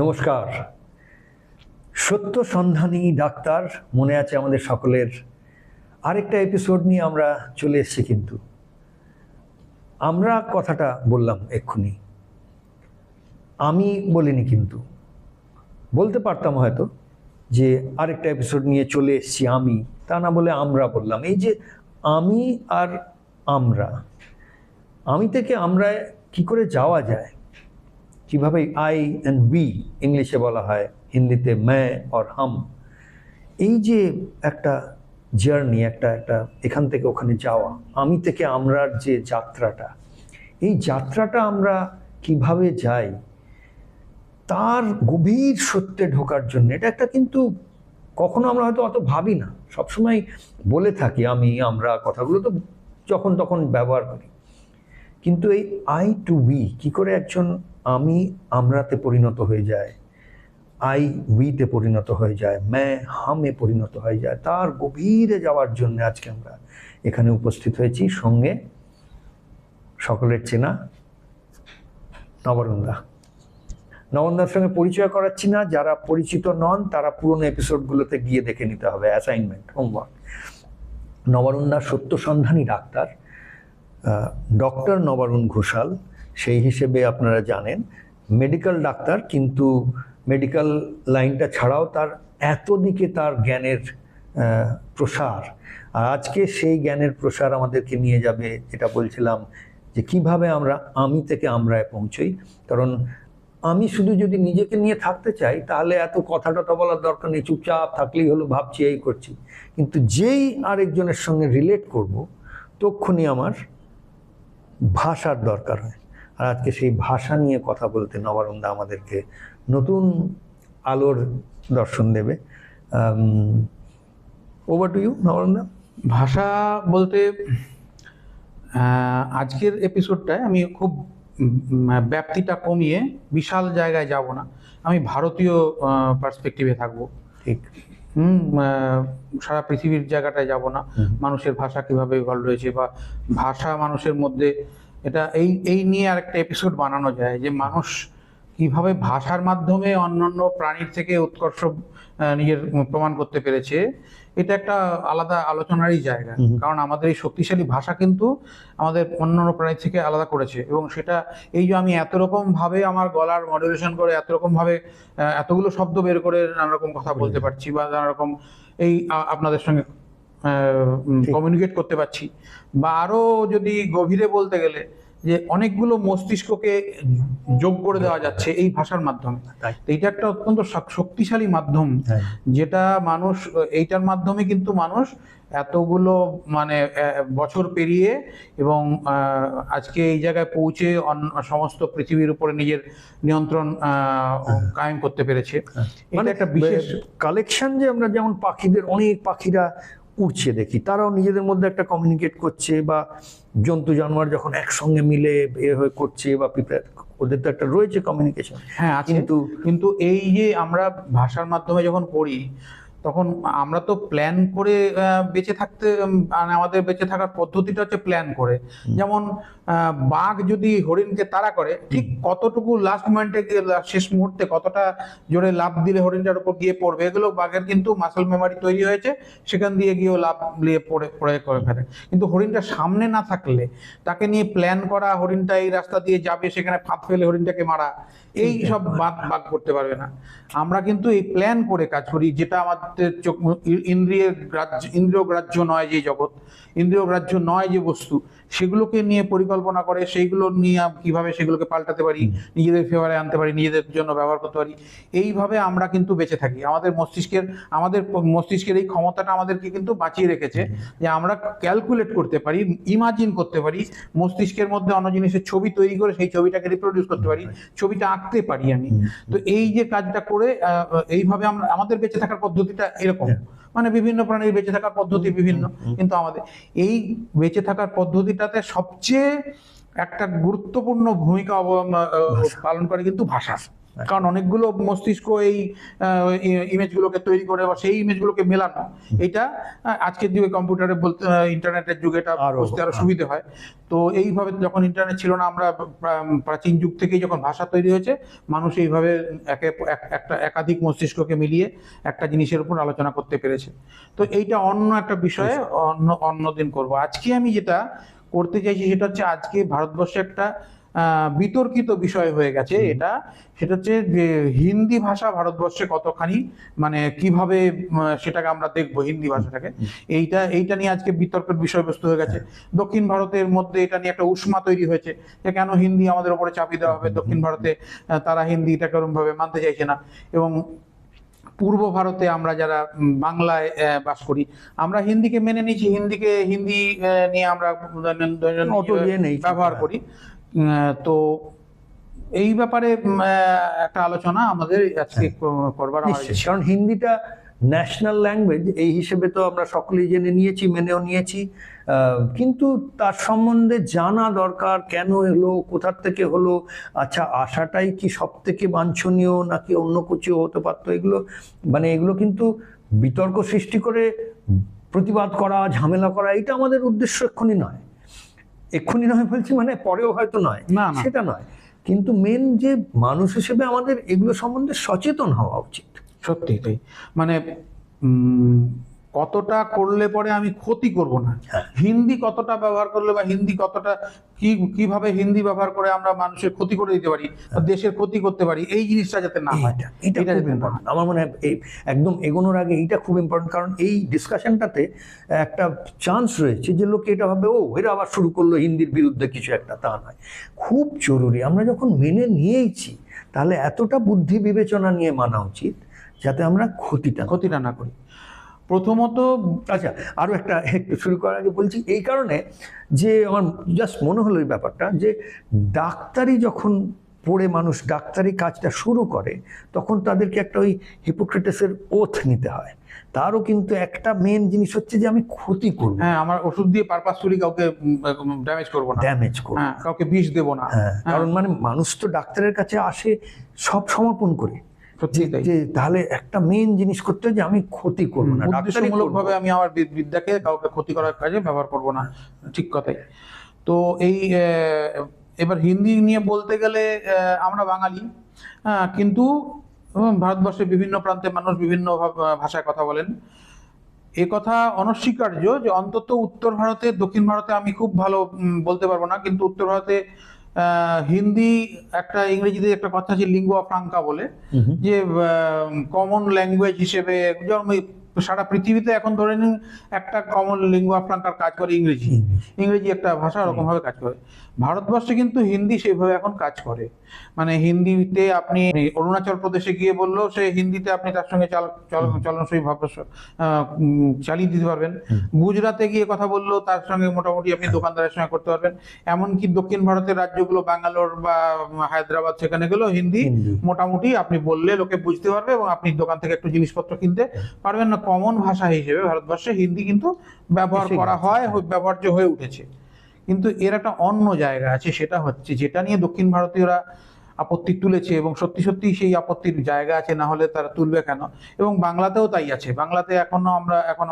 নমস্কার। সত্য সন্ধানী ডাক্তার মনে আছে আমাদের সকলের। আরেকটা এপিসোড নিয়ে আমরা চলে এসেছি, কিন্তু আমরা কথাটা বললাম এক্ষুনি, আমি বলিনি, কিন্তু বলতে পারতাম হয়তো যে আরেকটা এপিসোড নিয়ে চলে এসেছি আমি, তা না বলে আমরা বললাম। এই যে আমি আর আমরা, আমি থেকে আমরা কি করে যাওয়া যায়, কিভাবে আই অ্যান্ড উই ইংলিশে বলা হয়, হিন্দিতে मैं और हम, এই যে একটা জার্নি, একটা এখান থেকে ওখানে যাওয়া, আমি থেকে আমরার যে যাত্রাটা, এই যাত্রাটা আমরা কিভাবে যাই তার গভীর সত্যে ঢোকার জন্য, এটা একটা, কিন্তু কখনো আমরা হয়তো অত ভাবি না, সবসময় বলে থাকি আমি আমরা, কথাগুলো তো যখন তখন ব্যবহার করি, কিন্তু এই আই টু উই কি করে একজন আমি আমরাতে পরিণত হয়ে যায়, আই উইতে পরিণত হয়ে যায়, मैं হামে পরিণত হয়ে যায়, তার গভীরে যাওয়ার জন্য আজকে আমরা এখানে উপস্থিত হয়েছি। সঙ্গে সকলের চেনা নবরুণদা। নবরুণদার সঙ্গে পরিচয় করাচ্ছি না, যারা পরিচিত নন তারা পুরনো এপিসোডগুলোতে গিয়ে দেখে নিতে হবে, অ্যাসাইনমেন্ট, হোমওয়ার্ক। নবরুণদা সত্য সন্ধানী ডাক্তার, ডক্টর নবরুণ ঘোষাল, সেই হিসেবে আপনারা জানেন মেডিকেল ডাক্তার, কিন্তু মেডিকেল লাইনটা ছাড়াও তার এত দিকে তার জ্ঞানের প্রসার। আর আজকে সেই জ্ঞানের প্রসার আমাদেরকে নিয়ে যাবে, যেটা বলছিলাম, যে কিভাবে আমরা আমি থেকে আমরায় পৌঁছই। কারণ আমি শুধু যদি নিজেকে নিয়ে থাকতে চাই তাহলে এত কথা টথা বলার দরকার নেই, চুপচাপ থাকলেই হলো, ভাবছি এই করছি। কিন্তু যেই আরেকজনের সঙ্গে রিলেট করব তক্ষুনি আমার ভাষার দরকার হয়। আর আজকে সেই ভাষা নিয়ে কথা বলতে নবরুণদা আমাদেরকে নতুন আলোর দর্শন দেবে। ওভার টু ইউ নবরুণদা। ভাষা বলতে আজকের এপিসোডটায় আমি খুব ব্যাপ্তিটা কমিয়ে বিশাল জায়গায় যাব না, আমি ভারতীয় পার্সপেক্টিভে থাকবো। ঠিক। সারা পৃথিবীর জায়গাটায় যাব না, মানুষের ভাষা কিভাবে ইভলভ রয়েছে, বা ভাষা মানুষের মধ্যে, এটা এই নিয়ে আরেকটা এপিসোড বানানো যায়, যে মানুষ কিভাবে ভাষার মাধ্যমে অন্যান্য প্রাণীর থেকে উৎকর্ষ নিজের প্রমাণ করতে পেরেছে। এটা একটা আলাদা আলোচনারই জায়গা, কারণ আমাদের এই শক্তিশালী ভাষা কিন্তু আমাদের অন্যান্য প্রাণী থেকে আলাদা করেছে। এবং সেটা এই যে আমি এত রকম ভাবে আমার গলার মডুলেশন করে এত রকম ভাবে এতগুলো শব্দ বের করে নানা রকম কথা বলতে পারছি, বা নানা রকম এই আপনাদের সঙ্গে কমিউনিকেট করতে পারছি, বা আরো যদি গভীরে বলতে গেলে যে অনেকগুলো মস্তিষ্ককে যোগ করে দেওয়া যাচ্ছে এই ভাষার মাধ্যমে। এইটা একটা অত্যন্ত শক্তিশালী মাধ্যম, যেটা মানুষ, এইটার মাধ্যমে কিন্তু মানুষ এতগুলো বছর পেরিয়ে এবং আজকে এই জায়গায় পৌঁছে সমস্ত পৃথিবীর উপরে নিজের নিয়ন্ত্রণ কায়েম করতে পেরেছে। এটা একটা বিশেষ কালেকশন, যে আমরা যেমন পাখিদের, অনেক পাখিরা উড়ছে দেখি, তারাও নিজেদের মধ্যে একটা কমিউনিকেট করছে, বা জন্তু জানোয়ার যখন একসঙ্গে মিলে হয়ে করছে, বা ওদের তো একটা রয়েছে কমিউনিকেশন। হ্যাঁ, কিন্তু এই যে আমরা ভাষার মাধ্যমে যখন পড়ি, তখন আমরা তো প্ল্যান করে বেঁচে থাকতে, আমাদের বেঁচে থাকার পদ্ধতিটা হচ্ছে প্ল্যান করে। যেমন বাঘ যদি হরিণকে তাড়া করে, ঠিক কতটুকু লাস্ট মোমেন্টে, শেষ মুহূর্তে কতটা জোরে লাফ দিলে হরিণটার উপর গিয়ে পড়বে, এগুলো বাঘের কিন্তু মাসল মেমোরি তৈরি হয়েছে, সেখান দিয়ে গিয়েও লাফ দিয়ে পড়ে করে ফেলে। কিন্তু হরিণটা সামনে না থাকলে, তাকে নিয়ে প্ল্যান করা, হরিণটা এই রাস্তা দিয়ে যাবে, সেখানে ফাঁদ ফেলে হরিণটাকে মারা, এই সব বাঘ করতে পারবে না। আমরা কিন্তু এই প্ল্যান করে কাজ করি, যেটা আমাদের ইন্দ্রিয় গ্রাহ্য নয় যে জগৎ, ইন্দ্রিয় গ্রাহ্য নয় যে বস্তু, সেগুলোকে নিয়ে পরিকল্পনা করে, সেইগুলো নিয়ে কিভাবে সেগুলোকে পাল্টাতে পারি, নিজেদের ফেভারে আনতে পারি, নিজেদের জন্য ব্যবহার করতে পারি। এইভাবে আমরা কিন্তু বেঁচে থাকি। আমাদের মস্তিষ্কের এই ক্ষমতাটা আমাদেরকে কিন্তু বাঁচিয়ে রেখেছে, যে আমরা ক্যালকুলেট করতে পারি, ইমাজিন করতে পারি, মস্তিষ্কের মধ্যে অন্য জিনিসের ছবি তৈরি করে সেই ছবিটাকে রিপ্রোডিউস করতে পারি, ছবিটা আঁকতে পারি আমি। তো এই যে কাজটা করে, এইভাবে আমরা, আমাদের বেঁচে থাকার পদ্ধতিটা এরকম, বিভিন্ন প্রাণীর বেঁচে থাকার পদ্ধতি বিভিন্ন, কিন্তু আমাদের এই বেঁচে থাকার পদ্ধতিটাতে সবচেয়ে একটা গুরুত্বপূর্ণ ভূমিকা পালন করে কিন্তু ভাষা। কারণ অনেকগুলো মস্তিষ্ক এই ইমেজগুলোকে তৈরি করে বা সেই ইমেজগুলোকে মেলানো, এটা আজকের যুগে কম্পিউটারে বলতে ইন্টারনেটের যুগে এটা বুঝতে আরো সুবিধা হয়। তো এইভাবে যখন ইন্টারনেট ছিল না, আমরা প্রাচীন যুগ থেকেই যখন ভাষা তৈরি হয়েছে, মানুষ এইভাবে একটা একাধিক মস্তিষ্ককে মিলিয়ে একটা জিনিসের উপর আলোচনা করতে পেরেছে। তো এইটা অন্য একটা বিষয়ে অন্যদিন করব। আজকে আমি যেটা করতে চাইছি সেটা হচ্ছে, আজকে ভারতবর্ষে একটা বিতর্কিত বিষয় হয়ে গেছে এটা, সেটা হচ্ছে যে হিন্দি ভাষা ভারতবর্ষে কতখানি, মানে কিভাবে সেটাকে আমরা দেখবো হিন্দি ভাষাটাকে, এইটা নিয়ে আজকে বিতর্কের বিষয়বস্তু হয়ে গেছে। দক্ষিণ ভারতের মধ্যে এটা নিয়ে একটা উষ্মা তৈরি হয়েছে যে কেন হিন্দি আমাদের উপরে চাপিয়ে দেওয়া হবে। দক্ষিণ ভারতে তারা হিন্দিটাকে ওরকম ভাবে মানতে চাইছে না, এবং পূর্ব ভারতে আমরা যারা বাংলায় বাস করি, আমরা হিন্দিকে মেনে নিয়েছি, হিন্দি নিয়ে আমরা দৈনন্দিন ব্যবহার করি। তো এই ব্যাপারে একটা আলোচনা আমাদের আজকে করবার আমার ইচ্ছে। কারণ হিন্দিটা ন্যাশনাল ল্যাঙ্গুয়েজ এই হিসেবে তো আমরা সকলেই জেনে নিয়েছি, মেনেও নিয়েছি, কিন্তু তার সম্বন্ধে জানা দরকার, কেন এলো, কোথার থেকে হলো, আচ্ছা আশাটাই কি সব থেকে বাঞ্ছনীয় নাকি অন্য কিছু হতে পারতো, এগুলো কিন্তু বিতর্ক সৃষ্টি করে প্রতিবাদ করা, ঝামেলা করা, এটা আমাদের উদ্দেশ্য এক্ষুনি নয় বলছি, মানে পরেও হয়তো নয়, না সেটা নয়, কিন্তু মেন যে মানুষ হিসেবে আমাদের এগুলো সম্বন্ধে সচেতন হওয়া উচিত। সত্যি তাই, মানে কতটা করলে পরে আমি ক্ষতি করব না, হিন্দি কতটা ব্যবহার করলে বা হিন্দি কতটা কিভাবে হিন্দি ব্যবহার করে আমরা মানুষের ক্ষতি করে দিতে পারি বা দেশের ক্ষতি করতে পারি, এই জিনিসটা যাতে না হয়, এটা খুব ইম্পর্টেন্ট। আমার মনে হয় একদম এগোনোর আগে এইটা খুব ইম্পর্টেন্ট, কারণ এই ডিসকাশনটাতে একটা চান্স রয়েছে যে লোকে এটা ভাবে এরা আবার শুরু করলো হিন্দির বিরুদ্ধে কিছু একটা, তা নয়। খুব জরুরি, আমরা যখন মেনে নিয়েইছি তাহলে এতটা বুদ্ধি বিবেচনা নিয়ে মানা উচিত যাতে আমরা ক্ষতিটা না করি। প্রথমত, আচ্ছা আরো একটু শুরু করার আগে বলছি, এই কারণে যে আমার জাস্ট মনে হলো এই ব্যাপারটা, যে ডাক্তারি যখন পড়ে মানুষ ডাক্তারি কাজটা শুরু করে, তখন তাদেরকে একটা ওই হিপোক্রেটাসের ওথ নিতে হয়। তারও কিন্তু একটা মেন জিনিস হচ্ছে যে আমি ক্ষতি করব, আমার ওষুধ দিয়ে পারপাসফুলি কাউকে ড্যামেজ করব না, কাউকে বিষ দেব না। কারণ মানে মানুষ তো ডাক্তারের কাছে আসে সব সমর্পণ করে, যে তাহলে একটা মেন জিনিস করতে হয় যে আমি ক্ষতি করব না, উদ্দেশ্যমূলকভাবে আমি আমার বিদ্যাকে কাউকে ক্ষতি করার কাজে ব্যবহার করব না। ঠিক কথাই। তো এই এবার হিন্দি নিয়ে বলতে গেলে আমরা বাঙালি, কিন্তু ভারতবর্ষের বিভিন্ন প্রান্তে মানুষ বিভিন্ন ভাষায় কথা বলেন। এ কথা অনস্বীকার্য যে অন্তত উত্তর ভারতে, দক্ষিণ ভারতে আমি খুব ভালো বলতে পারবো না, কিন্তু উত্তর ভারতে হিন্দি একটা, ইংরেজিতে একটা কথা আছে লিঙ্গুয়া ফ্রাঙ্কা বলে, যে কমন ল্যাঙ্গুয়েজ হিসেবে সারা পৃথিবীতে এখন ধরে নিন একটা কমন লিঙ্গুয়া ফ্রাঙ্কার কাজ করে ইংরেজি একটা ভাষা ওরকম ভাবে কাজ করে। ভারতবর্ষে কিন্তু হিন্দি সেইভাবে এখন কাজ করে, মানে হিন্দিতে আপনি অরুণাচল প্রদেশে গিয়ে বললেও সে হিন্দিতে আপনি তার সঙ্গে চলনসই ভাবে চালিয়ে দিতে পারবেন। গুজরাটে গিয়ে কথা বললেও তার সঙ্গে মোটামুটি আপনি দোকানদারের সঙ্গে করতে পারবেন। এমনকি দক্ষিণ ভারতের রাজ্যগুলো, ব্যাঙ্গালোর বা হায়দ্রাবাদ, সেখানে গেলেও হিন্দি মোটামুটি আপনি বললে লোকে বুঝতে পারবে এবং আপনি দোকান থেকে একটু জিনিসপত্র কিনতে পারবেন। না, কমন ভাষা হিসেবে ভারতবর্ষে হিন্দি কিন্তু ব্যবহার করা হয়, ব্যবহার্য হয়ে উঠেছে। কিন্তু এর একটা অন্য জায়গা আছে, সেটা হচ্ছে যেটা নিয়ে দক্ষিণ ভারতীয়রা আপত্তি তুলেছে, এবং সত্যি সত্যি সেই আপত্তির জায়গা আছে, না হলে তারা তুলবে কেন। এবং বাংলাতেও তাই আছে। বাংলাতে এখন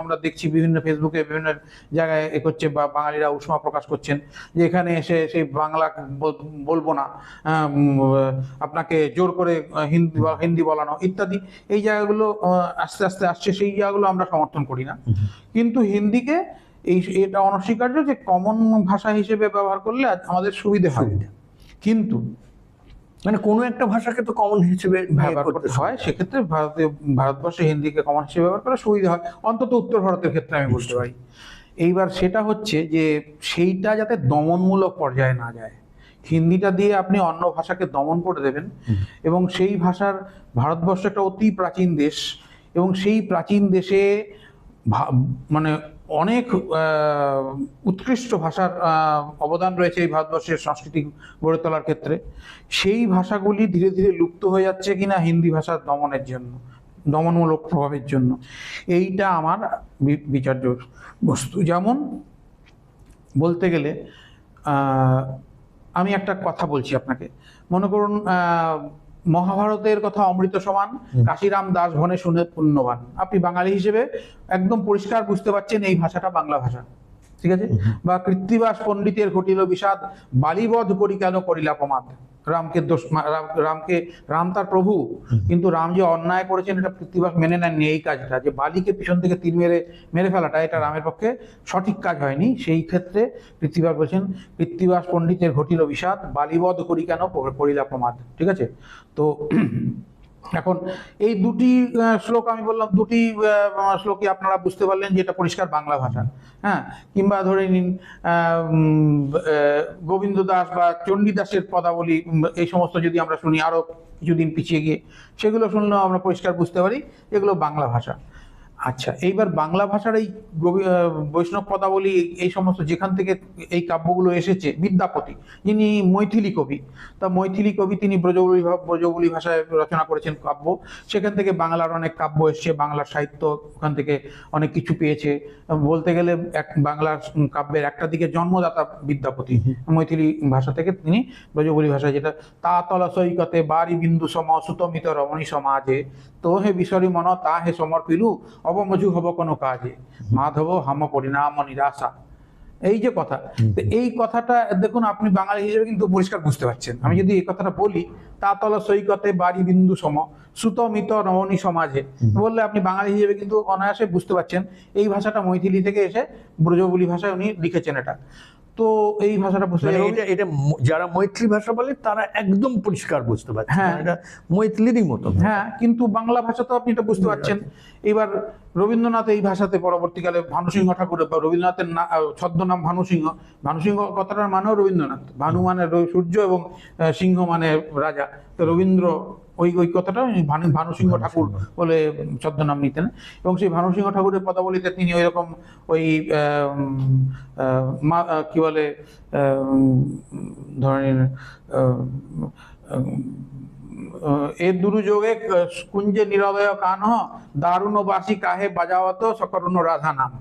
আমরা দেখছি বিভিন্ন ফেসবুকে বিভিন্ন জায়গায় করছে, বা বাঙালিরা উষ্মা প্রকাশ করছেন যে এখানে এসে সেই বাংলা বলবো না, আপনাকে জোর করে হিন্দি বলানো ইত্যাদি, এই জায়গাগুলো আস্তে আস্তে আসছে। সেই জায়গাগুলো আমরা সমর্থন করি না, কিন্তু হিন্দিকে এটা অনস্বীকার্য যে কমন ভাষা হিসেবে ব্যবহার করলে আমাদের সুবিধে হয়। কিন্তু মানে কোনো একটা ভাষাকে তো কমন হিসেবে ব্যবহার করতে হয়, সেক্ষেত্রে ভারতবর্ষে হিন্দিকে কমন হিসেবে ব্যবহার করা সুবিধা হয়, অন্তত উত্তর ভারতের ক্ষেত্রে আমি বলতে পারি। এইবার সেটা হচ্ছে যে সেইটা যাতে দমনমূলক পর্যায়ে না যায়, হিন্দিটা দিয়ে আপনি অন্য ভাষাকে দমন করে দেবেন। এবং সেই ভাষার, ভারতবর্ষ একটা অতি প্রাচীন দেশ, এবং সেই প্রাচীন দেশে মানে অনেক উৎকৃষ্ট ভাষার অবদান রয়েছে এই ভারতবর্ষের সংস্কৃতি গড়ে তোলার ক্ষেত্রে। সেই ভাষাগুলি ধীরে ধীরে লুপ্ত হয়ে যাচ্ছে কিনা হিন্দি ভাষার দমনমূলক প্রভাবের জন্য, এইটা আমার বিচার্য বস্তু। যেমন বলতে গেলে আমি একটা কথা বলছি আপনাকে, মনে করুন মহাভারতের কথা অমৃত সমান, কাশিরাম দাস ভনে শুনে পুণ্যবান। আপনি বাঙালি হিসেবে একদম পরিষ্কার বুঝতে পারছেন এই ভাষাটা বাংলা ভাষা, ঠিক আছে। বা কৃত্তিবাস পণ্ডিতের ঘটিল বিষাদ, বালিবধ করি কেন করিলা প্রমাদ। রামকে দোষ রামকে, রাম তার প্রভু, কিন্তু রাম যে অন্যায় করেছেন এটা কৃত্তিবাস মেনে নেননি। এই কাজটা যে বালিকে পিছন থেকে তীর মেরে ফেলাটা, এটা রামের পক্ষে সঠিক কাজ হয়নি। সেই ক্ষেত্রে কৃত্তিবাস বলছেন, কৃত্তিবাস পণ্ডিতের ঘটিল বিষাদ, বালিবধ করি কেন করিলা প্রমাদ, ঠিক আছে। তো এখন এই দুটি শ্লোক আমি বললাম, দুটি শ্লোকই আপনারা বুঝতে পারলেন যে এটা পরিষ্কার বাংলা ভাষা। হ্যাঁ, কিংবা ধরে নিন গোবিন্দ দাস বা চণ্ডীদাসের পদাবলী, এই সমস্ত যদি আমরা শুনি আরো কিছুদিন পিছিয়ে গিয়ে, সেগুলো শুনলেও আমরা পরিষ্কার বুঝতে পারি এগুলো বাংলা ভাষা। আচ্ছা, এইবার বাংলা ভাষার এই বৈষ্ণব পদাবলী, এই সমস্ত যেখান থেকে এই কাব্যগুলো এসেছে, বিদ্যাপতি যিনি মৈথিলি কবি, তা মৈথিলি কবি তিনি ব্রজবুলি ভাষায় রচনা করেছেন কাব্য। সেখান থেকে বাংলার অনেক কাব্য এসছে, বাংলার সাহিত্য ওখান থেকে অনেক কিছু পেয়েছে। বলতে গেলে বাংলার কাব্যের একটা দিকে জন্মদাতা বিদ্যাপতি, মৈথিলি ভাষা থেকে তিনি ব্রজবুলি ভাষায়, যেটা তা তল সৈকতে বারি বিন্দু সম সুতমিত রমণী সমাজে, তো হে বিসরি মন তা হে সমর্পিলু অবমজু হব কোনো কাজে, মাধব হাম পরিণাম নিরাশা। এই যে কথা, তো এই কথাটা দেখুন আপনি বাঙালি হিসেবে কিন্তু পরিষ্কার বুঝতে পারছেন। আমি যদি এই কথাটা বলি, তা তল সৈকতে বাড়ি বিন্দু সম সুতমিত রমণী সমাজে, বললে আপনি বাঙালি হিসেবে কিন্তু অনায়াসে বুঝতে পারছেন এই ভাষাটা মৈথিলি থেকে এসে ব্রজবুলি ভাষায় উনি লিখেছেন এটা। তো এই ভাষাটা বুঝতে এটা যারা মৈত্রী ভাষা বলে তারা একদম পরিষ্কার বুঝতে পারছে, হ্যাঁ, এটা মৈথিলিরই মতো। হ্যাঁ, কিন্তু বাংলা ভাষা তো আপনি এটা বুঝতে পারছেন। এবার রবীন্দ্রনাথ এই ভাষাতে পরবর্তীকালে ভানুসিংহ ঠাকুরের, রবীন্দ্রনাথের ছদ্মনাম ভানুসিংহ, ভানুসিংহ কথাটার মানেও রবীন্দ্রনাথ, ভানু মানে সূর্য এবং সিংহ মানে রাজা, তো রবীন্দ্র ওই কথাটা ভানুসিংহ ঠাকুর বলে ছদ্মনাম নিতেন। এবং সেই ভানুসিংহ ঠাকুরের পদাবলিতে তিনি ওই রকম ওই কি বলে ধরেন এ দুর্যোগে কুঞ্জে নিরদয় কানহ দারুণ বাসী কাহে বাজাওয়াত সকরুণ রাধা নাম,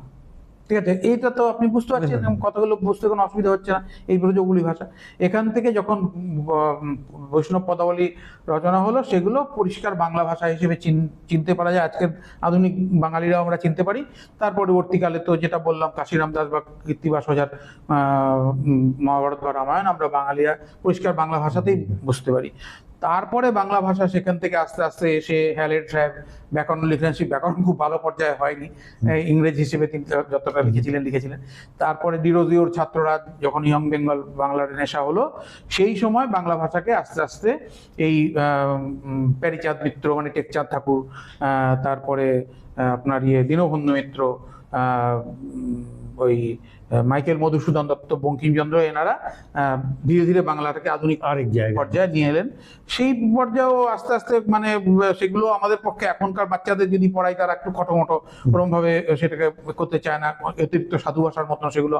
ঠিক আছে। এইটা তো আপনি বুঝতে পারছেন, কথাগুলো বুঝতে কোনো অসুবিধা হচ্ছে না। এই ব্রজবুলি ভাষা এখান থেকে যখন বৈষ্ণব পদাবলী রচনা হলো, সেগুলো পরিষ্কার বাংলা ভাষা হিসেবে চিনতে পারা যায়। আজকের আধুনিক বাঙালিরাও আমরা চিনতে পারি। তার পরবর্তীকালে তো যেটা বললাম, কাশিরাম দাস বা কৃত্তিবাস ওঝার মহাভারত বা রামায়ণ আমরা বাঙালিরা পরিষ্কার বাংলা ভাষাতেই বুঝতে পারি। তারপরে বাংলা ভাষা সেখান থেকে আস্তে আস্তে এসে হ্যালেট সাহেব ব্যাকরণ লিখলেন। সেই ব্যাকরণ খুব ভালো পর্যায়ে হয়নি, ইংরেজি হিসেবে তিনি যতটা লিখেছিলেন। তারপরে ডিরোজিওর ছাত্ররা যখন ইয়ং বেঙ্গল বাংলার নেশা হলো, সেই সময় বাংলা ভাষাকে আস্তে আস্তে এই প্যারীচাঁদ মিত্র মানে টেকচাঁদ ঠাকুর, তারপরে আপনার দীনবন্ধু মিত্র, ওই মাইকেল মধুসূদন দত্ত, বঙ্কিমচন্দ্র, এনারা ধীরে ধীরে বাংলাটাকে আধুনিক আরেক জায়গায় পর্যায়ে নিয়ে এলেন। সেই পর্যায়েও আস্তে আস্তে মানে সেগুলো আমাদের পক্ষে এখনকার বাচ্চাদের যদি পড়াই, তারা একটু খটোমটো ওরম ভাবে সেটাকে করতে চায় না, অতিরিক্ত সাধু ভাষার মতন সেগুলো।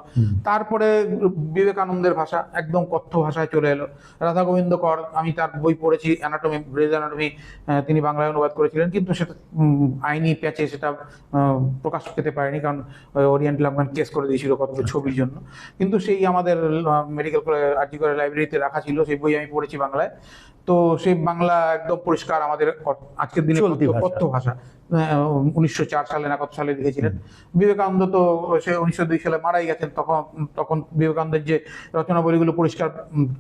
তারপরে বিবেকানন্দের ভাষা একদম কথ্য ভাষায় চলে এলো। রাধা গোবিন্দ কর, আমি তার বই পড়েছি, অ্যানাটমি, গ্রেজ অ্যানাটমি, তিনি বাংলায় অনুবাদ করেছিলেন, কিন্তু সেটা আইনি প্যাচে সেটা প্রকাশ পেতে পারেনি, কারণ ওরিয়েন্টাল আফগান কেস করে দিয়েছিল কত ছবির জন্য। কিন্তু সেই আমাদের মেডিকেল কলেজ আরজি কলেজ লাইব্রেরিতে রাখা ছিল, সেই বই আমি পড়েছি বাংলায়। তো সেই বাংলা একদম পরিষ্কার আমাদের আজকের দিনে কথ্য ভাষা। 1904 সালে না কত সালে লিখেছিলেন। বিবেকানন্দ তো সে 1902 সালে মারাই গেছেন। তখন বিবেকানন্দের যে রচনাবলীগুলো পরিষ্কার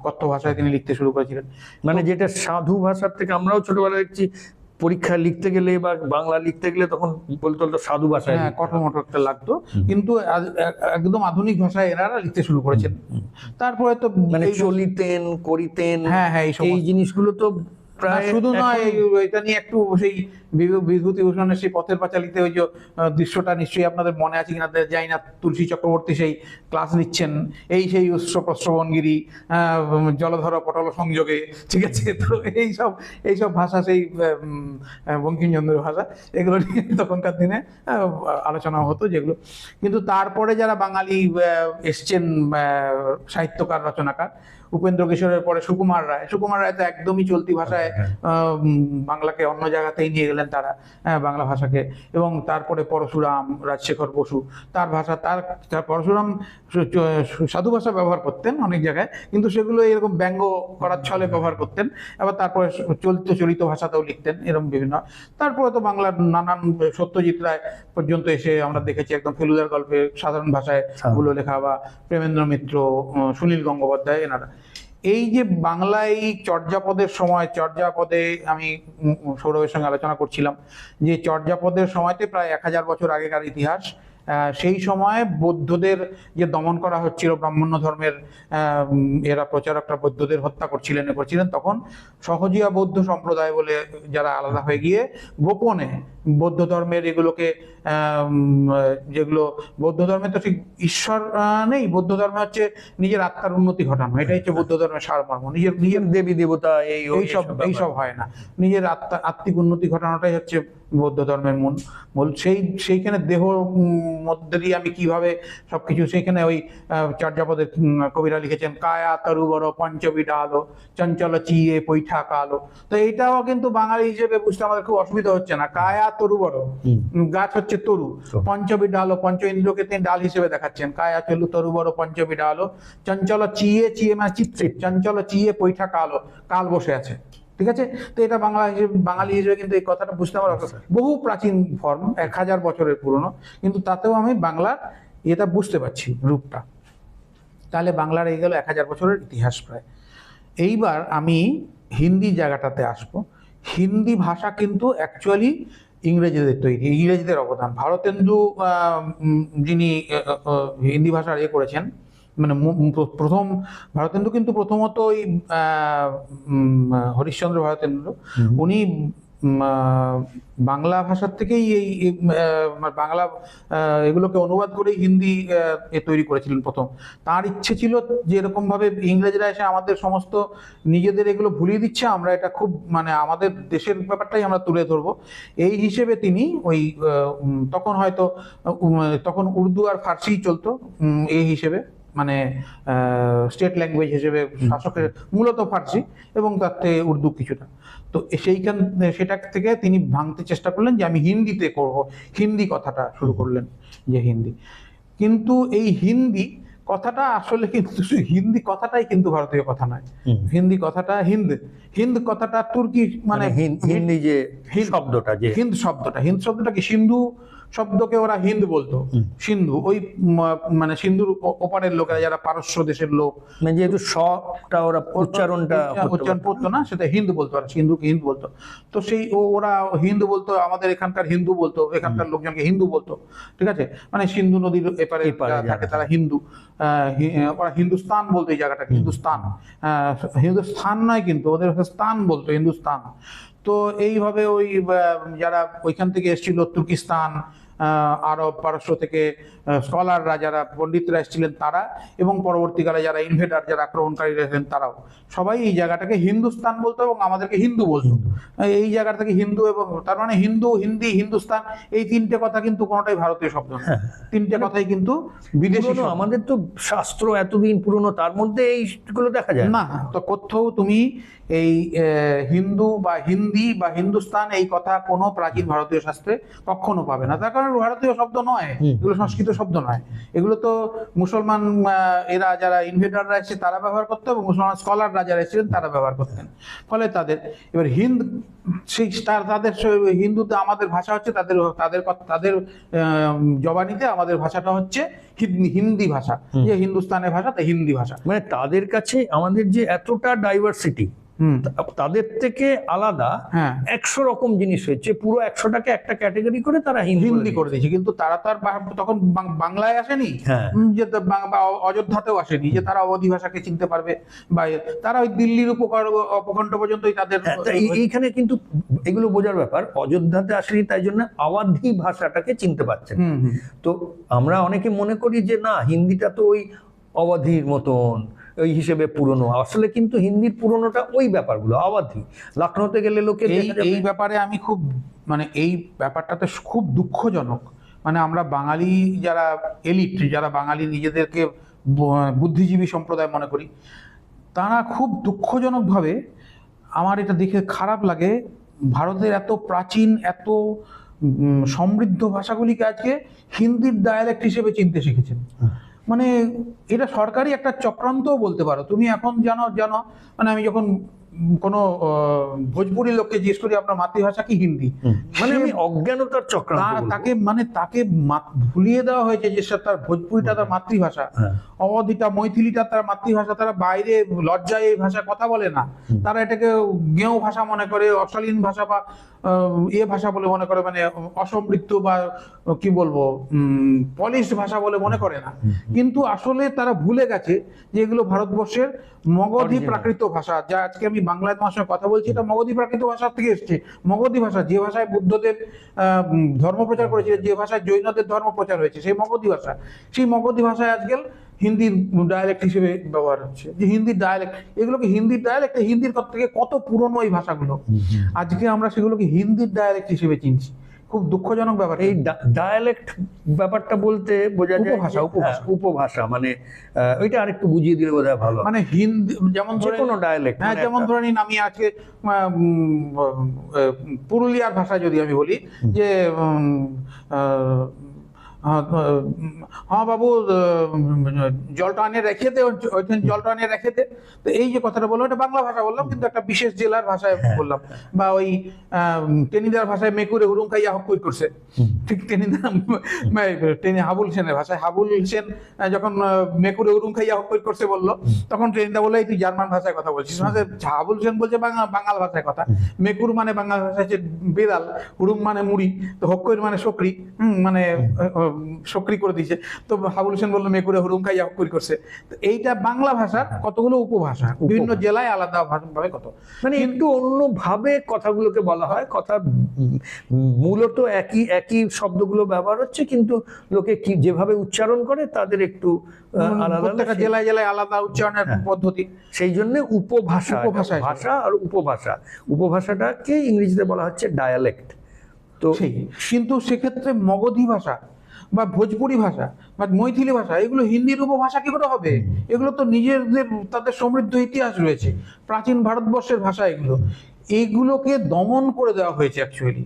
কথ্য ভাষায় তিনি লিখতে শুরু করেছিলেন। মানে যেটা সাধু ভাষার থেকে আমরাও ছোটবেলায় দেখছি, পরীক্ষা লিখতে গেলে বা বাংলা লিখতে গেলে তখন বলতো সাধু ভাষায়, কঠোর একটা লাগতো, কিন্তু একদম আধুনিক ভাষায় এনারা লিখতে শুরু করেছেন। তারপরে তো মানে চলিতেন, করিতেন, হ্যাঁ, এই জিনিসগুলো তো প্রায় শুধু নয়, এটা নিয়ে একটু সেই বিভূতিভূষণের সেই পথের পাঁচালীতে ওই যে দৃশ্যটা নিশ্চয়ই আপনাদের মনে আছে কিনা জানি না, তুলসী চক্রবর্তী সেই ক্লাস নিচ্ছেন, সেই উৎস প্রশ্রবণগিরি, জলধর পটল সংযোগে, ঠিক আছে। তো এইসব ভাষা, সেই বঙ্কিমচন্দ্রের ভাষা, এগুলো নিয়ে তখনকার দিনে আলোচনা হতো যেগুলো। কিন্তু তারপরে যারা বাঙালি এসছেন সাহিত্যকার, রচনাকার, উপেন্দ্র কিশোরের পরে সুকুমার রায় তো একদমই চলতি ভাষায় বাংলাকে অন্য জায়গাতেই নিয়ে গেলেন তারা, বাংলা ভাষাকে। এবং তারপরে পরশুরাম, রাজশেখর বসু, তার ভাষা তার পরশুরাম সাধু ভাষা ব্যবহার করতেন অনেক জায়গায়, কিন্তু সেগুলো এরকম ব্যঙ্গ করার ছলে ব্যবহার করতেন। আবার তারপরে চলিত ভাষাতেও লিখতেন, এরকম বিভিন্ন। তারপরে তো বাংলার নানান সত্যজিৎ রায় পর্যন্ত এসে আমরা দেখেছি একদম ফেলুদার গল্পে সাধারণ ভাষায় গুলো লেখা, বা প্রেমেন্দ্র মিত্র, সুনীল গঙ্গোপাধ্যায়, এনারা। এই যে বাংলায় চর্যাপদের সময়, চর্যাপদে আমি সৌরভের সঙ্গে আলোচনা করছিলাম যে চর্যাপদের সময়তে প্রায় 1000 বছর আগেকার ইতিহাস। সেই সময় বৌদ্ধদের যে দমন করা হচ্ছিল, ব্রাহ্মণ্য ধর্মের এরা প্রচারকরা বৌদ্ধদের হত্যা করছিলেন, তখন সহজিয়া বৌদ্ধ সম্প্রদায় বলে যারা আলাদা হয়ে গিয়ে গোপনে বৌদ্ধ ধর্মের এগুলোকে, যেগুলো বৌদ্ধ ধর্মে তো ঠিক ঈশ্বর নেই, বৌদ্ধ ধর্মে হচ্ছে নিজের আত্মার উন্নতি ঘটানো, এটাই হচ্ছে বৌদ্ধ ধর্মের সারমর্ম। নিজের দেবী দেবতা এইসব হয় না, নিজের আত্মিক উন্নতি ঘটানোটাই হচ্ছে বৌদ্ধ ধর্মের মূল। সেইখানে দেহ মধ্যে দিয়ে আমি কিভাবে সবকিছু, সেইখানে ওই চর্যাপদের কবিরা লিখেছেন কায়া তরুবর পঞ্চবিডা আলো চঞ্চল চিয়ে পৈঠা কালো। তো এইটাও কিন্তু বাঙালি হিসেবে বুঝতে আমাদের খুব অসুবিধা হচ্ছে না। কায়া তরুবর, গাছ হচ্ছে তরু, পঞ্চবিডা আলো, পঞ্চ ইন্দ্রকে তিনি ডাল হিসেবে দেখাচ্ছেন। কায়া চলু তরুবর পঞ্চবিডা আলো চঞ্চল চিয়ে মানে চিত্রে, চঞ্চল চিয়ে পৈঠা কালো, কাল বসে আছে। ঠিক আছে, তো এটা বাঙালি হিসেবে কিন্তু এই কথাটা বুঝতে আমার বহু প্রাচীন ফর্ম, 1000 বছরের পুরনো, কিন্তু তাতেও আমি বাংলার এটা বুঝতে পারছি রূপটা। তাহলে বাংলার এই গেল 1000 বছরের ইতিহাস প্রায়। এইবার আমি হিন্দি জায়গাটাতে আসবো। হিন্দি ভাষা কিন্তু অ্যাকচুয়ালি ইংরেজিদের তৈরি, ইংরেজিদের অবদান। ভারতেন্দু যিনি হিন্দি ভাষার করেছেন, মানে প্রথম ভারতেন্দু কিন্তু প্রথমত ওই হরিশ্চন্দ্র ভারতেন্দু, উনি বাংলা ভাষার থেকেই এই বাংলা এগুলোকে অনুবাদ করেই হিন্দি তৈরি করেছিলেন প্রথম। তার ইচ্ছে ছিল যে এরকম ভাবে ইংরেজরা এসে আমাদের সমস্ত নিজেদের এগুলো ভুলিয়ে দিচ্ছে, আমরা এটা খুব মানে আমাদের দেশের ব্যাপারটাই আমরা তুলে ধরবো, এই হিসেবে তিনি ওই তখন উর্দু আর ফার্সি চলতো এই হিসেবে, মানে স্টেট ল্যাঙ্গুয়েজ হিসেবে শাসকের মূলত ফার্সি এবং তার থেকে উর্দু কিছুটা। তো সেটা থেকে তিনি ভাঙতে চেষ্টা করলেন যে আমি হিন্দিতে করব, হিন্দি কথাটা শুরু করলেন যে হিন্দি। কিন্তু এই হিন্দি কথাটা আসলে কিন্তু হিন্দি কথাটাই কিন্তু ভারতীয় কথা নয়। হিন্দি কথাটা হিন্দ কথাটা তুর্কি, মানে হিন্দি যে শব্দটা, হিন্দ শব্দটা কি সিন্ধু শব্দকে ওরা হিন্দ বলতো, সিন্ধু ওই মানে সিন্ধুর ওপারের লোকেরা যারা পারস্য দেশের লোক, মানে যেহেতু শটা ওরা উচ্চারণ করতো না, সেটা হিন্দু বলতো, আর সিন্ধুকে হিন্দু বলতো। তো সেই ওরা হিন্দু বলতো, আমাদের এখানকার হিন্দু বলতো, এখানকার লোকজনকে হিন্দু বলতো। ঠিক আছে, মানে সিন্ধু নদীর এপারে থাকে তারা হিন্দু, ওরা হিন্দুস্তান বলতো এই জায়গাটাকে, হিন্দুস্তান নয় কিন্তু ওদের স্থান বলতো, হিন্দুস্তান। তো এইভাবে ওই যারা ওইখান থেকে এসেছিল তুর্কিস্তান, আরব পারস্য থেকে স্কলাররা, যারা পণ্ডিতরা এসেছিলেন তারা, এবং পরবর্তীকালে যারা ইনভেডার, যারা আক্রমণকারীরা এসেছেন তারাও সবাই এই জায়গাটাকে হিন্দুস্তান বলতো এবং আমাদেরকে হিন্দু বলতো। এই জায়গা থেকে হিন্দু, এবং তার মানে হিন্দু, হিন্দি, হিন্দুস্তান, এই তিনটে কথা কিন্তু কোনোটাই ভারতীয় শব্দ না, তিনটে কথাই কিন্তু বিদেশি। আমাদের তো শাস্ত্র এতদিন পুরনো, তার মধ্যে এইগুলো দেখা যায় না। তো কোথাও তুমি এই হিন্দু বা হিন্দি বা হিন্দুস্তান এই কথা কোনো প্রাচীন ভারতীয় শাস্ত্রে কখনো পাবে না। তার কারণ ভারতীয় শব্দ নয়, এগুলো সংস্কৃত শব্দ নয়, এগুলো তো মুসলমান এরা যারা ইনভেডাররা এসে তারা ব্যবহার করতো, এবং মুসলমান স্কলাররা যারা এসেছিলেন তারা ব্যবহার করতেন। ফলে তাদের এবার তাদের হিন্দুতে আমাদের ভাষা হচ্ছে, তাদের জবানিতে আমাদের ভাষাটা হচ্ছে হিন্দি ভাষা, যে হিন্দুস্তানের ভাষা তাই হিন্দি ভাষা। মানে তাদের কাছে আমাদের যে এতটা ডাইভার্সিটি, তাদের থেকে আলাদা 100 রকম জিনিস হচ্ছে, পুরো 100টাকে একটা ক্যাটাগরি করে তারা হিন্দি করে দিয়েছে। কিন্তু তারা তো আর তখন বাংলায় আসেনি, যে অযোধ্যাতেও আসেনি যে তারা অবধি ভাষাকে চিনতে পারবে, বা তারা ওই দিল্লির উপখণ্ড পর্যন্তই তাদের। এইখানে কিন্তু এগুলো বোঝার ব্যাপার, অযোধ্যাতে আসেনি তাই জন্য আওয়াধি ভাষাটাকে চিনতে পারছেন। তো আমরা অনেকে মনে করি যে না, হিন্দিটা তো ওই অবধির মতন ওই হিসেবে পুরনো, আসলে কিন্তু হিন্দির পুরনোটা ওই ব্যাপারগুলো আওয়াধি। লখনৌতে গেলে লোকে এই ব্যাপারে আমি খুব, মানে এই ব্যাপারটাতে খুব দুঃখজনক। মানে আমরা বাঙালি যারা এলিট, যারা বাঙালি নিজেদেরকে বুদ্ধিজীবী সম্প্রদায় মনে করি, তারা খুব দুঃখজনকভাবে, আমার এটা দেখে খারাপ লাগে, ভারতের এত প্রাচীন এত সমৃদ্ধ ভাষাগুলিকে আজকে হিন্দির ডায়ালেক্ট হিসেবে চিনতে শিখেছেন। মানে এটা সরকারি একটা চক্রান্তও বলতে পারো তুমি। এখন জানো জানো মানে আমি যখন কোনো ভোজপুরি লোককে জিজ্ঞেস করি আপনার মাতৃভাষা কি, হিন্দি, মানে সে আমি অজ্ঞানতার চক্রান্ত বলবো। তাকে ভুলিয়ে দেওয়া হয়েছে যে সে তার ভোজপুরিটা তার মাতৃভাষা, অবধিটা মৈথিলিটা তার মাতৃভাষা। তারা বাইরে লজ্জায় এই ভাষায় কথা বলে না, তারা এটাকে গেঁয়ো ভাষা মনে করে, অশালীন ভাষা বা ভাষা বলে মনে করে, মানে অসমৃদ্ধ বা কি বলবো পলিশড ভাষা বলে মনে করে না। কিন্তু আসলে তারা ভুলে গেছে যে এগুলো ভারতবর্ষের মগধী প্রাকৃত ভাষা। যা আজকে আমি বাংলায় তোমার সঙ্গে কথা বলছি, এটা মগধী প্রাকৃত ভাষা থেকে এসছে। মগধী ভাষা, যে ভাষায় বুদ্ধদেব ধর্ম প্রচার করেছিলেন, যে ভাষায় জৈনদের ধর্ম প্রচার হয়েছে, সেই মগধী ভাষা। সেই মগধী ভাষায় আজকাল হিন্দির ডায়ালেক্ট হিসেবে ব্যবহার হচ্ছে। যে হিন্দির ডায়ালেক্ট, এগুলোকে হিন্দির ডায়ালেক্ট, হিন্দির থেকে কত পুরনো এই ভাষাগুলো, আজকে আমরা সেগুলোকে হিন্দির ডায়ালেক্ট হিসেবে চিনছি। খুব দুঃখজনক ব্যাপার। এই ডায়ালেক্ট ব্যাপারটা বলতে বোঝা যায় উপভাষা, উপভাষা মানে ওইটা আরেকটু বুঝিয়ে দিলে বোধহয় ভালো। মানে হিন্দি যেমন যে কোনো ডায়ালেক্ট, হ্যাঁ, যেমন ধরে নিন আমি আজকে পুরুলিয়ার ভাষা যদি আমি বলি যে হ্যাঁ বাবু জলটা আনিয়ে রেখে দে, ওইখানে জলটা আনিয়ে রেখে দে। তো এই যে কথাটা বললাম, এটা বাংলা ভাষা বললাম, কিন্তু একটা বিশেষ জেলার ভাষায় বললাম। বা ওই টেনিদার ভাষায় মেকুরে হুড়ুম খাইয়া হক করছে, ঠিক টেনিদা হাবুল সেনের ভাষায় হাবুল সেন যখন মেকুরে হুড়ুম খাইয়া হক করছে বললো, তখন টেনিদা বললো তুই জার্মান ভাষায় কথা বলছিস। হাবুল সেন বলছে বাঙাল ভাষায় কথা। মেকুর মানে বাংলা ভাষায় হচ্ছে বিড়াল, হুড়ুম মানে মুড়ি, তো হক্কইর মানে সক্রি, মানে সক্রি করে দিয়েছে। তো হাবুল হোসেন বললো মেকুরে হুড়ুম খাইয়া হক করছে। তো এইটা বাংলা ভাষার কতগুলো উপভাষা, বিভিন্ন জেলায় আলাদা ভাবে কত, মানে একটু অন্যভাবে কথাগুলোকে বলা হয়। কথা মূলত একই একই শব্দগুলো ব্যবহার হচ্ছে, কিন্তু লোকে কি যেভাবে উচ্চারণ করে তাদের একটু আলাদা, প্রত্যেকটা জেলায় জেলায় আলাদা উচ্চারণের পদ্ধতি। সেই জন্য উপভাষা, ভাষা আর উপভাষা, উপভাষাটাকে ইংরেজিতে বলা হচ্ছে ডায়ালেক্ট। তো কিন্তু সেক্ষেত্রে মগধী ভাষা বা ভোজপুরি ভাষা বা মৈথিলি ভাষা, এগুলো হিন্দির উপভাষা কি করে হবে? এগুলো তো নিজেদের তাদের সমৃদ্ধ ইতিহাস রয়েছে, প্রাচীন ভারতবর্ষের ভাষা। এগুলোকে দমন করে দেওয়া হয়েছে অ্যাকচুয়ালি।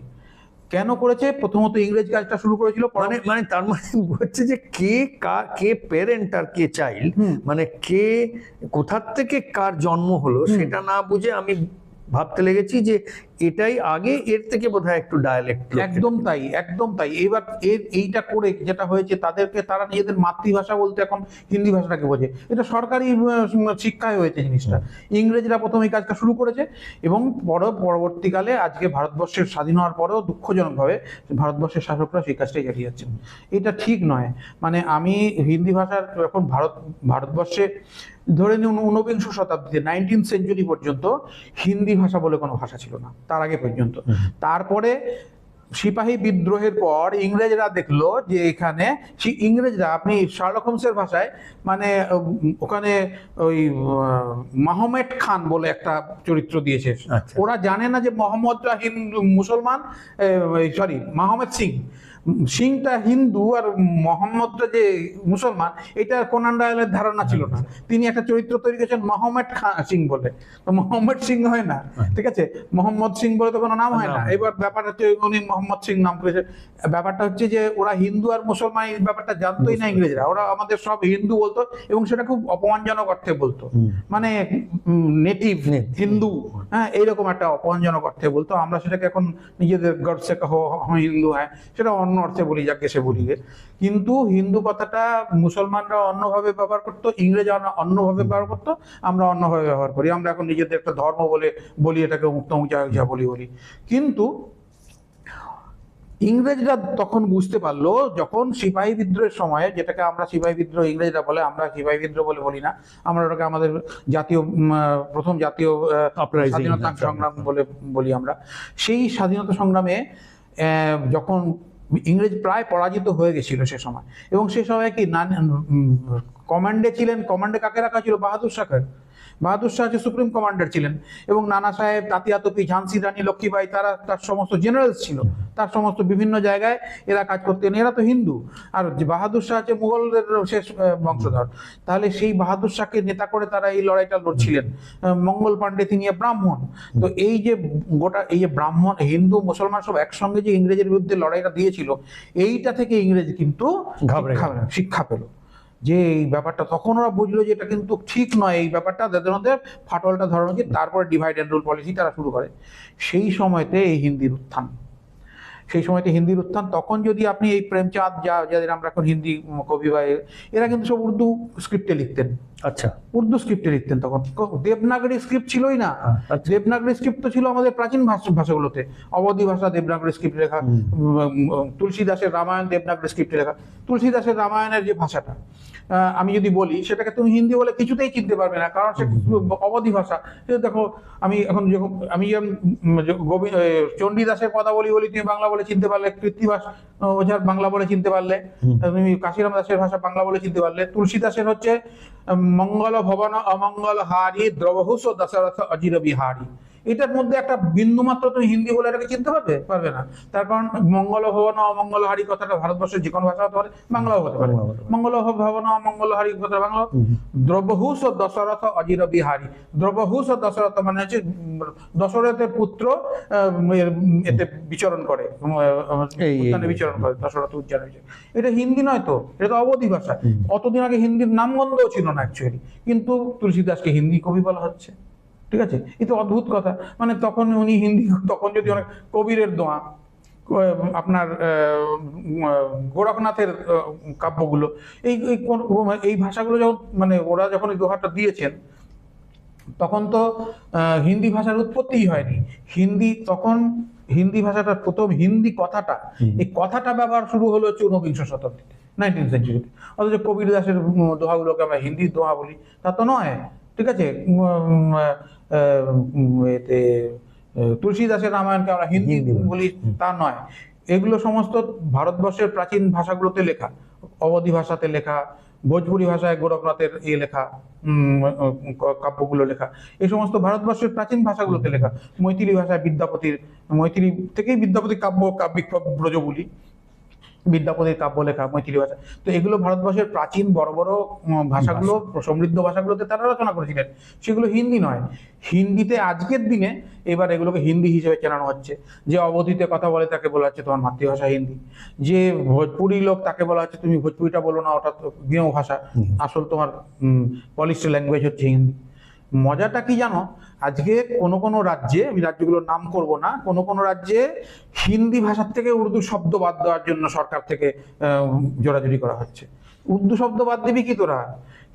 কেন করেছে? প্রথমত ইংরেজ কাজটা শুরু করেছিল, মানে তার মানে হচ্ছে যে কে প্যারেন্ট আর কে চাইল্ড, মানে কে কোথার থেকে কার জন্ম হলো সেটা না বুঝে আমি ভাবতে লেগেছি যে এটাই আগে, এর থেকে বোধহয় একটু ডায়ালেক্ট। একদম তাই, একদম তাই। এবার এইটা করে যেটা হয়েছে, তারা নিজেদের মাতৃভাষা বলতে এখন হিন্দি ভাষাটাকে বোঝে। এটা সরকারি শিক্ষায় হয়েছে জিনিসটা। ইংরেজরা প্রথম এই কাজটা শুরু করেছে, এবং পরবর্তীকালে আজকে ভারতবর্ষের স্বাধীন হওয়ার পরেও দুঃখজনকভাবে ভারতবর্ষের শাসকরা সেই কাজটাই চালিয়ে যাচ্ছেন। এটা ঠিক নয়। মানে আমি হিন্দি ভাষার এখন ভারতবর্ষে ধরে নিন 19 শতাব্দীতে 19th সেঞ্চুরি পর্যন্ত হিন্দি ভাষা বলে কোনো ভাষা ছিল না, তার আগে পর্যন্ত। তারপরে সিপাহী বিদ্রোহের পর ইংরেজরা দেখলো যে এখানে ইংরেজরা, আপনি শার্লক হোমসের ভাষায়, মানে ওখানে ওই মাহমেদ খান বলে একটা চরিত্র দিয়েছে। ওরা জানে না যে মোহাম্মদরা হিন্দু মুসলমান, সরি মাহমেদ সিংটা হিন্দু আর মোহাম্মদটা যে মুসলমান, এটা কোনান ডয়েলের ধারণা ছিল না। তিনি একটা চরিত্র তৈরি করেছেন মোহাম্মদ সিং বলে। তো মোহাম্মদ সিং হয় না, ঠিক আছে, মোহাম্মদ সিং বলে তো কোনো নাম হয় না। এবার ব্যাপারটা হচ্ছে উনি মোহাম্মদ সিং নাম করেছে। ব্যাপারটা হচ্ছে যে ওরা হিন্দু আর মুসলমান এই ব্যাপারটা জানতোই না ইংরেজরা। ওরা আমাদের সব হিন্দু বলতো, এবং সেটা খুব অপমানজনক অর্থে বলতো, মানে নেটিভ হিন্দু, হ্যাঁ, এইরকম একটা অপমানজনক অর্থে বলতো। আমরা সেটাকে এখন নিজেদের গর্সে হিন্দু হয় সেটা অন্য অর্থে বলি, যাকে সে বলি। কিন্তু হিন্দু কথাটা মুসলমানরা অন্যভাবে ব্যবহার করতো, ইংরেজরা অন্যভাবে ব্যবহার করতো, আমরা অন্যভাবে ব্যবহার করি। আমরা এখন নিজেদের একটা ধর্ম বলি এটাকে মুক্ত যা বলি। কিন্তু ইংরেজরা তখন বুঝতে পারলো, যখন সিপাহী বিদ্রোহের সময়, যেটাকে আমরা সিপাহী বিদ্রোহ ইংরেজরা বলে, আমরা সিপাহী বিদ্রোহ বলে বলি না, আমরা ওটাকে আমাদের প্রথম জাতীয় স্বাধীনতা সংগ্রাম বলে বলি আমরা। সেই স্বাধীনতা সংগ্রামে যখন ইংরেজ প্রায় পরাজিত হয়ে গেছিল সে সময়, এবং সে সময় কি কমান্ডে ছিলেন। কমান্ডে কাকে রাখা ছিল? বাহাদুর শাহকে। বাহাদুর শাহ যে সুপ্রিম কমান্ডার ছিলেন, এবং নানা সাহেব, তাতিয়া তোপি, ঝান্সি রানী লক্ষ্মীবাই, তারা তার সমস্ত জেনারেলস ছিল, তার সমস্ত বিভিন্ন জায়গায় এরা কাজ করতেন। এরা তো হিন্দু, আর যে বাহাদুর শাহ হচ্ছে মুঘলদের শেষ বংশধর। তাহলে সেই বাহাদুর শাহকে নেতা করে তারা এই লড়াইটা লড়ছিলেন। মঙ্গল পাণ্ডে তিনি ব্রাহ্মণ। তো এই যে গোটা এই যে ব্রাহ্মণ, হিন্দু, মুসলমান সব একসঙ্গে যে ইংরেজের বিরুদ্ধে লড়াইটা দিয়েছিল, এইটা থেকে ইংরেজ কিন্তু শিক্ষা পেল, যে এই ব্যাপারটা তখন ওরা বুঝলো যে এটা কিন্তু ঠিক নয়, এই ব্যাপারটা তাদের মধ্যে ফাটলটা ধরানো উচিত। তারপরে ডিভাইড অ্যান্ড রুল পলিসি তারা শুরু করে। সেই সময়তে এই হিন্দির উত্থান, তখন যদি আপনি এই প্রেমচাঁদ, যাদের আমরা এখন হিন্দি কবি বা এরা কিন্তু সব উর্দু স্ক্রিপ্টে লিখতেন। আচ্ছা, উর্দু স্ক্রিপ্টে লিখতেন। তখন দেবনাগরী স্ক্রিপ্ট ছিলই না। আচ্ছা। দেবনাগরী স্ক্রিপ্ট তো ছিল আমাদের প্রাচীন ভাষাগুলোতে, অবধি ভাষা দেবনাগরী স্ক্রিপ্টে লেখা। তুলসীদাসের রামায়ণ দেবনাগরী স্ক্রিপ্টে লেখা। তুলসীদাসের রামায়ণের যে ভাষাটা আমি যদি বলি, সেটাকে তুমি হিন্দি বলে কিছুতেই চিনতে পারবে না, কারণ সে অবধি ভাষা। দেখো, আমি এখন যখন আমি চণ্ডীদাসের পদাবলী বলি, তুমি বাংলা বলে চিনতে পারলে। কৃত্তিবাস ওঝার বাংলা বলে চিনতে পারলে। তুমি কাশিরাম দাসের ভাষা বাংলা বলে চিনতে পারলে। তুলসীদাসের হচ্ছে মঙ্গল ভবন অমঙ্গল হারি দ্রবহুস ও দশরথ অজির বিহারি। এটার মধ্যে একটা বিন্দু মাত্র তুমি হিন্দি বলে এটাকে চিনতে পারবে না। তার কারণ মঙ্গল ভবন অমঙ্গল হারি কথাটা ভারতবর্ষের যে কোনো ভাষা হতে পারে, বাংলাও হতে পারে। মঙ্গল ভবন অমঙ্গল হারি কথা বাংলা। দ্রবহুস ও দশরথ অজির বিহারি। দ্রবহুস ও দশরথ মানে হচ্ছে দশরথের পুত্র এতে বিচরণ করে, উদ্যানে বিচরণ করে, দশরথ উদ্যানে। এটা হিন্দি নয় তো, এটা তো অবধি ভাষা। অতদিন আগে হিন্দির নামগন্ধও ছিল না অ্যাকচুয়ালি, কিন্তু তুলসীদাসকে হিন্দি কবি বলা হচ্ছে। ঠিক আছে, এই তো অদ্ভুত কথা। মানে তখন উনি হিন্দি, তখন যদি অনেক কবিরের দোয়া, আপনার গোরখনাথের কাব্যগুলো, এই ভাষাগুলো যখন মানে ওরা যখন এই দোহাটা দিয়েছেন, তখন তো হিন্দি ভাষার উৎপত্তিই হয়নি। হিন্দি ভাষাটা প্রথম, হিন্দি কথাটা, এই কথাটা ব্যবহার শুরু হলো হচ্ছে ঊনবিংশ শতাব্দীতে, 19th সেঞ্চুরিতে। অথচ কবির দাসের দোহাগুলোকে আমরা হিন্দির দোহা বলি, তা তো নয়। ঠিক আছে, এতে তুলসীদাসের রামায়ণকে আমরা হিন্দি বলি, তা নয়। এগুলো সমস্ত ভারতবর্ষের প্রাচীন ভাষাগুলোতে লেখা, অবধি ভাষাতে লেখা, ভোজপুরি ভাষায় গোরখনাথের লেখা কাব্যগুলো লেখা, এই সমস্ত ভারতবর্ষের প্রাচীন ভাষাগুলোতে লেখা। মৈথিলি ভাষায় মৈথিলি থেকেই বিদ্যাপতির কাব্যিক ব্রজবুলি, বিদ্যাপতির কাব্য লেখা মৈথিলি ভাষা। তো এগুলো ভারতবর্ষের প্রাচীন বড় বড় ভাষাগুলো, সমৃদ্ধ ভাষাগুলোতে তারা রচনা করেছিলেন, সেগুলো হিন্দি নয়। হিন্দিতে আজকের দিনে এবার এগুলোকে হিন্দি হিসেবে চেনানো হচ্ছে। যে অবধিতে কথা বলে তাকে বলা হচ্ছে তোমার মাতৃভাষা হিন্দি। যে ভোজপুরি লোক তাকে বলা হচ্ছে তুমি ভোজপুরিটা বলো না, ওটা গেঁয়ো ভাষা, আসল তোমার পলিসি ল্যাঙ্গুয়েজ হচ্ছে হিন্দি। মজাটা কি জানো, আজকে কোনো রাজ্যে, আমি রাজ্যগুলোর নাম করব না, কোনো রাজ্যে হিন্দি ভাষার থেকে উর্দু শব্দ বাদ দেওয়ার জন্য সরকার থেকে জোরাজুরি করা হচ্ছে। উর্দু শব্দ বাদ দিবি কি তোরা?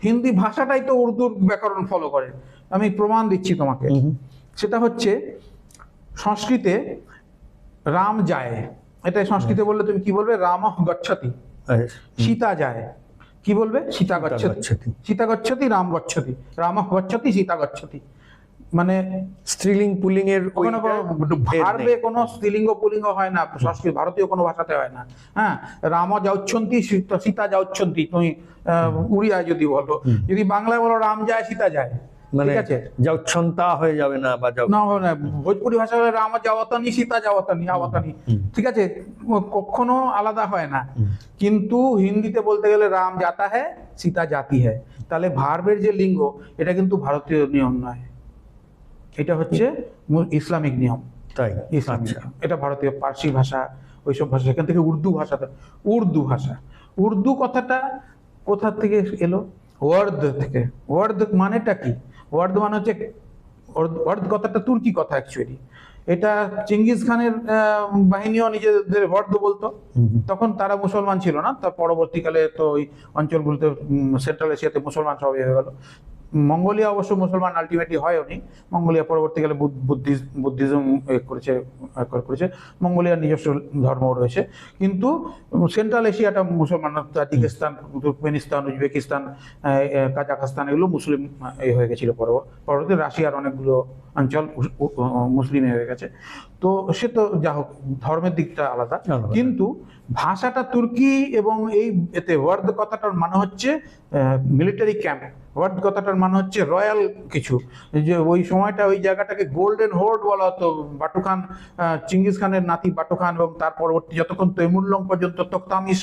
হিন্দি ভাষাটাই তো উর্দুর ব্যাকরণ ফলো করে। আমি প্রমাণ দিচ্ছি তোমাকে। সেটা হচ্ছে সংস্কৃতে রাম যায়, এটা সংস্কৃতে বললে তুমি কি বলবে? রাম গচ্ছতি। সীতা যায়, কি বলবে? সীতা গচ্ছতি। সীতা গচ্ছতি, রাম গচ্ছতি, রাম গচ্ছতি, সীতা গচ্ছতি। মানে স্ত্রীলিঙ্গ পুল্লিং এর ভার্বে কোনো স্ত্রীলিঙ্গ পুল্লিঙ্গ হয় না সংস্কৃত, ভারতীয় কোনো ভাষাতে হয় না। হ্যাঁ, রাম যাচ্ছন্তি, সীতা যাচ্ছন্তি, তুমি উড়িয়ায় যদি বলো, যদি বাংলায় বলো রাম যায় সীতা যায়, মানে যাচ্ছন্তা হয়ে যাবে না, বা না, ভোজপুরি ভাষা হলে রাম যাওয়াতানি, সীতা যাওয়াতানি, আওয়াতানি। ঠিক আছে, কখনো আলাদা হয় না। কিন্তু হিন্দিতে বলতে গেলে রাম যাতা হ্যায়, সীতা জাতি হ্যায়। তাহলে ভার্বের যে লিঙ্গ, এটা কিন্তু ভারতীয় নিয়ম নয়, এটা হচ্ছে ইসলামিক নিয়ম। তাই ইসলামিক, এটা ভারতীয় পার্সি ভাষা, ওইসব ভাষা। সেখান থেকে উর্দু ভাষাটা, উর্দু ভাষা, উর্দু কথাটা কোথা থেকে এলো? ওয়ার্দ থেকে। ওয়ার্দ মানেটা কি? ওয়ার্দ মানে হচ্ছে, ওয়ার্দ কথাটা তুর্কি কথা অ্যাকচুয়ালি। এটা চিঙ্গিস খানের বাহিনীও নিজেদের ওয়ার্দ বলতো। তখন তারা মুসলমান ছিল না, তার পরবর্তীকালে তো ওই অঞ্চলগুলোতে, সেন্ট্রাল এশিয়াতে মুসলমান সবাই হয়ে গেল। মঙ্গোলিয়া অবশ্য মুসলমান আলটিমেটলি হয়নি, মঙ্গোলিয়া পরবর্তীকালে বুদ্ধিজম করেছে, মঙ্গোলিয়ার নিজস্ব ধর্মও রয়েছে, কিন্তু সেন্ট্রাল এশিয়াটা মুসলমান, তাজিকিস্তান, তুর্কমেনিস্তান, উজবেকিস্তান, কাজাখস্তান এগুলো মুসলিম হয়ে গেছিল। পরবর্তী রাশিয়ার অনেকগুলো অঞ্চল মুসলিম হয়ে গেছে। তো সে তো যা হোক, ধর্মের দিকটা আলাদা, কিন্তু ভাষাটা তুর্কি। এবং এই এতে ওয়ার্দ কথাটার মানে হচ্ছে মিলিটারি ক্যাম্প, ওয়ার্ড কথাটার মানে হচ্ছে রয়্যাল কিছু, যে ওই সময়টা ওই জায়গাটাকে গোল্ডেন হোর্ড বলা হতো। বাটু খান, চিঙ্গিস খানের নাতি বাটু খান, এবং তার পরবর্তী যতক্ষণ তৈমুরলং পর্যন্ত, তোক্তামিশ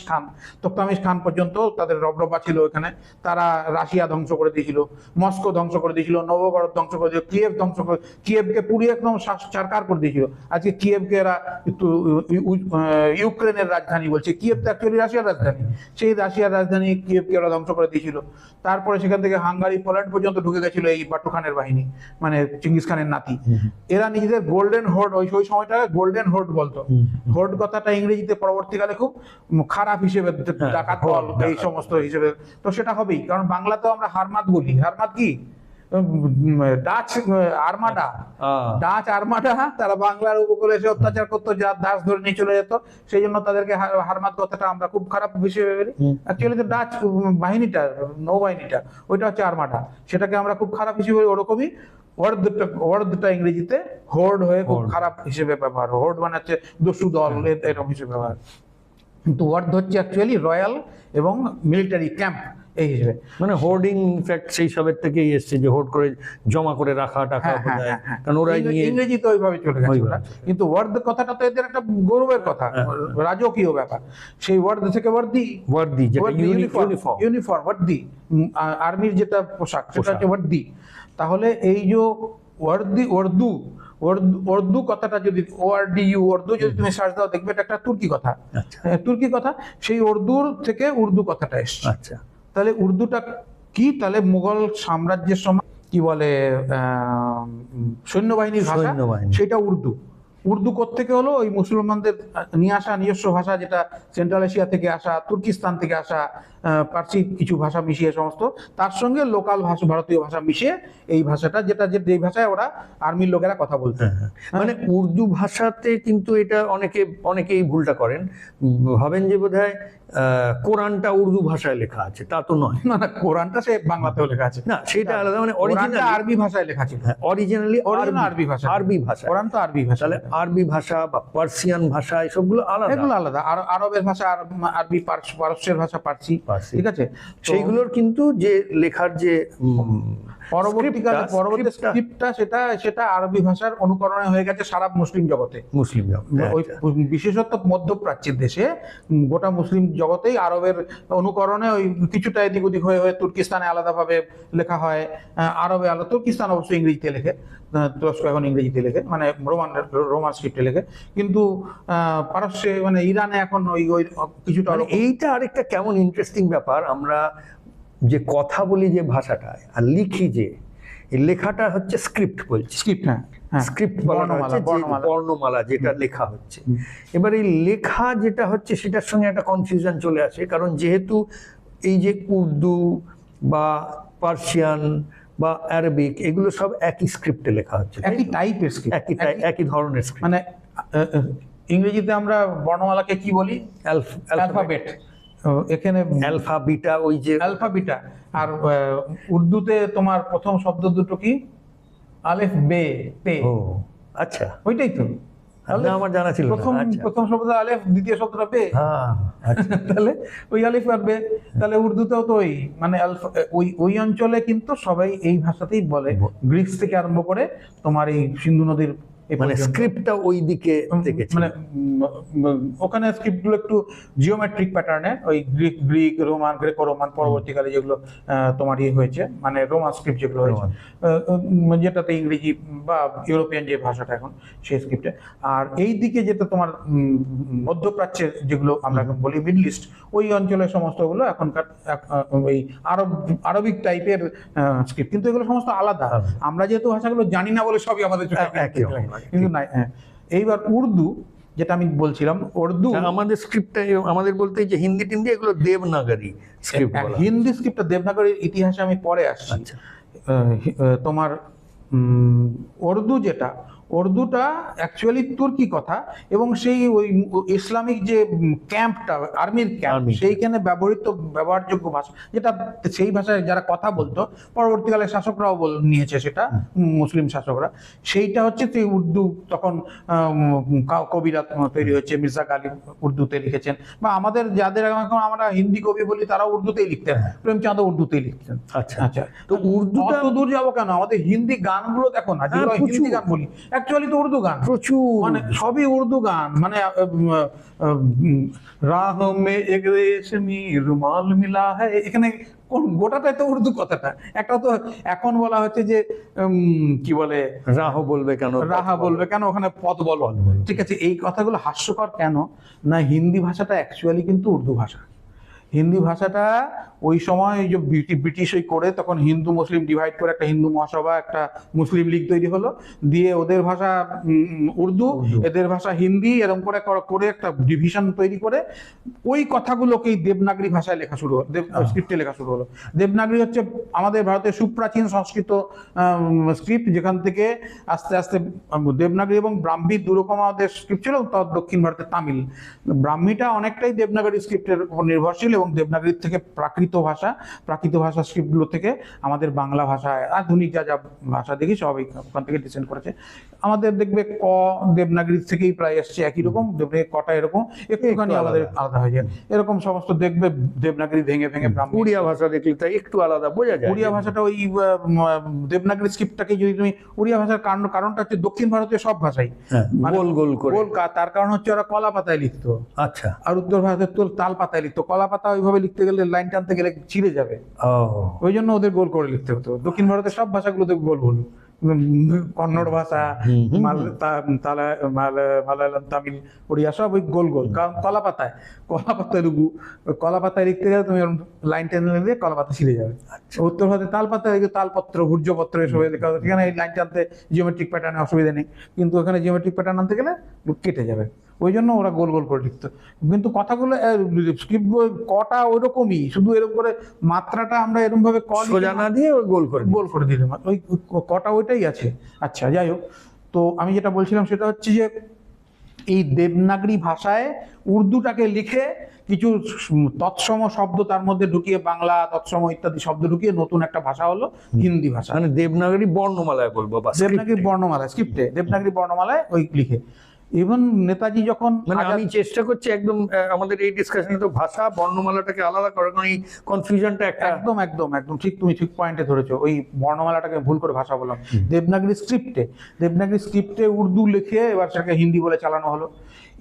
খান পর্যন্ত তাদের রবরবা ছিল ওখানে। তারা রাশিয়া ধ্বংস করে দিয়েছিল, মস্কো ধ্বংস করে দিয়েছিল, নবগরদ ধ্বংস করে দিয়েছিল, কিয়েভ ধ্বংস করে, কিয়েভকে পুড়িয়ে একদম ছারখার করে দিয়েছিল। আজকে কিয়েভকে এরা ইউক্রেনের রাজধানী বলছে, কিয়েভ তো অ্যাকচুয়ালি রাশিয়ার রাজধানী। সেই রাশিয়ার রাজধানী কিয়েভকে ওরা ধ্বংস করে দিয়েছিল। তারপরে সেখান থেকে হাঙ্গারি, পোল্যান্ড পর্যন্ত ঢুকে গেছিল এই বাটু খানের বাহিনী, মানে চিঙ্গিস খানের নাতি। এরা নিজেদের গোল্ডেন হোর্ড, ওই সময়টা গোল্ডেন হোর্ড বলতো। হোর্ড কথাটা ইংরেজিতে পরবর্তীকালে খুব খারাপ হিসেবে, ডাকাত দল এই সমস্ত হিসেবে, তো সেটা হবেই। কারণ বাংলাতেও আমরা হারমাত বলি। হারমাত কি? ডাচ আর্মাডা, ডাচ আর্মাডা, তারা বাংলার উপকূলে এসে অত্যাচার করতো, যা দাস ধরে নিয়ে চলে যেত, সেই জন্য তাদেরকে হারমাত কথাটা আমরা খুব খারাপ হিসেবে বলি। অ্যাকচুয়ালি তো ডাচ বাহিনীটা, নৌবাহিনীটা, ওইটা হচ্ছে আর্মাডা, সেটাকে আমরা খুব খারাপ হিসেবে, ওরকমই ওয়ার্ডটা ইংরেজিতে হোর্ড হয়ে খুব খারাপ হিসেবে ব্যবহার। হোর্ড মানে হচ্ছে দস্যু দল, এরকম হিসেবে ব্যবহার। কিন্তু ওয়ার্ড হচ্ছে অ্যাকচুয়ালি রয়্যাল এবং মিলিটারি ক্যাম্প এই হিসেবে। মানে হোর্ডিং ইনফ্যাক্ট সেই সবের থেকেই এসছে, যে হোর্ড করে জমা করে রাখা টাকা, কারণ ওরাই নিয়ে ইংরেজি তো ওইভাবে চলে গেছে। কিন্তু ওয়ার্ড কথাটা তো এদের একটা গৌরবের কথা, রাজকীয় ব্যাপার। সেই ওয়ার্ড থেকে ওয়ার্দি যেটা ইউনিফর্ম, ওয়ার্দি আর্মির যেটা পোশাক, সেটা হচ্ছে ওয়ার্দি। তাহলে এই যে উর্দু কথাটা যদি ORDU উর্দু যদি তুমি সার্চ দাও, দেখবে এটা একটা তুর্কি কথা। তুর্কি কথা, সেই উর্দুর থেকে উর্দু কথাটা এসছে। আচ্ছা, তাহলে উর্দুটা কি? তাহলে মুঘল সাম্রাজ্যের সময় কি বলে সৈন্যবাহিনীর ভাষা, সেটা উর্দু। উর্দু কোত্থেকে হলো? ওই মুসলমানদের নিয়ে আসা নিজস্ব ভাষা, যেটা সেন্ট্রাল এশিয়া থেকে আসা, তুর্কিস্তান থেকে আসা, পার্সি কিছু ভাষা মিশিয়ে সমস্ত, তার সঙ্গে লোকাল ভাষা, ভারতীয় ভাষা মিশিয়ে এই ভাষাটা, যেটা এই ভাষায় ওরা আর্মির লোকেরা কথা বলতো। মানে উর্দু ভাষাতে কিন্তু এটা অনেকেই ভুলটা করেন, ভাবেন যে বোধহয় কোরআনটা উর্দু ভাষায় লেখা আছে, তা তো নয়। না, কোরআনটা সে বাংলাতেও লেখা আছে, না সেটা আলাদা। মানে অরিজিনালি আরবি ভাষায় লেখা ছিল, অরিজিনালি আরবি ভাষা। কোরআন তো আরবি ভাষা। তাহলে আরবি ভাষা বা পার্সিয়ান ভাষা এসবগুলো আলাদা, এগুলো আলাদা। আরবের ভাষা আরবি, পারস্যের ভাষা পার্সি, ঠিক আছে। সেইগুলোর কিন্তু যে লেখার যে পরবর্তী স্ক্রিপ্টটা, সেটা আরবি ভাষার অনুকরণে হয়ে গেছে সারা মুসলিম জগতে। ওই বিশেষত মধ্যপ্রাচ্যের দেশে গোটা মুসলিম জগতেই আরবের অনুকরণে ওই কিছুটা এদিক ওদিক হয়ে তুর্কিস্তানে আলাদাভাবে লেখা হয়, আরবে আলাদা। তুর্কিস্তান অবশ্যই ইংরেজিতে লেখে, তুরস্ক এখন ইংরেজিতে লেখে, মানে রোমান স্ক্রিপ্টে লেখে। কিন্তু পারস্যে, মানে ইরানে এখন ওই কিছুটা। এইটা আরেকটা কেমন ইন্টারেস্টিং ব্যাপার, আমরা যে কথা বলি যে ভাষাটায় আর লিখি, যে এই লেখাটা হচ্ছে স্ক্রিপ্ট বলছি, স্ক্রিপ্ট বর্ণমালা যেটা লেখা হচ্ছে। এবার এই লেখা যেটা হচ্ছে সেটার সঙ্গে একটা কনফিউশন চলে আসে, কারণ যেহেতু এই যে উর্দু বা পার্সিয়ান বা আরবিক, এগুলো সব একই স্ক্রিপ্টে লেখা হচ্ছে, একই টাইপের স্ক্রিপ্ট, একই ধরনের স্ক্রিপ্ট। মানে ইংরেজিতে আমরা বর্ণমালাকে কি বলি? অ্যালফাবেট। এখানে অ্যালফা বিটা, ওই যে অ্যালফা বিটা। আর উর্দুতে তোমার প্রথম শব্দ দুটো কি? আলেফ বে পে। ও আচ্ছা, ওইটাই তো আমার জানা ছিল। প্রথম শব্দ আলেফ, দ্বিতীয় শব্দটা বে। তাহলে ওই আলিফ আর বে। তাহলে উর্দুতেও তো ওই, মানে ওই অঞ্চলে কিন্তু সবাই এই ভাষাতেই বলে, গ্রিস থেকে আরম্ভ করে তোমার এই সিন্ধু নদীর, মানে স্ক্রিপ্টটা ওই দিকে থেকে, মানে ওখানে স্ক্রিপ্টগুলো একটু জিওমেট্রিক প্যাটার্নে, ওই গ্রিক রোমান, গ্রেকো রোমান, পরবর্তীকালে যেগুলো তোমার হয়েছে, মানে রোমান স্ক্রিপ্ট যেগুলো হয়েছে, যেটাতে ইংরেজি বা ইউরোপিয়ান যে ভাষাটা এখন, সেই স্ক্রিপ্টে। আর এই দিকে যেটা তোমার মধ্যপ্রাচ্যের যেগুলো আমরা এখন বলি, মিডল ইস্ট, ওই অঞ্চলের সমস্তগুলো এখনকার ওই আরবিক টাইপের স্ক্রিপ্ট। কিন্তু এগুলো সমস্ত আলাদা। আমরা যেহেতু ভাষাগুলো জানি না বলে সবই আমাদের কিন্তু না। এইবার উর্দু, যেটা আমি বলছিলাম, উর্দু আমাদের স্ক্রিপ্টটা, আমাদের বলতে যে হিন্দি টিন্দি, এগুলো দেবনাগরী স্ক্রিপ্ট। হিন্দি স্ক্রিপ্টটা দেবনাগরীর ইতিহাসে আমি পরে আসছি। তোমার উর্দু যেটা, উর্দুটা অ্যাকচুয়ালি তুর্কি কথা, এবং সেই ওই ইসলামিক যে ক্যাম্পটা, আর্মির ক্যাম্প, Army সেইখানে ব্যবহারযোগ্য ভাষা যেটা, সেই ভাষায় যারা কথা বলতো, পরবর্তীকালে শাসকরাও নিয়েছে সেটা, মুসলিম শাসকরা, সেইটা হচ্ছে সেই উর্দু। তখন কবিরা তৈরি হয়েছে, মির্জা গালিব উর্দুতে লিখেছেন, বা আমাদের যাদের এখন আমরা হিন্দি কবি বলি তারাও উর্দুতেই লিখতেন, প্রেমচাঁদও উর্দুতেই লিখতেন। আচ্ছা আচ্ছা, তো উর্দুটা অত দূর যাবো কেন, আমাদের হিন্দি গানগুলো দেখো না, যেগুলো প্রচুর। হিন্দি গান বলি অ্যাকচুয়ালি তো উর্দু গান, প্রচুর, মানে সবই উর্দু গান। মানে রাহ মে এক রেশমি রুমাল মিলা হ্যায়, এখানে কোন গোটাটাই তো উর্দু কথাটা। একটা তো এখন বলা হচ্ছে যে কি বলে, রাহ বলবে কেন, রাহা বলবে কেন, ওখানে পথ বলো। পথ বলো। ঠিক আছে, এই কথাগুলো হাস্যকর কেন না, হিন্দি ভাষাটা অ্যাকচুয়ালি কিন্তু উর্দু ভাষা। হিন্দি ভাষাটা ওই সময় ওই যে ব্রিটিশ ওই করে, তখন হিন্দু মুসলিম ডিভাইড করে একটা হিন্দু মহাসভা, একটা মুসলিম লীগ তৈরি হলো, দিয়ে ওদের ভাষা উর্দু, এদের ভাষা হিন্দি, এরকম করে করে একটা ডিভিশন তৈরি করে ওই কথাগুলোকেই দেবনাগরী ভাষায় লেখা শুরু হলো, স্ক্রিপ্টে লেখা শুরু হলো। দেবনাগরী হচ্ছে আমাদের ভারতের সুপ্রাচীন সংস্কৃত স্ক্রিপ্ট, যেখান থেকে আস্তে আস্তে দেবনাগরী এবং ব্রাহ্মী দুরকম আমাদের স্ক্রিপ্ট ছিল। তার দক্ষিণ ভারতের তামিল, ব্রাহ্মীটা অনেকটাই দেবনাগরী স্ক্রিপ্টের উপর নির্ভরশীল, এবং দেবনাগরীর থেকে প্রাকৃত ভাষা স্ক্রিপ্টগুলো থেকে আমাদের বাংলা ভাষায় আধুনিক যা যা ভাষা দেখি সবই ওখান থেকে ডিসেন্ড করেছে। আমাদের দেখবে ক দেবনাগরীর থেকেই প্রায় এসছে, একই রকম দেবনাগরী কটা এরকম একটুখানি আমাদের আলাদা হয়ে যায়, এরকম সমস্ত দেখবে দেবনাগরী ভেঙে ভেঙে ব্রাহ্মী। উড়িয়া ভাষা দেখলে তাই একটু আলাদা বোঝা যায়। উড়িয়া ভাষাটা ওই দেবনাগরী স্ক্রিপ্টটাকে যদি তুমি উড়িয়া ভাষার কারণটা হচ্ছে দক্ষিণ ভারতের সব ভাষাই গোল গোল করে, তার কারণ হচ্ছে ওরা কলা পাতায় লিখতো, আচ্ছা, আর উত্তর ভারতের তো তাল পাতায় লিখতো। কলা পাতা ওইভাবে লিখতে গেলে লাইন টানতে গেলে ছিঁড়ে যাবে, ওই জন্য ওদের গোল করে লিখতে হতো। দক্ষিণ ভারতের সব ভাষাগুলোতে গোল গোল, কন্নড় ভাষা, মালায়ালাম, তামিল, উড়িয়া সব ওই গোল গোল, কারণ কলা পাতায় কলা পাতায় লিখতে গেলে তুমি লাইন টেনে নিলে কলা পাতা ছিঁড়ে যাবে। উত্তর ভারতের তাল পাতায় তালপত্র, ভূর্জপত্র এসব লেখা হতো, সেখানে এই লাইন টানতে জিওমেট্রিক প্যাটার্নে অসুবিধা নেই, কিন্তু ওখানে জিওমেট্রিক প্যাটার্ন আনতে গেলে কেটে যাবে, ওই জন্য ওরা গোল গোল করে লিখতো। কিন্তু কথাগুলো স্ক্রিপ্ট কটা ওইরকমই, শুধু এরকম করে মাত্রাটা আমরা এরকম ভাবে সোজা না দিয়ে গোল করে দিলাম, ওই কটা ওইটাই আছে। আচ্ছা, যাই হোক, তো আমি যেটা বলছিলাম সেটা হচ্ছে যে এই দেবনাগরী ভাষায় উর্দুটাকে লিখে কিছু তৎসম শব্দ তার মধ্যে ঢুকিয়ে, বাংলা তৎসম ইত্যাদি শব্দ ঢুকিয়ে নতুন একটা ভাষা হলো হিন্দি ভাষা। মানে দেবনাগরী বর্ণমালায় বলবো, দেবনাগরী বর্ণমালায়, স্ক্রিপ্টে দেবনাগরী বর্ণমালায় ওই লিখে। ইভেন নেতাজি যখন, মানে আমি চেষ্টা করছি একদম আমাদের এই ডিসকাশনে তো ভাষা বর্ণমালাটাকে আলাদা করার, কারণ এই কনফিউশনটা একটা একদম একদম একদম ঠিক, তুমি ঠিক পয়েন্টে ধরেছো। ওই বর্ণমালাটাকে ভুল করে ভাষা বললাম। দেবনাগরী স্ক্রিপ্টে উর্দু লিখে এবার সেটাকে হিন্দি বলে চালানো হলো।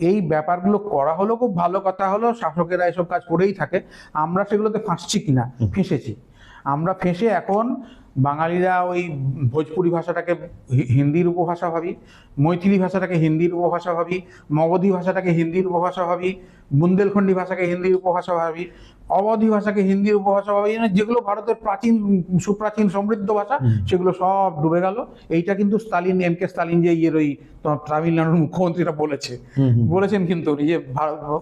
এই ব্যাপারগুলো করা হলো, খুব ভালো কথা হলো। শাসকেরা এসব কাজ করেই থাকে, আমরা সেগুলোতে ফাঁসছি কিনা, ফেঁসেছি আমরা। ফেঁসে এখন বাঙালিরা ওই ভোজপুরি ভাষাটাকে হিন্দির উপভাষা ভাবি, মৈথিলি ভাষাটাকে হিন্দির উপভাষা ভাবি, মগধী ভাষাটাকে হিন্দির উপভাষা ভাবি, বুন্দেলখণ্ডী ভাষাকে হিন্দির উপভাষা ভাবি, অবধি ভাষাকে হিন্দির উপভাষা ভাবি, যেগুলো ভারতের প্রাচীন সুপ্রাচীন সমৃদ্ধ ভাষা, সেগুলো সব ডুবে গেল। এইটা কিন্তু স্টালিন, এম কে স্টালিন যে ওই তামিলনাড়ুর মুখ্যমন্ত্রীরা বলেছেন কিন্তু, যে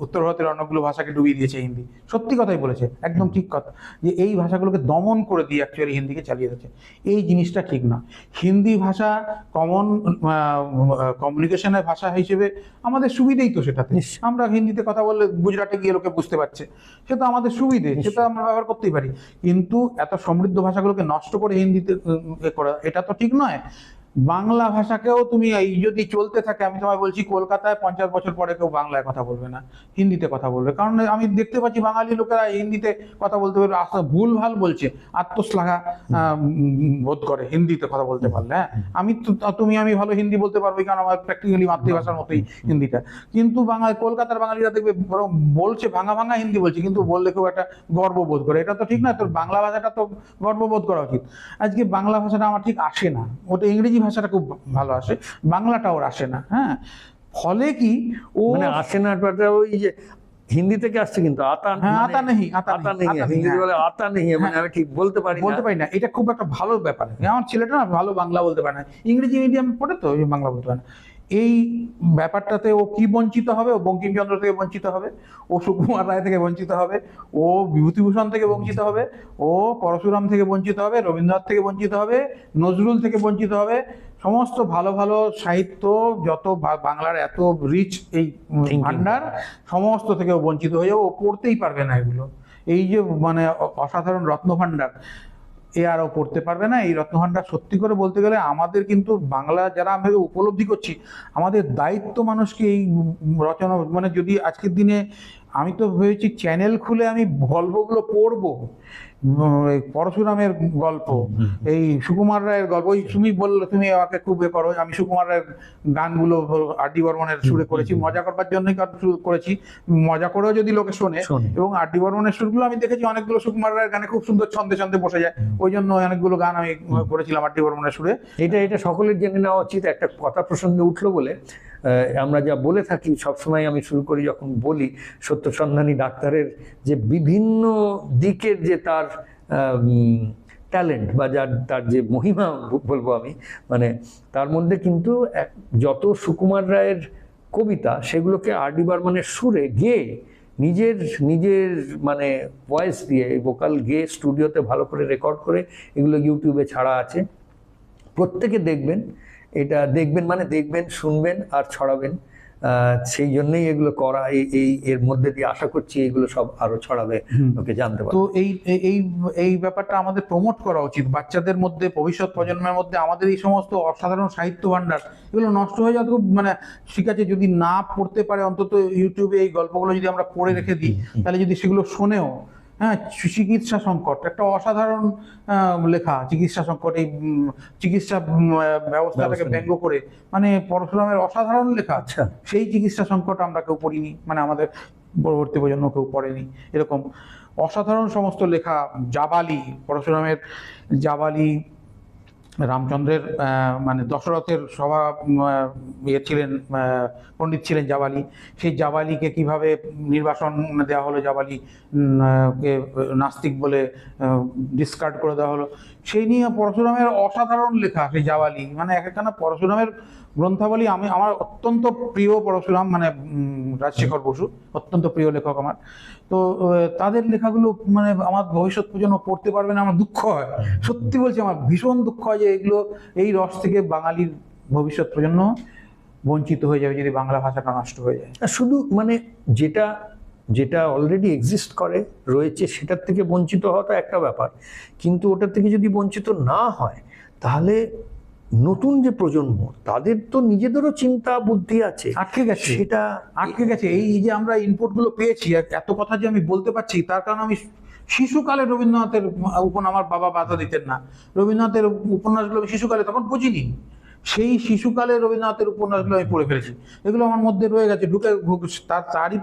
উত্তর ভারতের অনেকগুলো ভাষাকে ডুবিয়ে দিয়েছে হিন্দি। সত্যি কথাই বলেছে, একদম ঠিক কথা, যে এই ভাষাগুলোকে দমন করে দিয়ে অ্যাকচুয়ালি হিন্দিকে চালিয়ে দিচ্ছে। এই জিনিসটা ঠিক না। হিন্দি ভাষা কমিউনিকেশনের ভাষা হিসেবে আমাদের সুবিধেই তো সেটাতে। আমরা হিন্দিতে কথা বললে গুজরাটে গিয়ে লোকে বুঝতে পারছে, সে তো আমাদের সুবিধে, সেটা আমরা ব্যবহার করতেই পারি। কিন্তু এত সমৃদ্ধ ভাষাগুলোকে নষ্ট করে হিন্দিতে করা, এটা তো ঠিক নয়। বাংলা ভাষাকেও তুমি এই যদি চলতে থাকে, আমি তোমায় বলছি, কলকাতায় 50 বছর পরে কেউ বাংলায় কথা বলবে না, হিন্দিতে কথা বলবে। কারণ আমি দেখতে পাচ্ছি বাঙালি লোকেরা হিন্দিতে কথা বলতে পারবে, ভুল ভাল বলছে, আত্মশ্লাঘা বোধ করে হিন্দিতে কথা বলতে পারলে। হ্যাঁ, আমি ভালো হিন্দি বলতে পারবো, কারণ আমার প্র্যাকটিক্যালি মাতৃভাষার মতোই হিন্দিটা। কিন্তু কলকাতার বাঙালিরা দেখবে বরং বলছে, ভাঙা ভাঙা হিন্দি বলছে, কিন্তু বললে কেউ একটা গর্ববোধ করে। এটা তো ঠিক না। তোর বাংলা ভাষাটা তো গর্ববোধ করা উচিত। আজকে বাংলা ভাষাটা আমার ঠিক আসে না, ওটা ইংরেজি ভাষাটা খুব ভালো আসে, বাংলাটা ওর আসে না। হ্যাঁ, ফলে কি ও মানে আসে না, ওই যে হিন্দি থেকে আসছে, কিন্তু আতা নেই, হিন্দি বলে আতা নেই, মানে আমি ঠিক বলতে পারি না। এটা খুব একটা ভালো ব্যাপার। আমার ছেলেটা না ভালো বাংলা বলতে পারে না, ইংরেজি মিডিয়াম পড়ে তো বাংলা বলতে পারে না। এই ব্যাপারটাতে ও কি বঞ্চিত হবে? ও বঙ্কিমচন্দ্র থেকে বঞ্চিত হবে, ও সুকুমার রায় থেকে বঞ্চিত হবে, ও বিভূতিভূষণ থেকে বঞ্চিত হবে, ও পরশুরাম থেকে বঞ্চিত হবে, রবীন্দ্রনাথ থেকে বঞ্চিত হবে, নজরুল থেকে বঞ্চিত হবে। সমস্ত ভালো ভালো সাহিত্য, যত বাংলার এত রিচ এই ভান্ডার, সমস্ত থেকে ও বঞ্চিত হয়ে যাবে। ও পড়তেই পারবে না এগুলো। এই যে মানে অসাধারণ রত্নভাণ্ডার, এ আরও পড়তে পারবে না। এই রত্নভাণ্ডার সত্যি করে বলতে গেলে আমাদের কিন্তু বাংলা যারা আমরা উপলব্ধি করছি, আমাদের দায়িত্ব মানুষকে এই রচনা, মানে যদি আজকের দিনে আমি তো ভেবেছি চ্যানেল খুলে আমি গল্পগুলো পড়বো, এই পরশুরামের গল্প, এই সুকুমার রায়ের গল্প। ওই তুমি বললে, তুমি আমাকে খুব এ করো, আমি সুকুমার রায়ের গানগুলো আর.ডি. বর্মনের সুরে করেছি, মজা করবার জন্যই করেছি, মজা করেও যদি লোকে শোনে। এবং আর.ডি. বর্মনের সুরগুলো আমি দেখেছি অনেকগুলো সুকুমার রায়ের গানে খুব সুন্দর ছন্দে ছন্দে বসে যায়, ওই জন্য অনেকগুলো গান আমি করেছিলাম আর.ডি. বর্মনের সুরে। এটা সকলের জেনে নেওয়া উচিত। একটা কথা প্রসঙ্গে উঠলো বলে আমরা যা বলে থাকি সবসময়, আমি শুরু করি যখন বলি সত্যসন্ধানী ডাক্তারের যে বিভিন্ন দিকের যে তার ট্যালেন্ট বা তার যে মহিমা বলবো আমি, মানে তার মধ্যে কিন্তু যত সুকুমার রায়ের কবিতা সেগুলোকে আর.ডি. বর্মনের সুরে গেয়ে নিজের মানে ভয়েস দিয়ে ভোকাল গেয়ে স্টুডিওতে ভালো করে রেকর্ড করে এগুলো ইউটিউবে ছাড়া আছে। প্রত্যেকে দেখবেন, এটা দেখবেন মানে দেখবেন, শুনবেন আর ছড়াবেন। সেই জন্যই এগুলো করা। এর মধ্যে দিয়ে আশা করছি এগুলো সব আরো ছড়াবে, ওকে জানতে পারবে। তো এই ব্যাপারটা আমাদের প্রমোট করা উচিত বাচ্চাদের মধ্যে, ভবিষ্যৎ প্রজন্মের মধ্যে। আমাদের এই সমস্ত অসাধারণ সাহিত্য ভাণ্ডার এগুলো নষ্ট হয়ে যাওয়া খুব, মানে ঠিক আছে যদি না পড়তে পারে অন্তত ইউটিউবে এই গল্পগুলো যদি আমরা পড়ে রেখে দিই, তাহলে যদি সেগুলো শোনেও। হ্যাঁ, চিকিৎসা সংকট একটা অসাধারণ লেখা। চিকিৎসা সংকট, এই চিকিৎসা ব্যবস্থাটাকে ব্যঙ্গ করে, মানে পরশুরামের অসাধারণ লেখা। আচ্ছা, সেই চিকিৎসা সংকট আমরা কেউ পড়িনি, মানে আমাদের পরবর্তী প্রজন্ম কেউ পড়েনি। এরকম অসাধারণ সমস্ত লেখা। জাবালি, পরশুরামের জাবালি, রামচন্দ্রের মানে দশরথের সভা ইয়ে ছিলেন, পণ্ডিত ছিলেন জাবালি। সেই জাবালিকে কিভাবে নির্বাসন দেওয়া হলো, জাবালি কে নাস্তিক বলে ডিসকার্ড করে দেওয়া হলো, সেই নিয়ে পরশুরামের অসাধারণ লেখা। সেই জাবালি মানে একখানা পরশুরামের গ্রন্থাবলী। আমার অত্যন্ত প্রিয় পরশুরাম, মানে রাজশেখর বসু অত্যন্ত প্রিয় লেখক আমার। তো তাদের লেখাগুলো মানে আমার ভবিষ্যৎ প্রজন্ম পড়তে পারবে না, আমার দুঃখ হয়। সত্যি বলছি, আমার ভীষণ দুঃখ হয় যে এগুলো, এই রস থেকে বাঙালির ভবিষ্যৎ প্রজন্ম বঞ্চিত হয়ে যাবে যদি বাংলা ভাষাটা নষ্ট হয়ে যায়। শুধু মানে যেটা অলরেডি এক্সিস্ট করে রয়েছে সেটার থেকে বঞ্চিত হওয়াটা একটা ব্যাপার, কিন্তু ওটার থেকে যদি বঞ্চিত না হয় তাহলে নতুন যে প্রজন্ম তাদের তো নিজেদেরও চিন্তা বুদ্ধি আছে, আটকে গেছে, সেটা আটকে গেছে। এই যে আমরা ইনপুটগুলো পেয়েছি, এত কথা যে আমি বলতে পারছি, তার কারণ আমি শিশুকালে রবীন্দ্রনাথের আমার বাবা বাধা দিতেন না। রবীন্দ্রনাথের উপন্যাসগুলো আমি শিশুকালে তখন বুঝিনি, সেই শিশুকালে রবীন্দ্রনাথের উপন্যাসগুলো আমি পড়ে ফেলেছি। এগুলো আমার মধ্যে রয়ে গেছে, তারই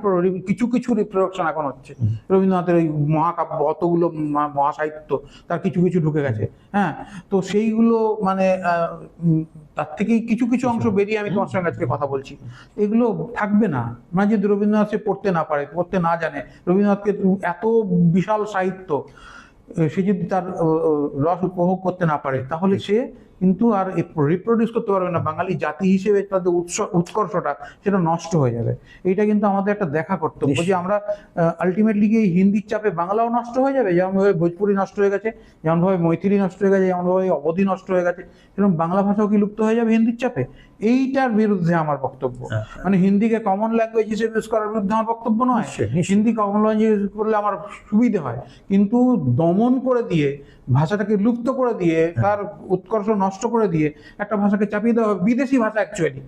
কিছু কিছু রিপ্রোডাকশন এখন হচ্ছে। রবীন্দ্রনাথের ওই মহাকাব্য, অতগুলো মহাসাহিত্য, তার কিছু কিছু ঢুকে গেছে। হ্যাঁ, তো সেইগুলো মানে তার থেকেই কিছু কিছু অংশ বেরিয়ে আমি তোমার সঙ্গে আজকে কথা বলছি। এগুলো থাকবে না, মানে যদি রবীন্দ্রনাথ সে পড়তে না পারে, পড়তে না জানে, রবীন্দ্রনাথকে এত বিশাল সাহিত্য সে যদি তার রস উপভোগ করতে না পারে, তাহলে সে কিন্তু আর রিপ্রোডিউস করতে পারবে না। বাঙালি জাতি হিসেবে তাদের উৎকর্ষটা সেটা নষ্ট হয়ে যাবে। এইটা কিন্তু আমাদের একটা দেখা কর্তব্য যে আমরা আলটিমেটলি গিয়ে হিন্দির চাপে বাংলাও নষ্ট হয়ে যাবে, যেমনভাবে ভোজপুরি নষ্ট হয়ে গেছে, যেমনভাবে মৈথিলি নষ্ট হয়ে গেছে, যেমনভাবে অবধি নষ্ট হয়ে গেছে, সেরকম বাংলা ভাষাও কি লুপ্ত হয়ে যাবে হিন্দির চাপে? এইটার বিরুদ্ধে আমার বক্তব্য। মানে হিন্দিকে কমন ল্যাঙ্গুয়েজ হিসেবে ইউজ করার বিরুদ্ধে আমার বক্তব্য নয়। হিন্দি কমন ল্যাঙ্গুয়েজ ইউজ করলে আমার সুবিধে হয়, কিন্তু দমন করে দিয়ে, ভাষাটাকে লুপ্ত করে দিয়ে, তার উৎকর্ষ নষ্ট করে দিয়ে একটা ভাষাকে চাপিয়ে দেওয়া বিদেশি ভাষা। অ্যাকচুয়ালি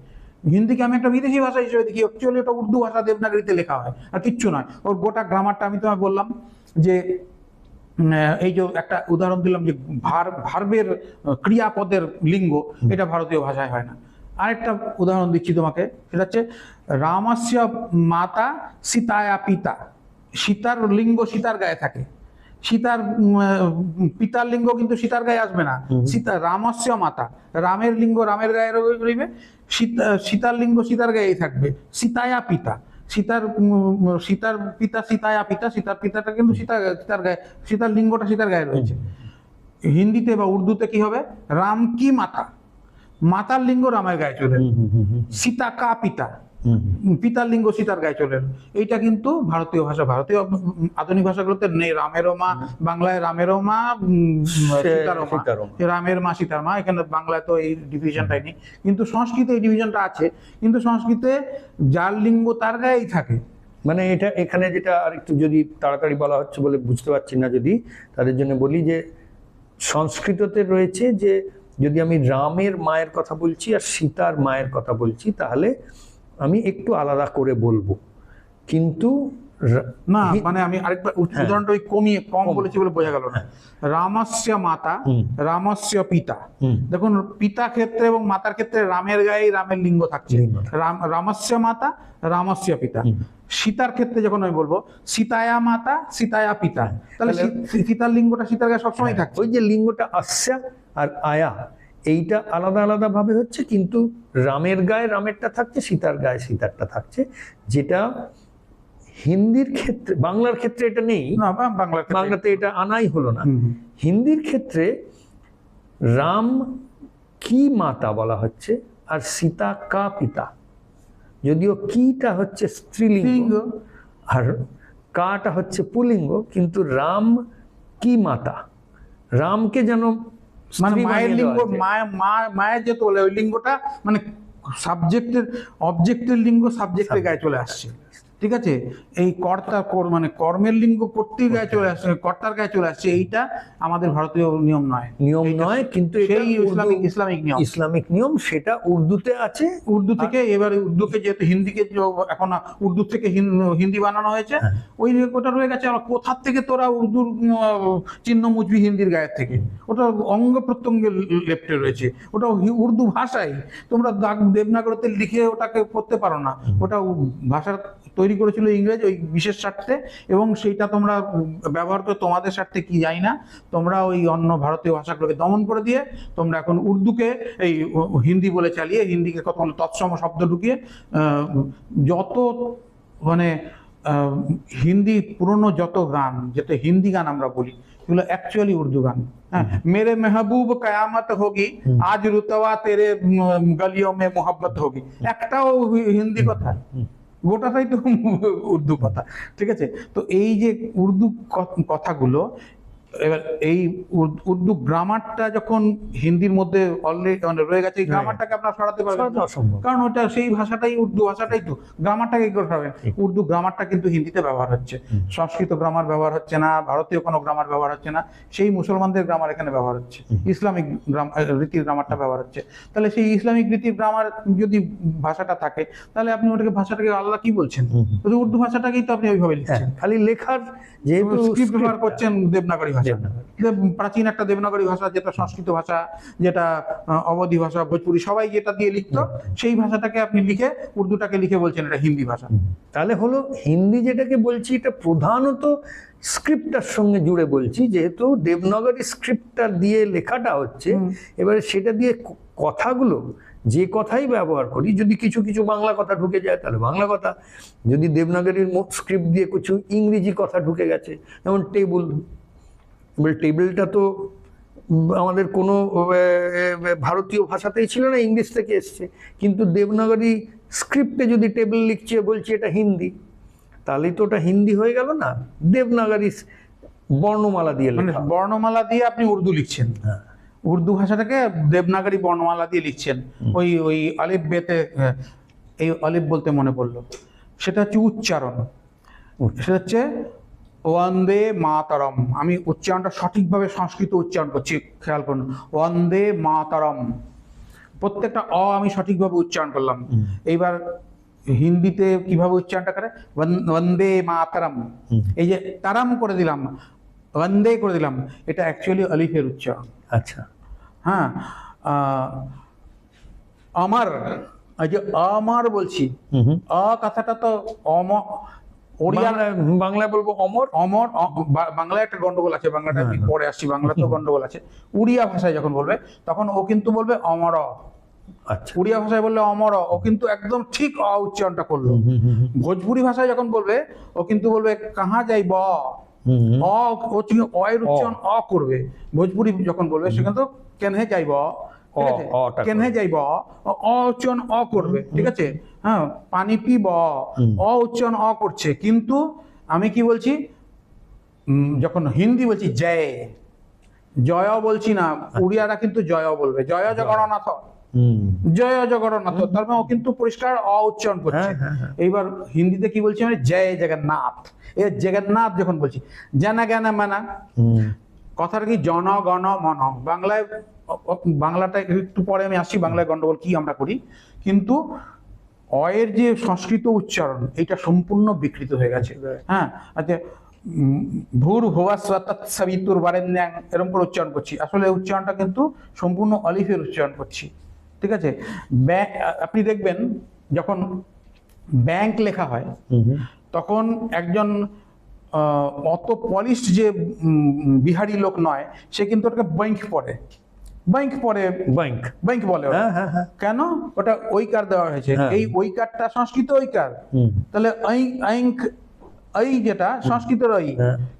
হিন্দিকে আমি একটা বিদেশি ভাষা হিসেবে দেখি। অ্যাকচুয়ালি ওটা উর্দু ভাষা, দেবনাগরীতে লেখা হয়, আর কিচ্ছু নয়। ওর গোটা গ্রামারটা আমি তোমায় বললাম যে এই যে একটা উদাহরণ দিলাম যে ভার্বের ক্রিয়াপদের লিঙ্গ, এটা ভারতীয় ভাষায় হয় না। আরেকটা উদাহরণ দিচ্ছি তোমাকে, সেটা হচ্ছে রামস্য মাতা সীতায়া পিতা। সীতার লিঙ্গ সীতার গায়ে থাকে, সীতার পিতার লিঙ্গ কিন্তু সীতার গায়ে আসবে না। সীতা রামস্য মাতা, রামের লিঙ্গ রামের গায়ে রইবে, সীতার লিঙ্গ সীতার গায়েই থাকবে। সীতায়া পিতা, সীতার পিতা সীতায়া পিতা, সীতার পিতাটা কিন্তু সীতার গায়ে, সীতার লিঙ্গটা সীতার গায়ে রয়েছে। হিন্দিতে বা উর্দুতে কি হবে? রাম কি মাতা, মাতার লিঙ্গ রামের গায়ে চলে এলো। সীতা কা পিতা, পিতার লিঙ্গ সীতার গায়ে চলে এলো। এইটা কিন্তু ভারতীয় ভাষা, ভারতীয় আধুনিক ভাষাগুলোতে নেই। রামেরও মা, বাংলায় রামেরও মা সীতারও মা, রামের মা সীতার মা, এখানে বাংলায় তো এই ডিভিশনটাই নেই, কিন্তু সংস্কৃতে এই ডিভিশনটা আছে। কিন্তু সংস্কৃতে যার লিঙ্গ তার গায়েই থাকে। মানে এটা এখানে যেটা আরেকটু যদি তাড়াতাড়ি বলা হচ্ছে বলে বুঝতে পারছি না, যদি তাদের জন্য বলি যে সংস্কৃততে রয়েছে যে যদি আমি রামের মায়ের কথা বলছি আর সীতার মায়ের কথা বলছি তাহলে আমি একটু আলাদা করে বলবো, কিন্তু না মানে আমি আরেকবার উদাহরণটা ওই কম বলেছি বলে বোঝা গেল না। রামস্য মাতা, রামস্য পিতা। দেখুন পিতা ক্ষেত্রে এবং মাতার ক্ষেত্রে রামের গায়ে রামের লিঙ্গ থাকছে, রামস্য মাতা, রামস্য পিতা। সীতার ক্ষেত্রে যখন আমি বলবো সীতায়া মাতা, সীতায়া পিতা, তাহলে সীতার লিঙ্গটা সীতার গায়ে সবসময় থাকছে। ওই যে লিঙ্গটা আসা আর আয়া এইটা আলাদা আলাদা ভাবে হচ্ছে, কিন্তু রামের গায়ে রামেরটা থাকছে, সীতার গায়ে সীতারটা থাকছে, যেটা হিন্দির ক্ষেত্রে, বাংলার ক্ষেত্রে এটা নেই। না, বাংলাতে এটা আনাই হলো না। হিন্দির ক্ষেত্রে রাম কি মাতা বলা হচ্ছে আর সীতা কা পিতা, যদিও কিটা হচ্ছে স্ত্রীলিঙ্গ আর কাটা হচ্ছে পুলিঙ্গ, কিন্তু রাম কি মাতা, রামকে যেন মানে মায়ের লিঙ্গ, মায়ের যে তোলে ওই লিঙ্গটা মানে সাবজেক্টের, অবজেক্টের লিঙ্গ সাবজেক্টের গায়ে চলে আসছে। ঠিক আছে, এই কর্তা মানে কর্মের লিঙ্গ কর্তৃর গায়ে চলে আসছে, কর্তার গায়ে চলে আসছে। এইটা আমাদের ভারতীয় নিয়ম নয়, কিন্তু সেই ইসলামিক নিয়ম। সেটা উর্দুতে আছে। উর্দু থেকে এবারে উর্দুকে যেহেতু হিন্দিকে এখন উর্দু থেকে হিন্দি বানানো হয়েছে, ওই ওটা রয়ে গেছে। আর কোথার থেকে তোরা উর্দুর চিহ্ন মুচবি হিন্দির গায়ের থেকে? ওটা অঙ্গ প্রত্যঙ্গে লেপ্টে রয়েছে, ওটা উর্দু ভাষাই। তোমরা দেবনাগরীতে লিখে ওটাকে করতে পারো না। ওটা ভাষার তৈরি করেছিল ইংরেজ ওই বিশেষ স্বার্থে, এবং সেইটা তোমরা ব্যবহার করে তোমাদের স্বার্থে কি জানি না, তোমরা ওই অন্য ভারতীয় ভাষাগুলোকে দমন করে দিয়ে তোমরা এখন উর্দুকে এই হিন্দি বলে চালিয়ে, হিন্দিকে কতগুলো তৎসম শব্দ ঢুকিয়ে যত মানে হিন্দি পুরনো যত গান, যেটা হিন্দি গান আমরা বলি, এগুলো অ্যাকচুয়ালি উর্দু গান। হ্যাঁ, মেরে মেহবুব কয়ামত হোগি, আজ রুতওয়া তেরে গলিও মে মোহাব্বত হোগি, একটাও হিন্দি কথা, গোটাটাই তো উর্দু কথা। ঠিক আছে, তো এই যে উর্দু কথাগুলো, এবার এই উর্দু গ্রামারটা যখন হিন্দির মধ্যে অলরেডি মানে রয়ে গেছে, এই গ্রামারটাকে আপনারা সরাতে পারবেন না, কারণ ওটা সেই ভাষাটাই, উর্দু ভাষাটাই তো, গ্রামারটাকে কি করে সরাবেন? উর্দু গ্রামারটা কিন্তু হিন্দিতে ব্যবহার হচ্ছে, সংস্কৃত গ্রামার ব্যবহার হচ্ছে না, ভারতীয় কোনো গ্রামার ব্যবহার হচ্ছে না, সেই মুসলমানদের গ্রামার এখানে ব্যবহার হচ্ছে, ইসলামিক রীতির গ্রামারটা ব্যবহার হচ্ছে। তাহলে সেই ইসলামিক রীতির গ্রামার যদি ভাষাটা থাকে, তাহলে আপনি ওটাকে ভাষাটাকে আলাদা কি বলছেন? উর্দু ভাষাটাকেই তো আপনি ওইভাবে লিখছেন, খালি লেখার যেহেতু স্ক্রিপ্ট ব্যবহার করছেন দেবনাগরী ভাষা, প্রাচীন একটা দেবনাগরী ভাষা, যেটা সংস্কৃত ভাষা, যেটা অবধি ভাষা, ভোজপুরি, সবাই যেটা দিয়ে লিখতো, সেই ভাষাটাকে আপনি লিখে উর্দুটাকে লিখে বলছেন এটা হিন্দি ভাষা। তাহলে হলো হিন্দি যেটাকে বলছি এটা প্রধানত স্ক্রিপ্টটার সঙ্গে জুড়ে বলছি, যেহেতু দেবনাগরী স্ক্রিপ্টটা দিয়ে লেখাটা হচ্ছে, এবারে সেটা দিয়ে কথাগুলো যে কথাই ব্যবহার করি, যদি কিছু কিছু বাংলা কথা ঢুকে যায় তাহলে বাংলা কথা, যদি দেবনাগরীর স্ক্রিপ্ট দিয়ে কিছু ইংরেজি কথা ঢুকে গেছে, যেমন টেবল, টেবিলটা তো আমাদের কোনো ভারতীয় ভাষাতেই ছিল না, ইংলিশ থেকে এসছে, কিন্তু দেবনাগরী স্ক্রিপ্টে যদি টেবিল লিখছে বলছি এটা হিন্দি, তাহলেই তো ওটা হিন্দি হয়ে গেল না, দেবনাগরী বর্ণমালা দিয়ে, মানে বর্ণমালা দিয়ে আপনি উর্দু লিখছেন, উর্দু ভাষাটাকে দেবনাগরী বর্ণমালা দিয়ে লিখছেন। ওই আলিফ বেতে, এই আলিফ বলতে মনে পড়লো, সেটা হচ্ছে উচ্চারণ, সেটা হচ্ছে ওয়ান্দে মাতরম। আমি উচ্চারণটা সঠিকভাবে সংস্কৃত উচ্চারণ করছি, খেয়াল করুন, ওয়ান্দে মাতরম, প্রত্যেকটা আমি সঠিকভাবে উচ্চারণ করলাম। এইবার হিন্দিতে কিভাবে উচ্চারণটা করে? বন্দে মাতরম, এই যে তারাম করে দিলাম, বন্দে করে দিলাম, এটা অ্যাকচুয়ালি আলিফের উচ্চারণ। আচ্ছা, হ্যাঁ, আমার, এই যে আমার বলছি, কথাটা তো বাংলায় বলবো অমর, অমর, বাংলায় একটা গন্ডগোল আছে, বাংলাটা আমি পরে আসছি, বাংলা তো গন্ডগোল আছে। উড়িয়া ভাষায় যখন বলবে তখন ও কিন্তু বলবে অমর। আচ্ছা, উড়িয়া ভাষায় বললে অমর, ও কিন্তু একদম ঠিক উচ্চারণটা করলো। ভোজপুরি ভাষায় যখন বলবে ও কিন্তু বলবে কাহা যাই ব, ও এর উচ্চারণ করবে। ভোজপুরি যখন বলবে সে কিন্তু কেনহে যাইব, ঠিক আছে, অটা কেনে যাইব অ উচ্চারণ অ করবে, ঠিক আছে। হ্যাঁ, পানি পিব অ উচ্চারণ অ করছে, কিন্তু আমি কি বলছি, যখন হিন্দি বলছি জয়, জয় বলছি না, উড়িয়ারা কিন্তু জয় বলবে, জয় জগন্নাথ, হুম। জয় জগন্নাথ, তার মানে ও কিন্তু পরিষ্কার অ উচ্চারণ করছে। হ্যাঁ, হ্যাঁ। এইবার হিন্দিতে কি বলছি মানে জয় জগন্নাথ, এ জগন্নাথ যখন বলছি, জানা জ্ঞানা মানা, হুম। কথাটা কি জন গণ মন, বাংলায় বাংলাটা একটু পরে আমি আসছি, বাংলায় গন্ডগোল কি আমরা করি, কিন্তু অয়ের যে সংস্কৃত উচ্চারণ এটা সম্পূর্ণ বিকৃত হয়ে গেছে। হ্যাঁ, আচ্ছা, ভূর ভুয়া সাবিতুর বারেন্যাং এরকম করে উচ্চারণ করছি, আসলে উচ্চারণটা কিন্তু সম্পূর্ণ অলিফের উচ্চারণ করছি, ঠিক আছে। আপনি দেখবেন যখন ব্যাংক লেখা হয় তখন একজন অত পলিশ যে বিহারি লোক নয়, সে কিন্তু ওটাকে ব্যাংক পড়ে, ব্যাংক পড়ে, ব্যাংক ব্যাংক বলে ওটা। হ্যাঁ। কেন? ওটা ওইকার দেওয়া হয়েছে, এই ওইকারটা সংস্কৃত ওইকার, তাহলে আইঙ্ক এই যেটা সংস্কৃতের ওই,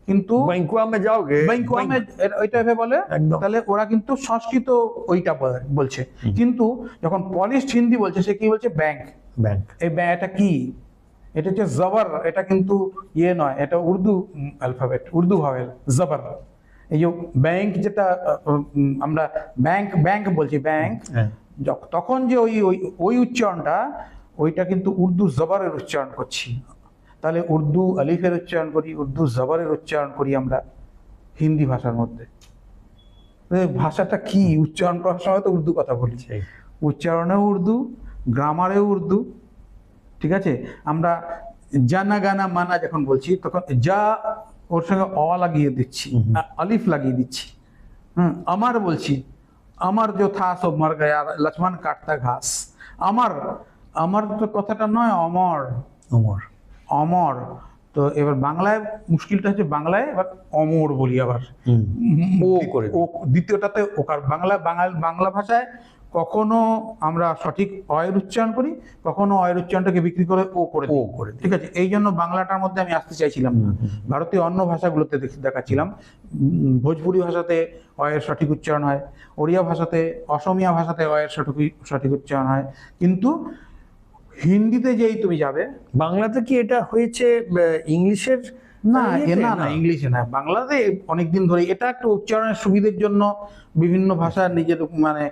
কিন্তু ব্যাংকুয়া মে যাওগে, ব্যাংকুয়া মে ওইটা ভেবে বলে, তাহলে ওরা কিন্তু সংস্কৃত ওইটা বলছে, কিন্তু যখন পলিশ হিন্দি বলছে সে কি বলছে ব্যাংক। ব্যাংক, এই এটা কি, এটা হচ্ছে জবর, এটা কিন্তু ইয়ে নয়, এটা উর্দু অ্যালফাবেট, উর্দু ভাবেল জবর। এই যে ব্যাংক যেটা আমরা ব্যাংক ব্যাংক বলছি ব্যাংক, তখন যে ওই ওই উচ্চারণটা, ওইটা কিন্তু উর্দু জবরের উচ্চারণ করছি। তাহলে উর্দু আলিফের উচ্চারণ করি, উর্দু জবরের উচ্চারণ করি আমরা হিন্দি ভাষার মধ্যে। ভাষাটা কি, উচ্চারণ করার সময় তো উর্দু কথা বলছি, উচ্চারণেও উর্দু, গ্রামারেও উর্দু, ঠিক আছে। আমরা জানা গানা মানা যখন বলছি তখন যা ওর সঙ্গে অ লাগিয়ে দিচ্ছি, আলিফ লাগিয়ে দিচ্ছি। আমার বলছি, আমার जो था सो मर गया, लक्ष्मण काटता घास, আমার, আমার তো কথাটা নয়, অমর, অমর, অমর। তো এবার বাংলায় মুশকিলটা হচ্ছে, বাংলায় এবার অমর বলি আবার, ও করে, ও দ্বিতীয়টাতে ওকার। বাংলা ভাষায় কখনো আমরা সঠিক অয়ের উচ্চারণ করি, কখনো অয়ের উচ্চারণটাকে বিক্রি করে ও করে দিই, ঠিক আছে। এই জন্য বাংলাটার মধ্যে আমি আসতে চাইছিলাম না, ভারতীয় অন্য ভাষাগুলোতে দেখাচ্ছিলাম। ভোজপুরি ভাষাতে অয়ের সঠিক উচ্চারণ হয়, ওড়িয়া ভাষাতে, অসমিয়া ভাষাতে অয়ের সঠিক উচ্চারণ হয়, কিন্তু হিন্দিতে যেই তুমি যাবে, বাংলাতে কি এটা হয়েছে ইংলিশের? না, না ইংলিশে না, বাংলাতে অনেকদিন ধরে এটা একটা উচ্চারণের সুবিধের জন্য বিভিন্ন ভাষা নিজের মানে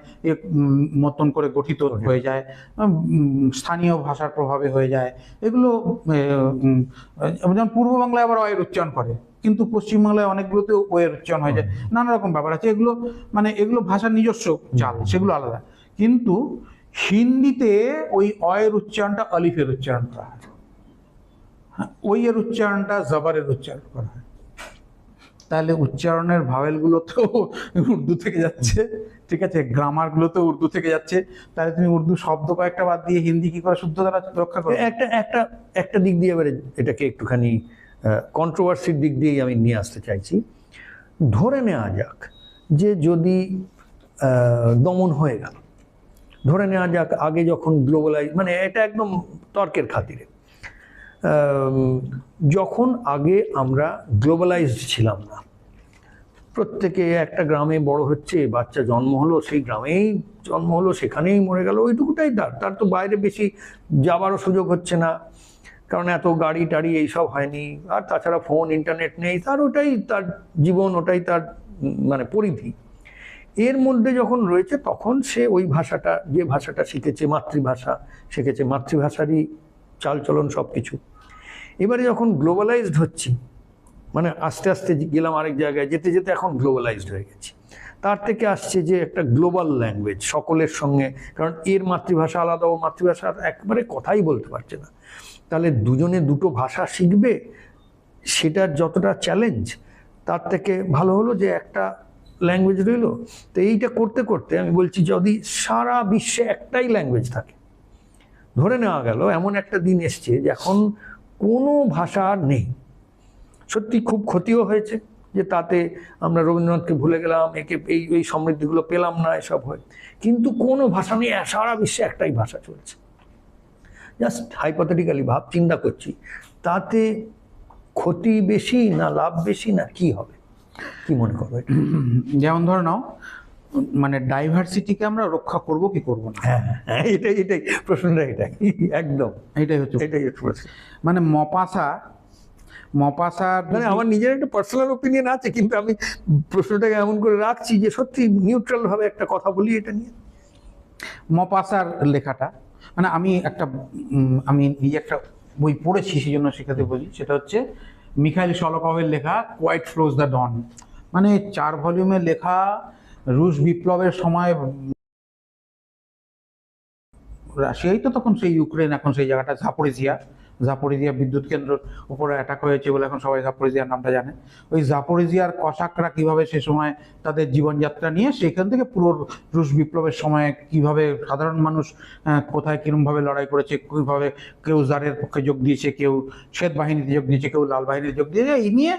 মতন করে গঠিত হয়ে যায়, স্থানীয় ভাষার প্রভাবে হয়ে যায় এগুলো। যেমন পূর্ব বাংলায় আবার অয়ের উচ্চারণ করে, কিন্তু পশ্চিমবাংলায় অনেকগুলোতে ওয়ের উচ্চারণ হয়ে যায়, নানা রকম ব্যাপার আছে এগুলো, মানে এগুলো ভাষার নিজস্ব চাল, সেগুলো আলাদা। কিন্তু হিন্দিতে ওই অয়ের উচ্চারণটা আলিফের উচ্চারণ করা হয়, ওই এর উচ্চারণটা জবরের উচ্চারণ করা হয়। তাহলে উচ্চারণের ভাওয়েলগুলো তো উর্দু থেকে যাচ্ছে, ঠিক আছে, গ্রামারগুলো তো উর্দু থেকে যাচ্ছে, তাহলে তুমি উর্দু শব্দ কয়েকটা বাদ দিয়ে হিন্দি কি করে শুদ্ধতা রক্ষা করো? একটা দিক দিয়ে এবারে এটাকে একটুখানি কন্ট্রোভার্সির দিক দিয়েই আমি নিয়ে আসতে চাইছি। ধরে নেওয়া যাক যে যদি দমন হয়ে গেল, ধরে নেওয়া যাক আগে যখন গ্লোবালাইজ, মানে এটা একদম তর্কের খাতিরে, যখন আগে আমরা গ্লোবালাইজড ছিলাম না, প্রত্যেকে একটা গ্রামে বড় হচ্ছে, বাচ্চা জন্ম হলো সেই গ্রামেই জন্ম হলো, সেখানেই মরে গেল, ওইটুকুটাই তার তো বাইরে বেশি যাবারও সুযোগ হচ্ছে না, কারণ এত গাড়ি টাড়ি এইসব হয়নি, আর তাছাড়া ফোন ইন্টারনেট নেই, তার ওটাই তার জীবন, ওটাই তার মানে পরিধি। এর মধ্যে যখন রয়েছে তখন সে ওই ভাষাটা, যে ভাষাটা শিখেছে, মাতৃভাষা শিখেছে, মাতৃভাষারই চালচলন সব কিছু। এবারে যখন গ্লোবালাইজড হচ্ছি, মানে আস্তে আস্তে গেলাম আরেক জায়গায়, যেতে যেতে এখন গ্লোবালাইজড হয়ে গেছি, তার থেকে আসছে যে একটা গ্লোবাল ল্যাঙ্গুয়েজ সকলের সঙ্গে, কারণ এর মাতৃভাষা আলাদা, ও মাতৃভাষা একবারে কথাই বলতে পারছে না, তাহলে দুজনে দুটো ভাষা শিখবে, সেটার যতটা চ্যালেঞ্জ, তার থেকে ভালো হলো যে একটা ল্যাঙ্গুয়েজ রইল। তো এইটা করতে করতে আমি বলছি, যদি সারা বিশ্বে একটাই ল্যাঙ্গুয়েজ থাকে, ধরে নেওয়া গেল এমন একটা দিন এসছে যখন কোনো ভাষা আর নেই, সত্যি খুব ক্ষতিও হয়েছে যে তাতে আমরা রবীন্দ্রনাথকে ভুলে গেলাম, একে এই সমৃদ্ধিগুলো পেলাম না, এসব হয়, কিন্তু কোনো ভাষা নেই, সারা বিশ্বে একটাই ভাষা চলছে। জাস্ট হাইপোথেটিক্যালি চিন্তা করছি, তাতে ক্ষতি বেশি না লাভ বেশি, না কি হবে, কি মনে করো? যেমন ধরে নাও মানে ডাইভার্সিটিকে আমরা রক্ষা করব কি করব না, হ্যাঁ হ্যাঁ, এটাই প্রশ্নটা, এটাই একদম এটাই হচ্ছে এটাই প্রশ্ন। মানে মপাসার মানে আমার নিজের একটা পার্সোনাল ওপিনিয়ন আছে, কিন্তু আমি প্রশ্নটাকে এমন করে রাখছি যে সত্যি নিউট্রাল ভাবে একটা কথা বলি এটা নিয়ে। মপাসার লেখাটা, মানে আমি নিজে একটা বই পড়েছি সেই জন্য শেখাতে বলি, সেটা হচ্ছে মিখাইল শলকভের লেখা কোয়াইট ফ্লোজ দ্য ডন। মানে 4 ভলিউমের লেখা, রুশ বিপ্লবের সময় রাশিয়াই তো তখন সেই ইউক্রেন, এখন সেই জায়গাটা জাপোরিজিয়া বিদ্যুৎ কেন্দ্রের উপরে অ্যাটাক হয়েছে বলে এখন সবাই জাপোরিজিয়ার নামটা জানে। ওই জাপোরিজিয়ার কসাকরা কিভাবে সে সময় তাদের জীবনযাত্রা নিয়ে সেখান থেকে পুরো রুশ বিপ্লবের সময় কিভাবে সাধারণ মানুষ কোথায় কিরমভাবে লড়াই করেছে, কিভাবে কেউ জারের পক্ষে যোগ দিয়েছে, কেউ শ্বেত বাহিনীতে যোগ দিয়েছে, কেউ লাল বাহিনীতে যোগ দিয়েছে, এই নিয়ে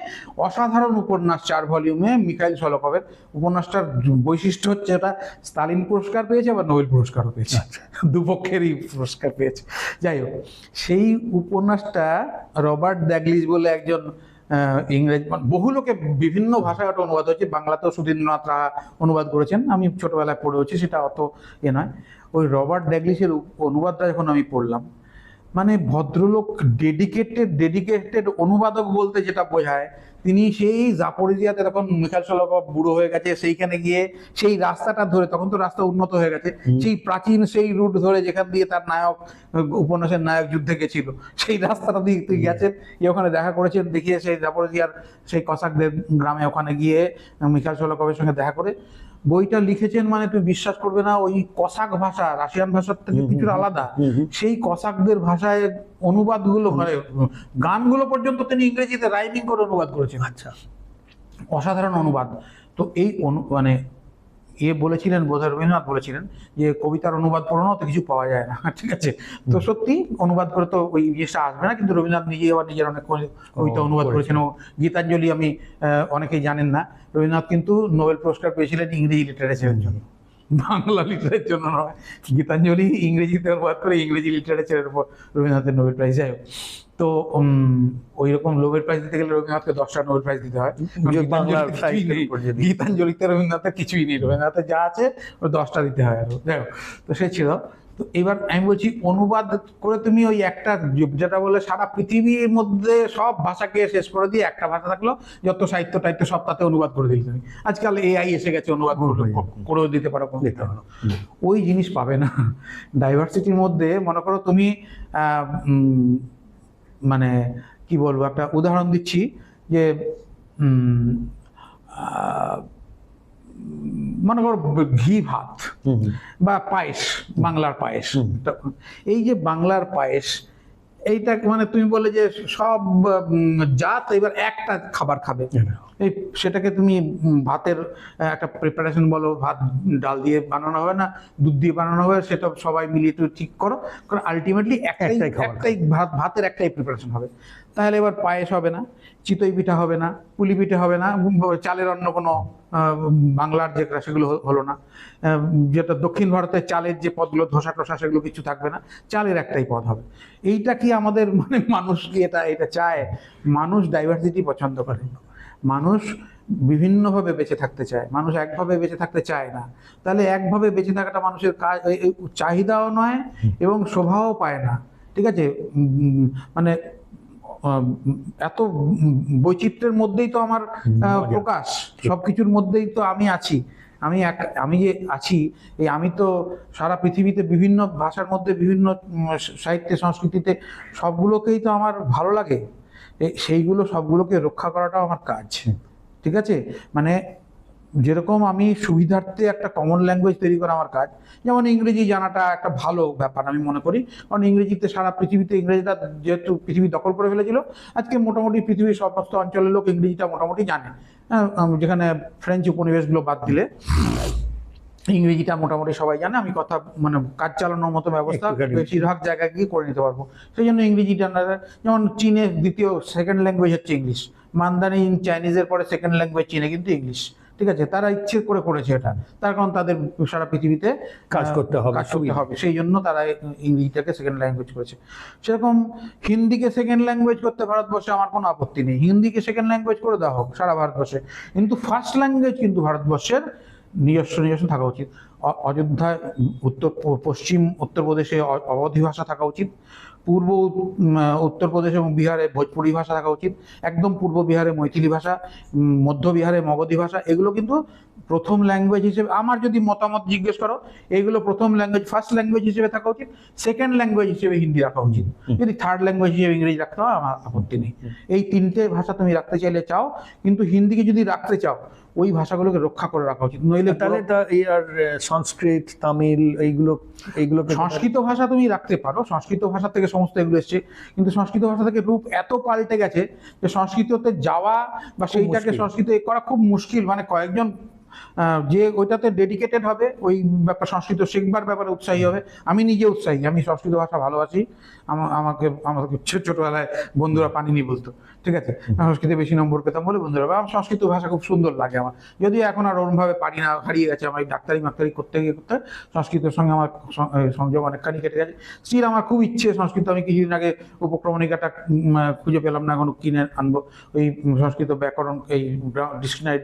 অসাধারণ উপন্যাস 4 ভলিউমে মিখাইল শলকভের। উপন্যাসটার বৈশিষ্ট্য হচ্ছে এটা স্তালিন পুরস্কার পেয়েছে, আবার নোবেল পুরস্কারও পেয়েছে, দুপক্ষেরই পুরস্কার পেয়েছে। যাই হোক, সেই উপন্যাসটা রবার্ট দ্যাগলিজ বলে একজন ইংরেজ, বহু লোকে বিভিন্ন ভাষায় ওটা অনুবাদ হয়েছে, বাংলাতেও সুধীন্দ্রনাথ রাহা অনুবাদ করেছেন, আমি ছোটবেলায় পড়েছি, সেটা অত নয়। ওই রবার্ট দ্যাগলিজের অনুবাদটা যখন আমি পড়লাম, মানে ভদ্রলোক ডেডিকেটেড অনুবাদক বলতে যেটা বোঝায়, তিনি সেই জাপোরিজিয়াতে, তখন মিখাইল শলকভ বুড়ো হয়ে গেছে, সেইখানে গিয়ে সেই রাস্তাটা ধরে, তখন তো রাস্তা উন্নত হয়ে গেছে, সেই প্রাচীন সেই রুট ধরে যেখান দিয়ে তার নায়ক, উপন্যাসের নায়ক যুদ্ধে গেছিল, সেই রাস্তাটা দিয়ে তুই গেছেন, ওখানে দেখা করেছেন, দেখিয়ে সেই জাপোরিজিয়ার সেই কসাকদের গ্রামে ওখানে গিয়ে মিখাইল শলকভের সঙ্গে দেখা করে বইটা লিখেছেন। মানে তুই বিশ্বাস করবে না, ওই কসাক ভাষা রাশিয়ান ভাষার থেকে কিছুটা আলাদা, সেই কসাকদের ভাষায় অনুবাদগুলো, মানে গানগুলো পর্যন্ত তিনি ইংরেজিতে রাইমিং করে অনুবাদ করেছেন। আচ্ছা, অসাধারণ অনুবাদ। তো এই মানে বলেছিলেন, বোধহয় রবীন্দ্রনাথ বলেছিলেন যে কবিতার অনুবাদ পড়ো না, তো কিছু পাওয়া যায় না, ঠিক আছে? তো সত্যি অনুবাদ করে তো ওই জিনিসটা আসবে না, কিন্তু রবীন্দ্রনাথ নিজে আবার নিজের অনেক কবিতা অনুবাদ করেছেন। ও গীতাঞ্জলি, আমি অনেকেই জানেন না, রবীন্দ্রনাথ কিন্তু নোবেল পুরস্কার পেয়েছিলেন ইংরেজি লিটারেচারের জন্য, বাংলা লিটারেচারের জন্য নয়। গীতাঞ্জলি ইংরেজিতে অনুবাদ করে ইংরেজি লিটারেচারের উপর রবীন্দ্রনাথের নোবেল প্রাইজ। যাই হোক, তো ওই রকম নোবেল প্রাইজ দিতে গেলে রবীন্দ্রনাথকে 10টা নোবেল প্রাইজ দিতে হয়, গীতাঞ্জলিতে রবীন্দ্রনাথের কিছুই নেই, রবীন্দ্রনাথের যা আছে ওই 10টা দিতে হয় আরো। যাই হোক, তো সে ছিল। তো এবার আমি বলছি, অনুবাদ করে তুমি ওই একটা, যেটা বলে সারা পৃথিবীর মধ্যে সব ভাষাকে শেষ করে দিয়ে একটা ভাষা থাকলো, যত সাহিত্য টাইত্য সব তাতে অনুবাদ করে দিলে তুমি। আজকাল AI এসে গেছে, অনুবাদ করেও দিতে পারো, ওই জিনিস পাবে না। ডাইভার্সিটির মধ্যে মনে করো তুমি মানে কি বলবো, একটা উদাহরণ দিচ্ছি, যে মনে করো ঘি ভাত বা পায়েস, বাংলার পায়েস, এই যে বাংলার পায়েস, এইটা মানে তুমি বলে যে সব জাত এবার একটা খাবার খাবে, এই সেটাকে তুমি ভাতের একটা প্রিপারেশন বলো, ভাত ডাল দিয়ে বানানো হবে না দুধ দিয়ে বানানো হবে, সেটা সবাই মিলিয়ে তুমি ঠিক করো, কারণ আলটিমেটলি একটাই ভাতের একটাই প্রিপারেশন হবে। তাহলে এবার পায়েস হবে না, চিতই পিঠা হবে না, পুলি পিঠা হবে না, চালের অন্য কোনো বাংলার যে সেগুলো হলো না, যেটা দক্ষিণ ভারতের চালের যে পদগুলো, ধোসা টোসা, সেগুলো কিছু থাকবে না, চালের একটাই পদ হবে। এইটা কি আমাদের মানে মানুষ কি এটা চায়? মানুষ ডাইভার্সিটি পছন্দ করে, মানুষ বিভিন্নভাবে বেঁচে থাকতে চায়, মানুষ একভাবে বেঁচে থাকতে চায় না। তাহলে একভাবে বেঁচে থাকাটা মানুষের চাহিদাও নয় এবং শোভাও পায় না, ঠিক আছে? মানে এত বৈচিত্র্যের মধ্যেই তো আমার প্রকাশ, সবকিছুর মধ্যেই তো আমি আছি। আমি যে আছি, এই আমি তো সারা পৃথিবীতে বিভিন্ন ভাষার মধ্যে, বিভিন্ন সাহিত্যে, সংস্কৃতিতে, সবগুলোকেই তো আমার ভালো লাগে, সেইগুলো সবগুলোকে রক্ষা করাটাও আমার কাজ, ঠিক আছে? মানে যেরকম আমি সুবিধার্থে একটা কমন ল্যাঙ্গুয়েজ তৈরি করা আমার কাজ, যেমন ইংরেজি জানাটা একটা ভালো ব্যাপার আমি মনে করি, কারণ ইংরেজিতে সারা পৃথিবীতে ইংরেজিটা যেহেতু পৃথিবী দখল করে ফেলেছিল, আজকে মোটামুটি পৃথিবীর সমস্ত অঞ্চলের লোক ইংরেজিটা মোটামুটি জানে, যেখানে ফ্রেঞ্চ উপনিবেশগুলো বাদ দিলে ইংরেজিটা মোটামুটি সবাই জানে। আমি কথা মানে কাজ চালানোর মতো ব্যবস্থা বেশিরভাগ জায়গায় গিয়ে করে নিতে পারবো, সেই জন্য ইংরেজি জানার, যেমন চীনের সেকেন্ড ল্যাঙ্গুয়েজ হচ্ছে ইংলিশ, মান্দারিন চাইনিজের পরে সেকেন্ড ল্যাঙ্গুয়েজ চীনে কিন্তু ইংলিশ, ঠিক আছে? তারা ইচ্ছে করে করেছে এটা, তার কারণ তাদের সারা পৃথিবীতে কাজ করতে হবে, সেই জন্য তারা ইংরেজিটাকে সেকেন্ড ল্যাঙ্গুয়েজ করেছে। সেরকম হিন্দিকে সেকেন্ড ল্যাঙ্গুয়েজ করতে ভারতবর্ষে আমার কোনো আপত্তি নেই, হিন্দিকে সেকেন্ড ল্যাঙ্গুয়েজ করে দেওয়া হোক সারা ভারতবর্ষে, কিন্তু ফার্স্ট ল্যাঙ্গুয়েজ কিন্তু ভারতবর্ষের নিজস্ব থাকা উচিত। অযোধ্যায় পশ্চিম উত্তরপ্রদেশে অবধি ভাষা থাকা উচিত, পূর্ব উত্তরপ্রদেশ এবং বিহারে ভোজপুরি ভাষা থাকা উচিত, একদম পূর্ব বিহারে মৈথিলি ভাষা, মধ্য বিহারে মগধী ভাষা। এগুলো কিন্তু প্রথম ল্যাঙ্গুয়েজ হিসেবে, আমার যদি মতামত জিজ্ঞেস করো, এইগুলো প্রথম ল্যাঙ্গুয়েজ, ফার্স্ট ল্যাঙ্গুয়েজ হিসেবে থাকা উচিত। সেকেন্ড ল্যাঙ্গুয়েজ হিসেবে হিন্দি রাখা উচিত। যদি থার্ড ল্যাঙ্গুয়েজ হিসেবে ইংরেজি রাখতে হয়, আমার আপত্তি নেই। এই তিনটে ভাষা তুমি রাখতে চাইলে চাও, কিন্তু হিন্দিকে যদি রাখতে চাও, ওই ভাষাগুলোকে রক্ষা করে রাখা উচিত। নইলে তাহলে আর সংস্কৃত, তামিল, এইগুলো সংস্কৃত ভাষা তুমি রাখতে পারো, সংস্কৃত ভাষা থেকে সমস্ত এগুলো এসছে, কিন্তু সংস্কৃত ভাষা থেকে রূপ এত পাল্টে গেছে যে সংস্কৃততে যাওয়া বা সেইটাকে সংস্কৃত করা খুব মুশকিল। মানে কয়েকজন যে ওইটাতে ডেডিকেটেড হবে, ওই ব্যাপার সংস্কৃত শিখবার ব্যাপারে উৎসাহী হবে। আমি নিজে উৎসাহী, আমি সংস্কৃত ভাষা ভালোবাসি। আমাকে ছোটবেলায় বন্ধুরা পানিনি বলতো, ঠিক আছে, সংস্কৃতে বেশি নম্বর পেতাম বলে বন্ধুরা। আমার সংস্কৃত ভাষা খুব সুন্দর লাগে আমার, যদিও এখন আর ওরমভাবে পারি না, হারিয়ে গেছে। আমার ডাক্তারি করতে করতে সংস্কৃতের সঙ্গে আমার সংযোগ অনেকখানি কেটে গেছে। স্টিল আমার খুব ইচ্ছে সংস্কৃত। আমি কিছুদিন আগে উপক্রমণিকাটা খুঁজে পেলাম না, এখনো কিনে আনবো। ওই সংস্কৃত ব্যাকরণ, এই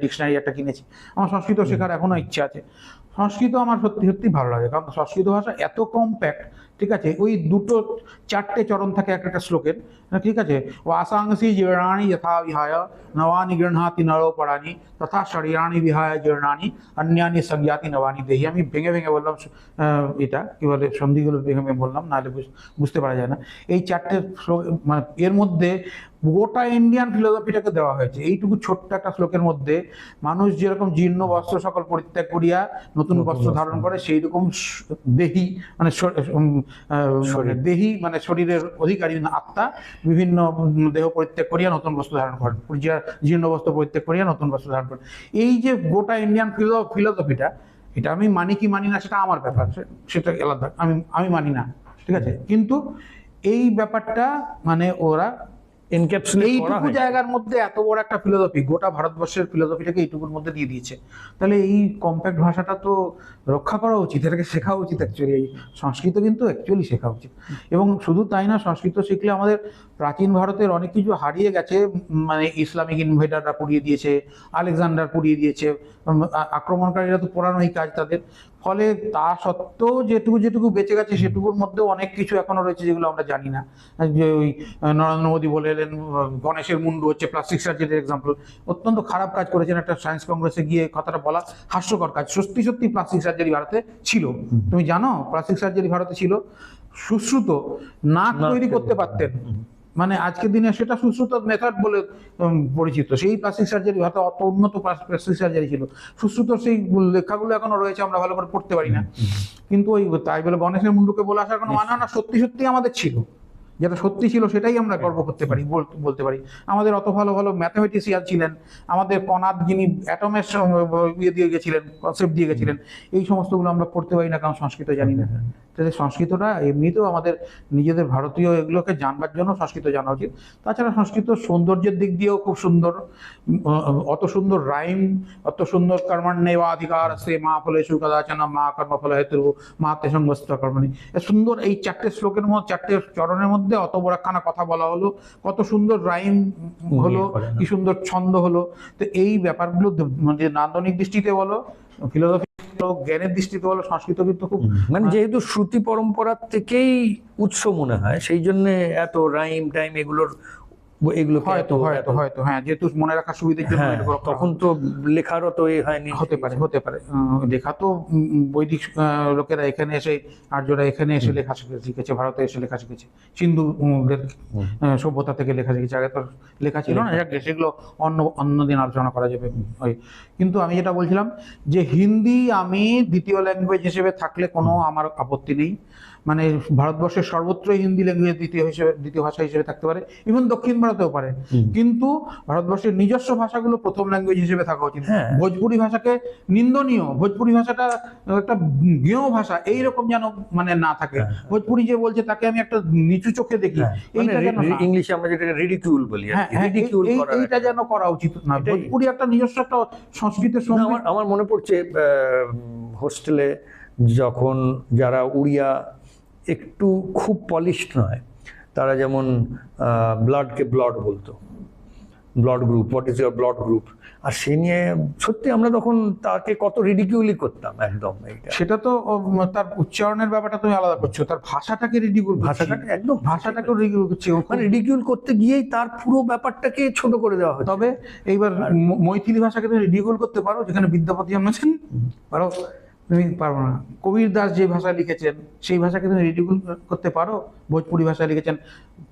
ডিকশনারি একটা কিনেছি। আমার সংস্কৃত শেখার এখনো ইচ্ছা আছে। সংস্কৃত আমার সত্যি সত্যি ভালো লাগে, কারণ সংস্কৃত ভাষা এত কম্প্যাক্ট, ঠিক আছে। ওই চারটে চরণ থাকে একটা শ্লোকের, ঠিক আছে। ও আসাংসি জীর্ণানি যথা বিহায় নবানি গৃহাতি নরোপরাণি তথা শরীরাণি বিহায় জীর্ণানি অন্যানি সংজ্ঞাতি নবানি দেহি। আমি ভেঙে ভেঙে বললাম, এটা কি বলে, সন্ধিগুলো ভেঙে ভেঙে বললাম, নাহলে বুঝতে পারা যায় না। এই চারটে শ্লোক, মানে এর মধ্যে গোটা ইন্ডিয়ান ফিলোসফিটাকে দেওয়া হয়েছে এইটুকু ছোট্ট একটা শ্লোকের মধ্যে। মানুষ যেরকম জীর্ণ বস্ত্র সকল পরিত্যাগ করিয়া নতুন বস্ত্র ধারণ করে, সেই রকম দেহি মানে দেহি মানে শরীরের অধিকারী আত্মা বিভিন্ন দেহ পরিত্যাগ করিয়া নতুন বস্ত্র ধারণ করেন, জীর্ণ বস্ত্র পরিত্যাগ করিয়া নতুন বস্ত্র ধারণ করেন। এই যে গোটা ইন্ডিয়ান ফিলোসফিটা, এটা আমি মানি কি মানি না সেটা আমার ব্যাপার, সেটা আলাদা। আমি মানি না, ঠিক আছে, কিন্তু এই ব্যাপারটা মানে ওরা এইটুকু জায়গার মধ্যে এত বড় একটা ফিলোসফি, গোটা ভারতবর্ষের ফিলোসফিটাকে এইটুকুর মধ্যে দিয়ে দিয়েছে। তাহলে এই কম্প্যাক্ট ভাষাটা তো রক্ষা করা উচিত, এটাকে শেখা উচিত। অ্যাকচুয়ালি এই সংস্কৃত কিন্তু অ্যাকচুয়ালি শেখা উচিত। এবং শুধু তাই না, সংস্কৃত শিখলে আমাদের প্রাচীন ভারতের অনেক কিছু হারিয়ে গেছে, মানে ইসলামিক ইনভেডাররা পুড়িয়ে দিয়েছে, আলেকজান্ডার পুড়িয়ে দিয়েছে, আক্রমণকারীরা তো পোড়ানোই কাজ তাদের। ফলে তা সত্ত্বেও যেটুকু বেঁচে গেছে, সেটুকুর মধ্যেও অনেক কিছু এখনো রয়েছে যেগুলো আমরা জানি না। যে ওই নরেন্দ্র মোদী বলে এলেন গণেশের মুন্ডু হচ্ছে প্লাস্টিক সার্জারির এক্সাম্পল। অত্যন্ত খারাপ কাজ করেছেন, একটা সায়েন্স কংগ্রেসে গিয়ে কথাটা বলা হাস্যকর কাজ। সত্যি প্লাস্টিক সার্জারি ভারতে ছিল, তুমি জানো প্লাস্টিক সার্জারি ভারতে ছিল। সুশ্রুত নাক তৈরি করতে পারতেন, মানে আজকের দিনে সেটা সুশ্রুত মেথড বলে পরিচিত। সেই প্লাস্টিক সার্জারি হয়তো অত উন্নত প্লাস্টিক সার্জারি ছিল। সুশ্রুত সেই লেখাগুলো এখনো রয়েছে, আমরা ভালো করে পড়তে পারি না। কিন্তু ওই তাই বলে গণেশের মুন্ডুকে বলে আসার কোনো মানে না, সত্যি আমাদের ছিল। যেটা সত্যি ছিল সেটাই আমরা গর্ব করতে পারি, বলতে পারি। আমাদের অত ভালো ম্যাথামেটিশিয়ান ছিলেন, আমাদের কনাদ যিনি অ্যাটমের ইয়ে দিয়ে গেছিলেন, কনসেপ্ট দিয়ে গেছিলেন, এই সমস্তগুলো আমরা পড়তে পারি না, কারণ সংস্কৃত জানি না। তাহলে সংস্কৃতটা এমনিতেও আমাদের নিজেদের ভারতীয় এগুলোকে জানবার জন্য সংস্কৃত জানা উচিত। তাছাড়া সংস্কৃত সৌন্দর্যের দিক দিয়েও খুব সুন্দর, অত সুন্দর রাইম, অত সুন্দর কর্মণ্যেবাধিকার সে মা ফলেষু কদাচন মা কর্মফল হেতু মা তে সংগস্ত কর্মণি। সুন্দর এই চারটে শ্লোকের মধ্যে, চারটে চরণের মধ্যে অত বড় একখানা কথা বলা হলো, কত সুন্দর রাইম হলো, কি সুন্দর ছন্দ হলো। তো এই ব্যাপারগুলো মানে নান্দনিক দৃষ্টিতে বলো, ফিলোসফি জ্ঞানের দৃষ্টিতে বলো, সংস্কৃত কিন্তু খুব মানে যেহেতু শ্রুতি পরম্পরা থেকেই উৎস মনে হয়, সেই জন্য এত রাইম টাইম এগুলো হয়তো হ্যাঁ, যেহেতু মনে রাখার সুবিধার জন্য তখন তো লেখারও তো হয়নি। হতে পারে লেখা তো বৈদিক লোকেরা এখানে এসে, আর্যরা এখানে এসে লেখা শিখেছে, ভারতে এসে লেখা শিখেছে, সিন্ধু সভ্যতা থেকে লেখা শিখেছে। আগে তো লেখা ছিল না, সেগুলো অন্য দিন আলোচনা করা যাবে। কিন্তু আমি যেটা বলছিলাম যে হিন্দি আমি দ্বিতীয় ল্যাঙ্গুয়েজ হিসেবে থাকলে কোনো আমার আপত্তি নেই। মানে ভারতবর্ষের সর্বত্র হিন্দি ল্যাঙ্গুয়েজ দ্বিতীয় ভাষা হিসেবে থাকতে পারে, ইভেন দক্ষিণ ভারতেও পারে। কিন্তু ভারতবর্ষের নিজস্ব ভাষাগুলো প্রথম ল্যাঙ্গুয়েজ হিসেবে থাকা উচিত। ভোজপুরি ভাষাকে নিন্দনীয়, ভোজপুরি ভাষাটা একটা জ্ঞেয় ভাষা এইরকম যেন মানে না থাকে। ভোজপুরি যে বলছে তাকে আমি একটা নিচু চোখে দেখি, এইটা যেন ইংলিশে আমরা যেটা রিডিকিউল বলি, এইটা যেন করা উচিত না। ভোজপুরি একটা নিজস্ব একটা সংস্কৃতির সঙ্গে। আমার মনে পড়ছে হোস্টেলে যখন যারা উড়িয়া একটু খুব পলিশড নয়, তারা যেমন ব্লাডকে ব্লড বলতো, blood group, what is your blood group, আর সে নিয়ে সত্যি আমরা তখন তাকে কত রিডিকিউলি করতাম একদম। এইটা সেটা তো তার উচ্চারণের ব্যাপারটা তুমি আলাদা করছো, তার ভাষাটাকে রিডিকিউল, ভাষাটাকে একদম ভাষাটাকেও রিডিকিউল করছে, মানে রিডিকিউল করতে গিয়েই তার পুরো ব্যাপারটাকে ছোট করে দেওয়া হচ্ছে। তবে এইবার মৈথিলি ভাষাকে তুমি রিডিকিউল করতে পারো, যেখানে বিদ্যাপতি জন্মেছেন, পারো? তুমি পারবো না। কবির দাস যে ভাষা লিখেছেন সেই ভাষাকে তুমি রিডিকিউল করতে পারো? ভোজপুরি ভাষায় লিখেছেন,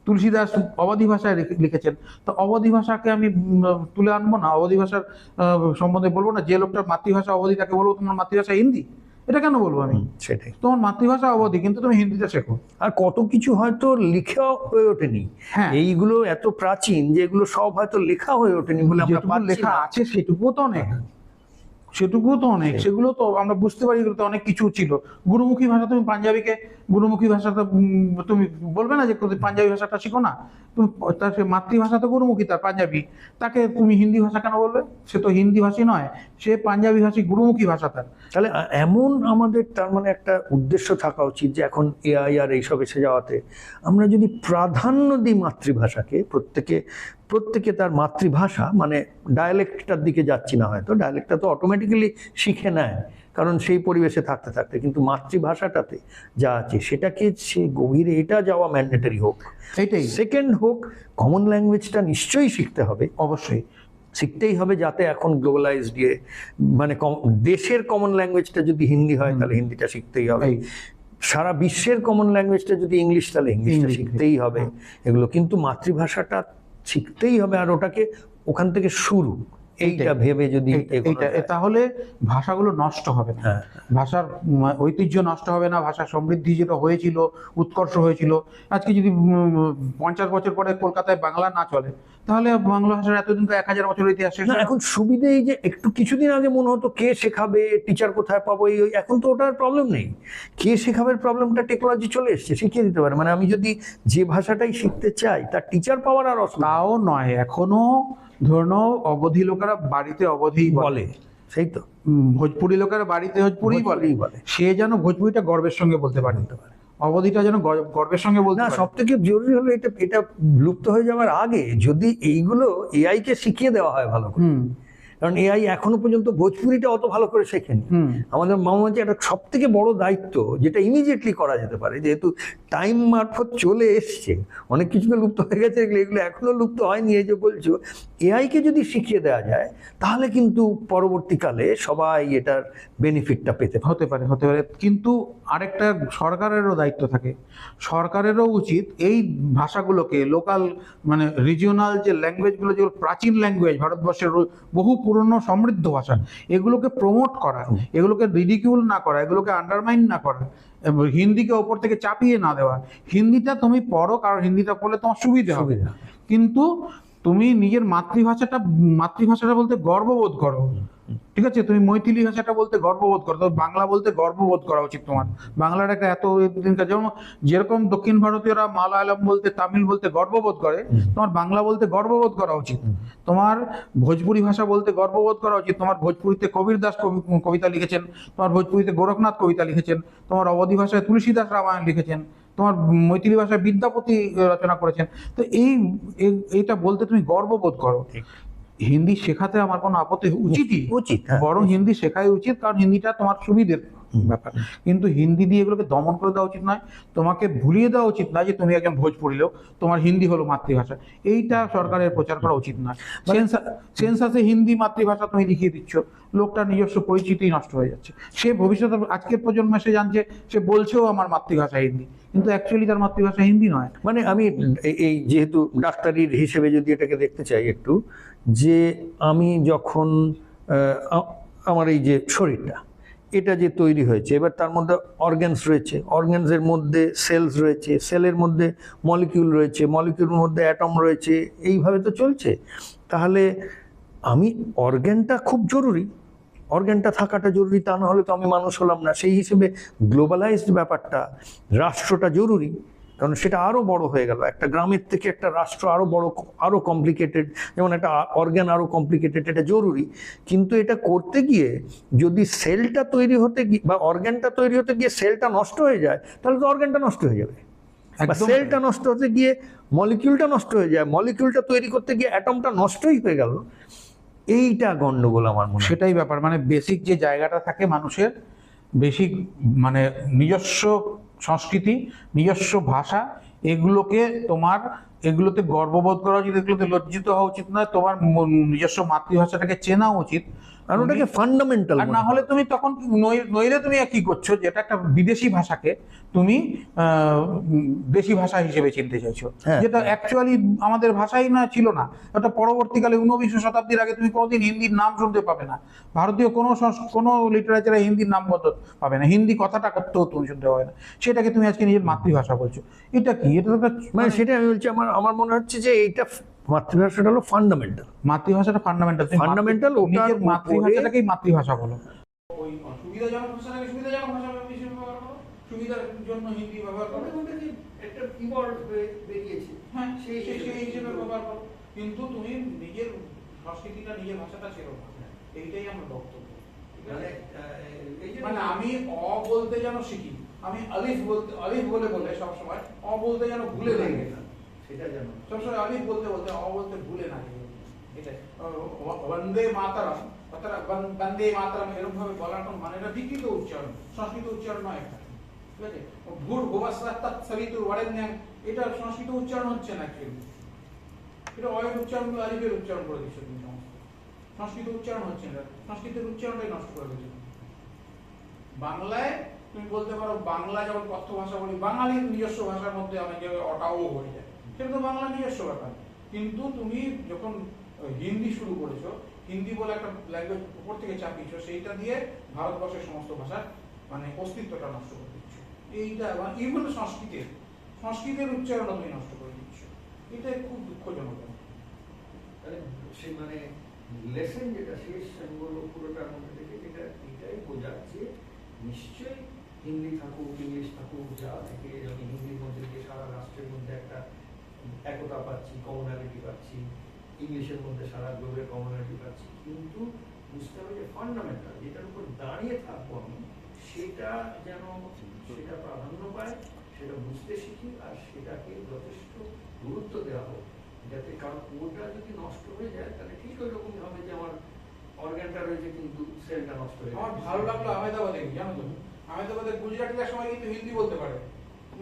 তুলসী দাস অবধি ভাষায় লিখেছেন, তো অবধি ভাষাকে আমি তুলে আনবো না? অবধি ভাষার সম্বন্ধে বলবো না? যে লোকটার মাতৃভাষা অবধি তাকে বলবো তোমার মাতৃভাষা হিন্দি? এটা কেন বলবো আমি? সেটাই, তোমার মাতৃভাষা অবধি, কিন্তু তুমি হিন্দিতে শেখো। আর কত কিছু হয়তো লেখা হয়ে ওঠেনি। হ্যাঁ, এইগুলো এত প্রাচীন যে এগুলো সব হয়তো লেখা হয়ে ওঠেনি বলে আমরা যেটুকু পাচ্ছি লেখা না। আছে সেটুকুও তো অনেক, সেটুকুও তো অনেক, সেগুলো তো আমরা বুঝতে পারি, এগুলো তো অনেক কিছু ছিল। গুরুমুখী ভাষা, তুমি পাঞ্জাবিকে গুরুমুখী ভাষাটা তুমি বলবে না যে পাঞ্জাবি ভাষাটা শিখো না? তুমি তার সে মাতৃভাষা তো গুরুমুখী, তার পাঞ্জাবি, তাকে তুমি হিন্দি ভাষা কেন বলবে? সে তো হিন্দি ভাষী নয়, সে পাঞ্জাবি ভাষী, গুরুমুখী ভাষা তার। তাহলে এমন আমাদের তার মানে একটা উদ্দেশ্য থাকা উচিত যে এখন এআই আর এইসব এসে যাওয়াতে আমরা যদি প্রাধান্য দিই মাতৃভাষাকে, প্রত্যেকে তার মাতৃভাষা মানে ডায়ালেক্টটার দিকে যাচ্ছি না, হয়তো ডায়ালেক্টটা তো অটোমেটিক্যালি শিখে নেয় কারণ সেই পরিবেশে থাকতে থাকতে, কিন্তু মাতৃভাষাটাতে যা আছে সেটাকে সে গভীরে এটা যাওয়া ম্যান্ডেটরি হোক। এইটাই। সেকেন্ড হোক, কমন ল্যাঙ্গুয়েজটা নিশ্চয়ই শিখতে হবে, অবশ্যই শিখতেই হবে, যাতে এখন গ্লোবালাইজড দিয়ে মানে দেশের কমন ল্যাঙ্গুয়েজটা যদি হিন্দি হয় তাহলে হিন্দিটা শিখতেই হবে, সারা বিশ্বের কমন ল্যাঙ্গুয়েজটা যদি ইংলিশ তাহলে ইংলিশটা শিখতেই হবে। এগুলো কিন্তু মাতৃভাষাটা শিখতেই হবে, আর ওটাকে ওখান থেকে শুরু, এইটা ভেবে যদি তাহলে ভাষাগুলো নষ্ট হবে না। ভাষার ঐতিহ্য নষ্ট হবে না, ভাষার সমৃদ্ধি যেটা হয়েছিল, উৎকর্ষ হয়েছিল। আজকে যদি 50 বছর পরে কলকাতায় বাংলা না চলে, তাহলে বাংলা ভাষার এতদিন তো 1000 বছরের ইতিহাস শেষ। না, এখন সুবিধে এই যে একটু কিছুদিন আগে মনে হতো কে শেখাবে, টিচার কোথায় পাবো, এখন তো ওটার প্রবলেম নেই। কে শেখাবে প্রবলেমটা, টেকনোলজি চলে এসছে, শিখিয়ে দিতে পারে। মানে আমি যদি যে ভাষাটাই শিখতে চাই তার টিচার পাওয়ার আর তাও নয়, এখনো ধরুন অবধি লোকেরা বাড়িতে অবধি বলে, সেই তো ভোজপুরি লোকেরা বাড়িতে ভোজপুরি বলে, সে যেন ভোজপুরিটা গর্বের সঙ্গে বলতে পারে, অবধিটা যেন গর্বের সঙ্গে বলতে না। পারে। সব থেকে জরুরি হলো এটা লুপ্ত হয়ে যাওয়ার আগে যদি এইগুলো এআই কে শিখিয়ে দেওয়া হয় ভালো করে, কারণ এআই এখনো পর্যন্ত ভোজপুরিটা অত ভালো করে শেখেনি। আমাদের মামাজি একটা সব থেকে বড় দায়িত্ব, যেটা ইমিডিয়েটলি করা যেতে পারে, যেহেতু টাইম মারফত চলে এসছে, অনেক কিছু তো লুপ্ত হয়ে গেছে, এগুলো এখনো লুপ্ত হয়নি। এই যে বলছো এআইকে যদি শিখিয়ে দেওয়া যায় তাহলে কিন্তু পরবর্তীকালে সবাই এটার বেনিফিটটা পেতে হতে পারে। কিন্তু আরেকটা সরকারেরও দায়িত্ব থাকে, সরকারেরও উচিত এই ভাষাগুলোকে, লোকাল মানে রিজিওনাল যে ল্যাঙ্গুয়েজগুলো, যেগুলো প্রাচীন ল্যাঙ্গুয়েজ, ভারতবর্ষের বহু পুরনো সমৃদ্ধ ভাষা, এগুলোকে প্রমোট করা, এগুলোকে রিডিকিউল না করা, এগুলোকে আন্ডারমাইন না করা, হিন্দিকে ওপর থেকে চাপিয়ে না দেওয়া। হিন্দিটা তুমি পড়ো, কারণ হিন্দিটা পড়লে তোমার সুবিধা হবে, কিন্তু তুমি নিজের মাতৃভাষাটা বলতে গর্ববোধ করো। ঠিক আছে, তুমি মৈথিলি ভাষাটা বলতে গর্ববোধ করো, তো বাংলা বলতে গর্ববোধ করা উচিত তোমার। বাংলার একটা এত দিনকার, যেরকম দক্ষিণ ভারতীয়রা মালায়ালাম বলতে, তামিল বলতে গর্ববোধ করে, তোমার বাংলা বলতে গর্ববোধ করা উচিত। তোমার ভোজপুরি ভাষা বলতে গর্ববোধ করা উচিত। তোমার ভোজপুরিতে কবির দাস কবিতা লিখেছেন, তোমার ভোজপুরিতে গোরখনাথ কবিতা লিখেছেন, তোমার অবধি ভাষায় তুলসী দাস রামায়ণ লিখেছেন, তোমার মৈথিলি ভাষায় বিদ্যাপতি রচনা করেছেন। তো এইটা বলতে তুমি গর্ববোধ করো। হিন্দি শেখাতে আমার কোনো আপত্তি উচিত, বরং হিন্দি শেখাই উচিত, কারণ হিন্দিটা তোমার সুবিধের ব্যাপার। কিন্তু হিন্দি দিয়ে এগুলোকে দমন করে দেওয়া উচিত নয়, তোমাকে ভুলিয়ে দেওয়া উচিত নয় যে তুমি একজন ভোজপুরি লোক, তোমার হিন্দি হলো মাতৃভাষা। এইটা সরকারের প্রচার করা উচিত নয়। সেন্সাসে হিন্দি মাতৃভাষা তুমি লিখিয়ে দিচ্ছ, লোকটার নিজস্ব পরিচিতি নষ্ট হয়ে যাচ্ছে। সে ভবিষ্যতে, আজকের প্রজন্মে সে জানছে, সে বলছেও আমার মাতৃভাষা হিন্দি, কিন্তু অ্যাকচুয়ালি তার মাতৃভাষা হিন্দি নয়। মানে আমি এই যেহেতু ডাক্তারির হিসেবে যদি এটাকে দেখতে চাই একটু, যে আমি যখন আমার এই যে শরীরটা, এটা যে তৈরি হয়েছে, এবার তার মধ্যে অর্গ্যানস রয়েছে, অর্গ্যানসের মধ্যে সেলস রয়েছে, সেলের মধ্যে মলিকিউল রয়েছে, মলিকিউলের মধ্যে অ্যাটম রয়েছে, এইভাবে তো চলছে। তাহলে আমি অর্গ্যানটা খুব জরুরি, অর্গ্যানটা থাকাটা জরুরি, তা না হলে তো আমি মানুষ হলাম না। সেই হিসেবে গ্লোবালাইজড ব্যাপারটা, রাষ্ট্রটা জরুরি, কারণ সেটা আরও বড় হয়ে গেল। একটা গ্রামের থেকে একটা রাষ্ট্র আরও বড়, আরও কমপ্লিকেটেড, যেমন একটা অর্গ্যান আরও কমপ্লিকেটেড, এটা জরুরি। কিন্তু এটা করতে গিয়ে যদি সেলটা তৈরি হতে গিয়ে বা অর্গ্যানটা তৈরি হতে গিয়ে সেলটা নষ্ট হয়ে যায়, তাহলে তো অর্গ্যানটা নষ্ট হয়ে যাবে। বা একদম সেলটা নষ্ট হতে গিয়ে মলিকিউলটা নষ্ট হয়ে যায়, মলিকিউলটা তৈরি করতে গিয়ে অ্যাটমটা নষ্টই হয়ে গেল। এইটা গন্ডগোল আমার মনে হয়। সেটাই ব্যাপার, মানে বেসিক যে জায়গাটা থাকে মানুষের, বেসিক মানে নিজস্ব সংস্কৃতি, নিজস্ব ভাষা, এগুলোকে তোমার, এগুলোতে গর্ববোধ করা উচিত, এগুলোতে লজ্জিত হওয়া উচিত নয়, তোমার নিজস্ব মাতৃভাষাটাকে চেনা উচিত। আর ওটাকে ফান্ডামেন্টাল, আর না হলে তুমি তখন নইলে তুমি কি করছো, যেটা একটা বিদেশি ভাষাকে তুমি দেশি ভাষা হিসেবে চিনতে চাইছো, হ্যাঁ। যেটা অ্যাকচুয়ালি আমাদের ভাষাই না, ছিল না। ওটা পরবর্তীকালে 19 শতাব্দীর আগে তুমি কোনোদিন হিন্দির নাম শুনতে পাবে না, ভারতীয় কোনো লিটারেচারে হিন্দির নাম পাবে না, হিন্দি কথাটা করতেও তুমি শুনতে পাবে না, সেটাকে তুমি আজকে নিজের মাতৃভাষা বলছো। এটা কি? এটা তো মানে সেটা আমি বলছি, আমার আমার মনে হচ্ছে যে এইটা মাতৃভাষাটা হলো ফান্ডামেন্টাল। মাতৃভাষাটা ফান্ডামেন্টাল, Fundamental, ওটার নিজের উপরে- মাতৃভাষাটাকেই মাতৃভাষা বলো। ওই সুবিধাজনক ভাষাটাকে সুবিধাজনক ভাষা হিসেবে ব্যবহার করো, সুবিধার জন্য হিন্দি ব্যবহার করো, একটা কিবোর্ড বেরিয়েছে, হ্যাঁ সেই সেই হিসেবে ব্যবহার করো, কিন্তু তুমি নিজের সংস্কৃতিটা, নিজের ভাষাটা ছেড়ো না। এইটাই আমার বক্তব্য। ঠিক আছে? মানে আমি অ বলতে যেন শিখি, আমি আলিফ বলে সবসময় অ বলতে যেন ভুলে না যাই। সেটা জানো সবসময় আলিফ বলতে অ বলতে ভুলে না যাই। এটাই বন্দে মাতারাম, অর্থাৎ বন্দে মাতারাম এরকম ভাবে বলাটা মানে এটা বিকৃত উচ্চারণ, সংস্কৃত উচ্চারণ নয় এটা। ঠিক আছে? ভূর ভুবস্বঃ তৎসবিতুর বরেণ্যং, এটা সংস্কৃত উচ্চারণ হচ্ছে না কিন্তু, এটা অয়ের উচ্চারণগুলো আলিফের উচ্চারণ করে দিচ্ছ তুমি সমস্ত। সংস্কৃত উচ্চারণ হচ্ছে না, সংস্কৃতের উচ্চারণটাই নষ্ট করে দিচ্ছ। বাংলায় তুমি বলতে পারো, বাংলা যেমন কথ্য ভাষা বলি, বাঙালির নিজস্ব ভাষার মধ্যে অনেক জায়গায় অটাও হয়ে যায়, সেটা তো বাংলা নিজস্ব ব্যাপার। কিন্তু তুমি যখন হিন্দি শুরু করেছো, হিন্দি বলে একটা ল্যাঙ্গুয়েজ উপর থেকে চাপিয়েছো, সেইটা দিয়ে ভারতবর্ষের সমস্ত ভাষার মানে অস্তিত্বটা নষ্ট করে দিচ্ছ। এইটা ইভেন সংস্কৃতের উচ্চারণ তুমি নষ্ট করে দিচ্ছ। এটা খুব দুঃখজনক। তাহলে সে মানে লেসন যেটা শেষ আমি বলবো পুরোটার মধ্যে থেকে, যেটা এটাই বোঝাচ্ছে নিশ্চয়ই হিন্দি থাকুক, ইংলিশ থাকুক, যা থেকে আমি হিন্দির মধ্যে থেকে সারা রাষ্ট্রের মধ্যে একটা একতা পাচ্ছি, কমনালিটি পাচ্ছি, ইংলিশের মধ্যে সারা গ্লোবের কমনালিটি পাচ্ছি, কিন্তু বুঝতে হবে যে ফান্ডামেন্টাল যেটার উপর দাঁড়িয়ে থাকবো আমি, সেটা যেন সেটা প্রাধান্য পায়, সেটা বুঝতে শিখি, আর সেটাকে যথেষ্ট গুরুত্ব দেওয়া হোক, যাতে, কারণ ওটা যদি নষ্ট হয়ে যায় তাহলে ঠিক ওই রকমই হবে যে আমার অর্গানটা রয়েছে কিন্তু সেলটা নষ্ট হয়ে আমার যাবে। ভালো লাগলো আহমেদাবাদে, জানো তো, আহমেদাবাদের গুজরাটিরা সবাই কিন্তু হিন্দি বলতে পারে,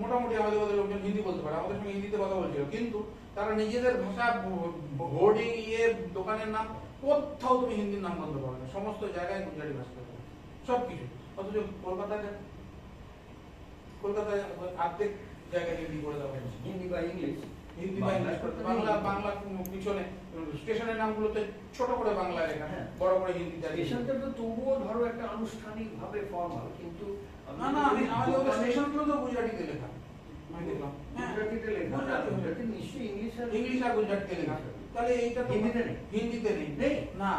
মোটামুটি আহমেদাবাদের লোকজন হিন্দি বলতে পারে, আমাদের সঙ্গে হিন্দিতে কথা বলছিল, কিন্তু তারা নিজেদের ভাষা, হোর্ডিং, দোকানের নাম, কোথাও তুমি হিন্দির নাম বলতে পারো না, সমস্ত জায়গায় গুজরাটি ভাষা বলতে পারো, সব কিছু। অথচ কলকাতায় অর্ধেক জায়গায় হিন্দি করে দেওয়া হয়েছে, হিন্দি বা ইংলিশ, হিন্দি বা ইংলিশ করতে, বাংলা পিছনে স্টেশনের নামগুলোতে ছোট করে বাংলা লেখা, হ্যাঁ, বড় করে হিন্দি। স্টেশনটা তো তবুও ধরো একটা আনুষ্ঠানিক ভাবে ফর্মাল, কিন্তু না না, আমি আমাদের স্টেশনগুলো তো গুজরাটিতে লেখা, আমি দেখলাম। গুজরাটিতে লেখা, গুজরাটি নিশ্চয়ই ইংলিশ আর গুজরাটিতে লেখা, তাহলে এইটা তো হিন্দিতে নেই। হিন্দিতে নেই, নেই? না,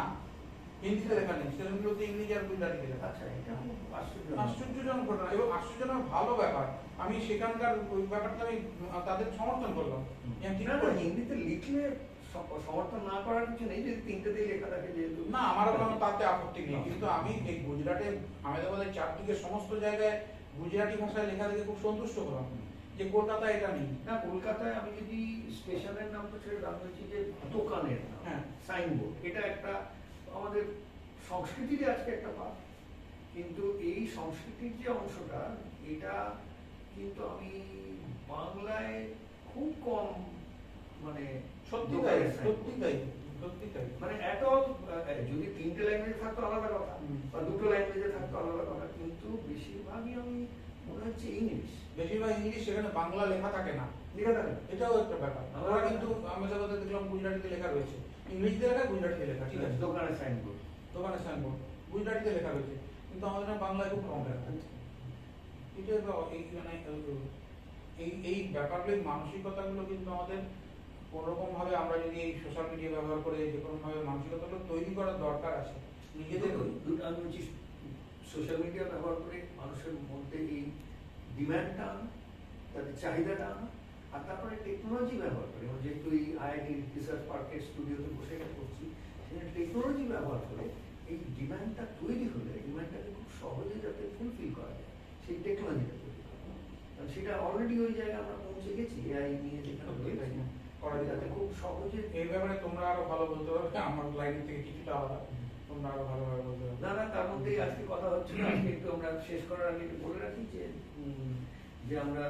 হিন্দিতে লেখা নেই, স্টেশনগুলোতে ইংলিশ আর গুজরাটিতে লেখা। আচ্ছা, এটা আশ্চর্য। আশ্চর্যজনক ঘটনা এবং আশ্চর্যজনক ভালো ব্যাপার। আমি সেখানকার ওই ব্যাপারটা আমি তাদের সমর্থন করলাম। না না, হিন্দিতে লিখলে সমর্থন না করার কিছু নেই, যদি তিনটেতেই লেখা থাকে যেহেতু। না, আমার কোনো তাতে আপত্তি নেই, কিন্তু আমি এই গুজরাটে আহমেদাবাদের চারদিকে সমস্ত জায়গায় গুজরাটি ভাষায় লেখা দেখে খুব সন্তুষ্ট হলাম যে কলকাতায় এটা নেই। না, কলকাতায় আমি যদি স্টেশনের নাম তো ছেড়ে দাম হচ্ছে যে দোকানের নাম, হ্যাঁ, সাইনবোর্ড, এটা একটা আমাদের সংস্কৃতির আজকে একটা পার্ট, কিন্তু এই সংস্কৃতির যে অংশটা, এটা কিন্তু আমি বাংলায় খুব কম, মানে সত্যি তাই, সত্যি তাই, সত্যি তাই। মানে এত যদি তিনটে ল্যাঙ্গুয়েজ থাকতো আলাদা কথা, বা দুটো ল্যাঙ্গুয়েজে থাকতো আলাদা কথা, কিন্তু বেশিরভাগই আমি মনে হচ্ছে ইংলিশ, বেশিরভাগ ইংলিশ, সেখানে বাংলা লেখা থাকে না, লেখা থাকে। এটাও একটা ব্যাপার। ওরা কিন্তু আহমেদাবাদে দেখলাম গুজরাটিতে লেখা রয়েছে, ইংলিশতে লেখা, গুজরাটিতে লেখা, ঠিক আছে, দোকানের সাইনবোর্ড, দোকানের সাইনবোর্ড গুজরাটিতে লেখা রয়েছে, কিন্তু আমাদের বাংলায় খুব কম লেখা আছে। এটা এই মানে এই ব্যাপারগুলো, মানসিকতাগুলো কিন্তু আমাদের কোনোরকম ভাবে, আমরা যদি এই সোশ্যাল মিডিয়া ব্যবহার করে যে কোনো ভাবে মানসিকতাগুলো তৈরি করার দরকার আছে নিজেদের। আমি বলছি সোশ্যাল মিডিয়া ব্যবহার করে মানুষের মধ্যে এই ডিমান্ডটা আনা, তাদের চাহিদাটা আনা, আর তারপরে টেকনোলজি ব্যবহার করে, যেহেতু এই আইআইটি রিসার্চ পার্কের স্টুডিওতে বসে করছি, সেখানে টেকনোলজি ব্যবহার করে এই ডিমান্ডটা তৈরি হলে ডিমান্ডটাকে খুব সহজে যাতে ফুলফিল করা যায়, সেই টেকনোলজিটা তৈরি করা, কারণ সেটা অলরেডি ওই জায়গায় আমরা পৌঁছে এআই নিয়ে যেখানে রয়েছে করা যাতে যাবে খুব সহজে এই ব্যাপারে তোমরা আরো ভালো বলতে পারবে, আমার লাইন থেকে কিছুটা আলাদা, তোমরা আরো ভালোভাবে বলতে পারবে। না না, তার মধ্যেই আজকে কথা হচ্ছিল। আজকে একটু আমরা শেষ করার আগে একটু বলে রাখি যে আমরা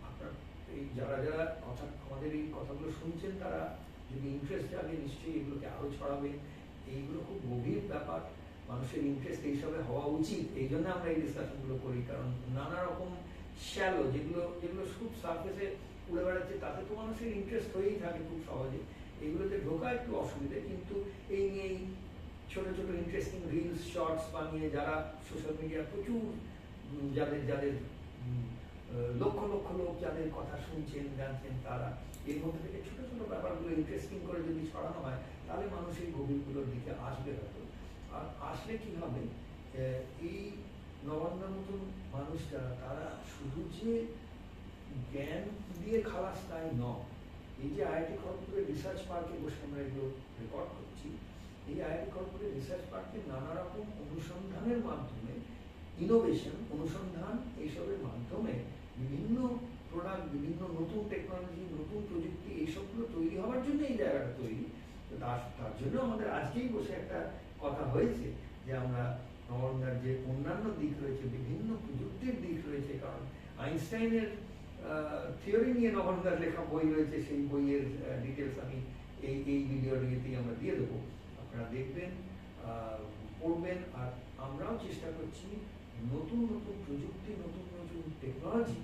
আপনার এই যারা যারা কথা আমাদের এই কথাগুলো শুনছেন, তারা যদি ইন্টারেস্ট জাগে নিশ্চয়ই এগুলোকে আরো ছড়াবে। এইগুলো খুব গভীর ব্যাপার, মানুষের ইন্টারেস্ট এইসবে হওয়া উচিত। এই জন্য আমরা এই ডিসকাশনগুলো করি, কারণ নানা রকম শ্যালো যেগুলো যেগুলো খুব সার্ফেসে উড়ে বেড়াচ্ছে, তাতে তো মানুষের ইন্টারেস্ট হয়েই থাকে খুব সহজে। এইগুলোতে ঢোকা একটু অসুবিধে, কিন্তু এই নিয়েই ছোট ছোট ইন্টারেস্টিং রিলস শর্টস বানিয়ে যারা সোশ্যাল মিডিয়া প্রচুর যাদের যাদের লক্ষ লক্ষ লোক যাদের কথা শুনছেন জানছেন, তারা এর মধ্যে থেকে ছোট ছোট ব্যাপারগুলো ইন্টারেস্টিং করে যদি ছড়ানো হয়, তাহলে মানুষ এই গভীরগুলোর দিকে আসবে হয়তো। আর আসলে কি হবে, এই নবান্নর মতন মানুষরা তারা শুধু যে জ্ঞান দিয়ে খালাস তাই নয়। এই যে আইআইটি খড়গপুরের রিসার্চ পার্কে বসে আমরা এগুলো রেকর্ড করছি, এই আইআইটি খড়গপুরের রিসার্চ পার্কে নানা রকম অনুসন্ধানের মাধ্যমে, ইনোভেশন অনুসন্ধান এইসবের মাধ্যমে বিভিন্ন প্রোডাক্ট, বিভিন্ন নতুন টেকনোলজি, নতুন প্রযুক্তি এইসবগুলো তৈরি হওয়ার জন্য এই জায়গাটা তৈরি। তো তার জন্য আমাদের আজকেই বসে একটা কথা হয়েছে যে আমরা নবান্নর যে অন্যান্য দিক রয়েছে, বিভিন্ন প্রযুক্তির দিক রয়েছে, কারণ আইনস্টাইনের থিওরি নিয়ে নবান্নর লেখা বই রয়েছে, সেই বইয়ের ডিটেলস আমি এই ভিডিওর ইয়েতেই আমরা দিয়ে দেবো, আপনারা দেখবেন, পড়বেন। আর আমরাও চেষ্টা করছি নতুন নতুন প্রযুক্তি, নতুন নতুন টেকনোলজি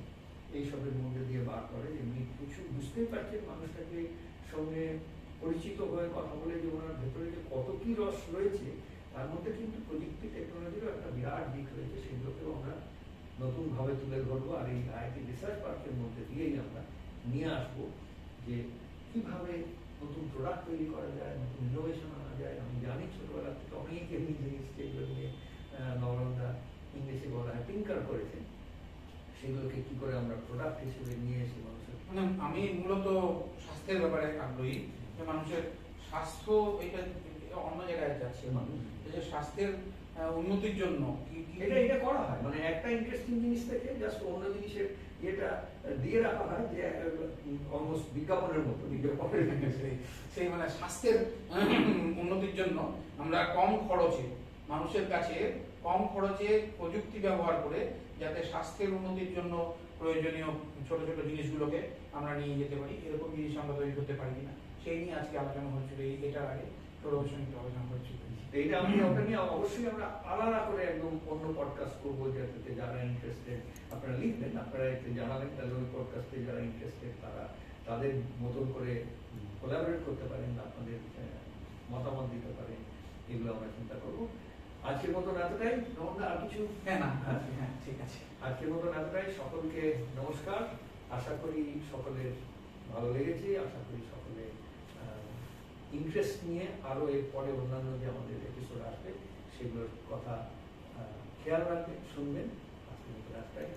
এইসবের মধ্যে দিয়ে বার করে। এমনি কিছু বুঝতেই পারছেন, মানুষটাকে সঙ্গে পরিচিত হয়ে কথা বলে যে ওনার ভেতরে যে কত কি রস রয়েছে, তার মধ্যে কিন্তু প্রযুক্তি টেকনোলজিরও একটা বিরাট দিক রয়েছে, সেগুলোকেও আমরা নতুনভাবে তুলে ধরবো। আর এই আইআইটি রিসার্চ পার্কের মধ্যে দিয়েই আমরা নিয়ে আসবো যে কিভাবে নতুন প্রোডাক্ট তৈরি করা যায়, নতুন ইনোভেশন আনা যায়। আমি জানি ছোটবেলা থেকে অনেক এমনি জিনিস যেগুলো নিয়ে নবরন্দা ইংলিশে বলা হয় টিঙ্কার করেছেন, সেগুলোকে কি করে আমরা প্রোডাক্ট হিসেবে নিয়ে এসে মানুষের মানে আমি মূলত স্বাস্থ্যের ব্যাপারে আগ্রহী, যে মানুষের স্বাস্থ্য এটা অন্য জায়গায় যাচ্ছে, এই যে স্বাস্থ্যের উন্নতির জন্য এটা করা হয়, মানে একটা ইন্টারেস্টিং জিনিস থেকে জাস্ট অন্য জিনিসের যেটা দিয়ে রাখা হয়, যে অলমোস্ট বিজ্ঞাপনের মতো, সেই মানে স্বাস্থ্যের উন্নতির জন্য আমরা কম খরচে মানুষের কাছে কম খরচে প্রযুক্তি ব্যবহার করে যাতে স্বাস্থ্যের উন্নতির জন্য প্রয়োজনীয় ছোট ছোট জিনিসগুলোকে আমরা নিয়ে যেতে পারি, এরকম জিনিস আমরা তৈরি করতে পারি কিনা, সেই নিয়ে আজকে আলোচনা হচ্ছিল। এটার আগে সৌরভের সঙ্গে আলোচনা হচ্ছিল। এইটা ওটা নিয়ে অবশ্যই আমরা আলাদা করে একদম অন্য পডকাস্ট করবো, যাতে যারা ইন্টারেস্টেড আপনারা লিখবেন, আপনারা একটু জানাবেন, তাহলে ওই পডকাস্টে যারা ইন্টারেস্টেড তারা তাদের মতন করে কোলাবোরেট করতে পারেন, আপনাদের মতামত দিতে পারেন, এগুলো আমরা চিন্তা করবো। আজকের মতন এতটাই। আর কিছু? হ্যাঁ ঠিক আছে। আজকের মতন এতটাই। সকলকে নমস্কার। আশা করি সকলের ভালো লেগেছে, আশা করি সকলে ইন্টারেস্ট নিয়ে আরো এর পরে অন্যান্য যে আমাদের এপিসোড আসবে সেগুলোর কথা খেয়াল রাখবেন, শুনবেন। আজকের মতো একটাই।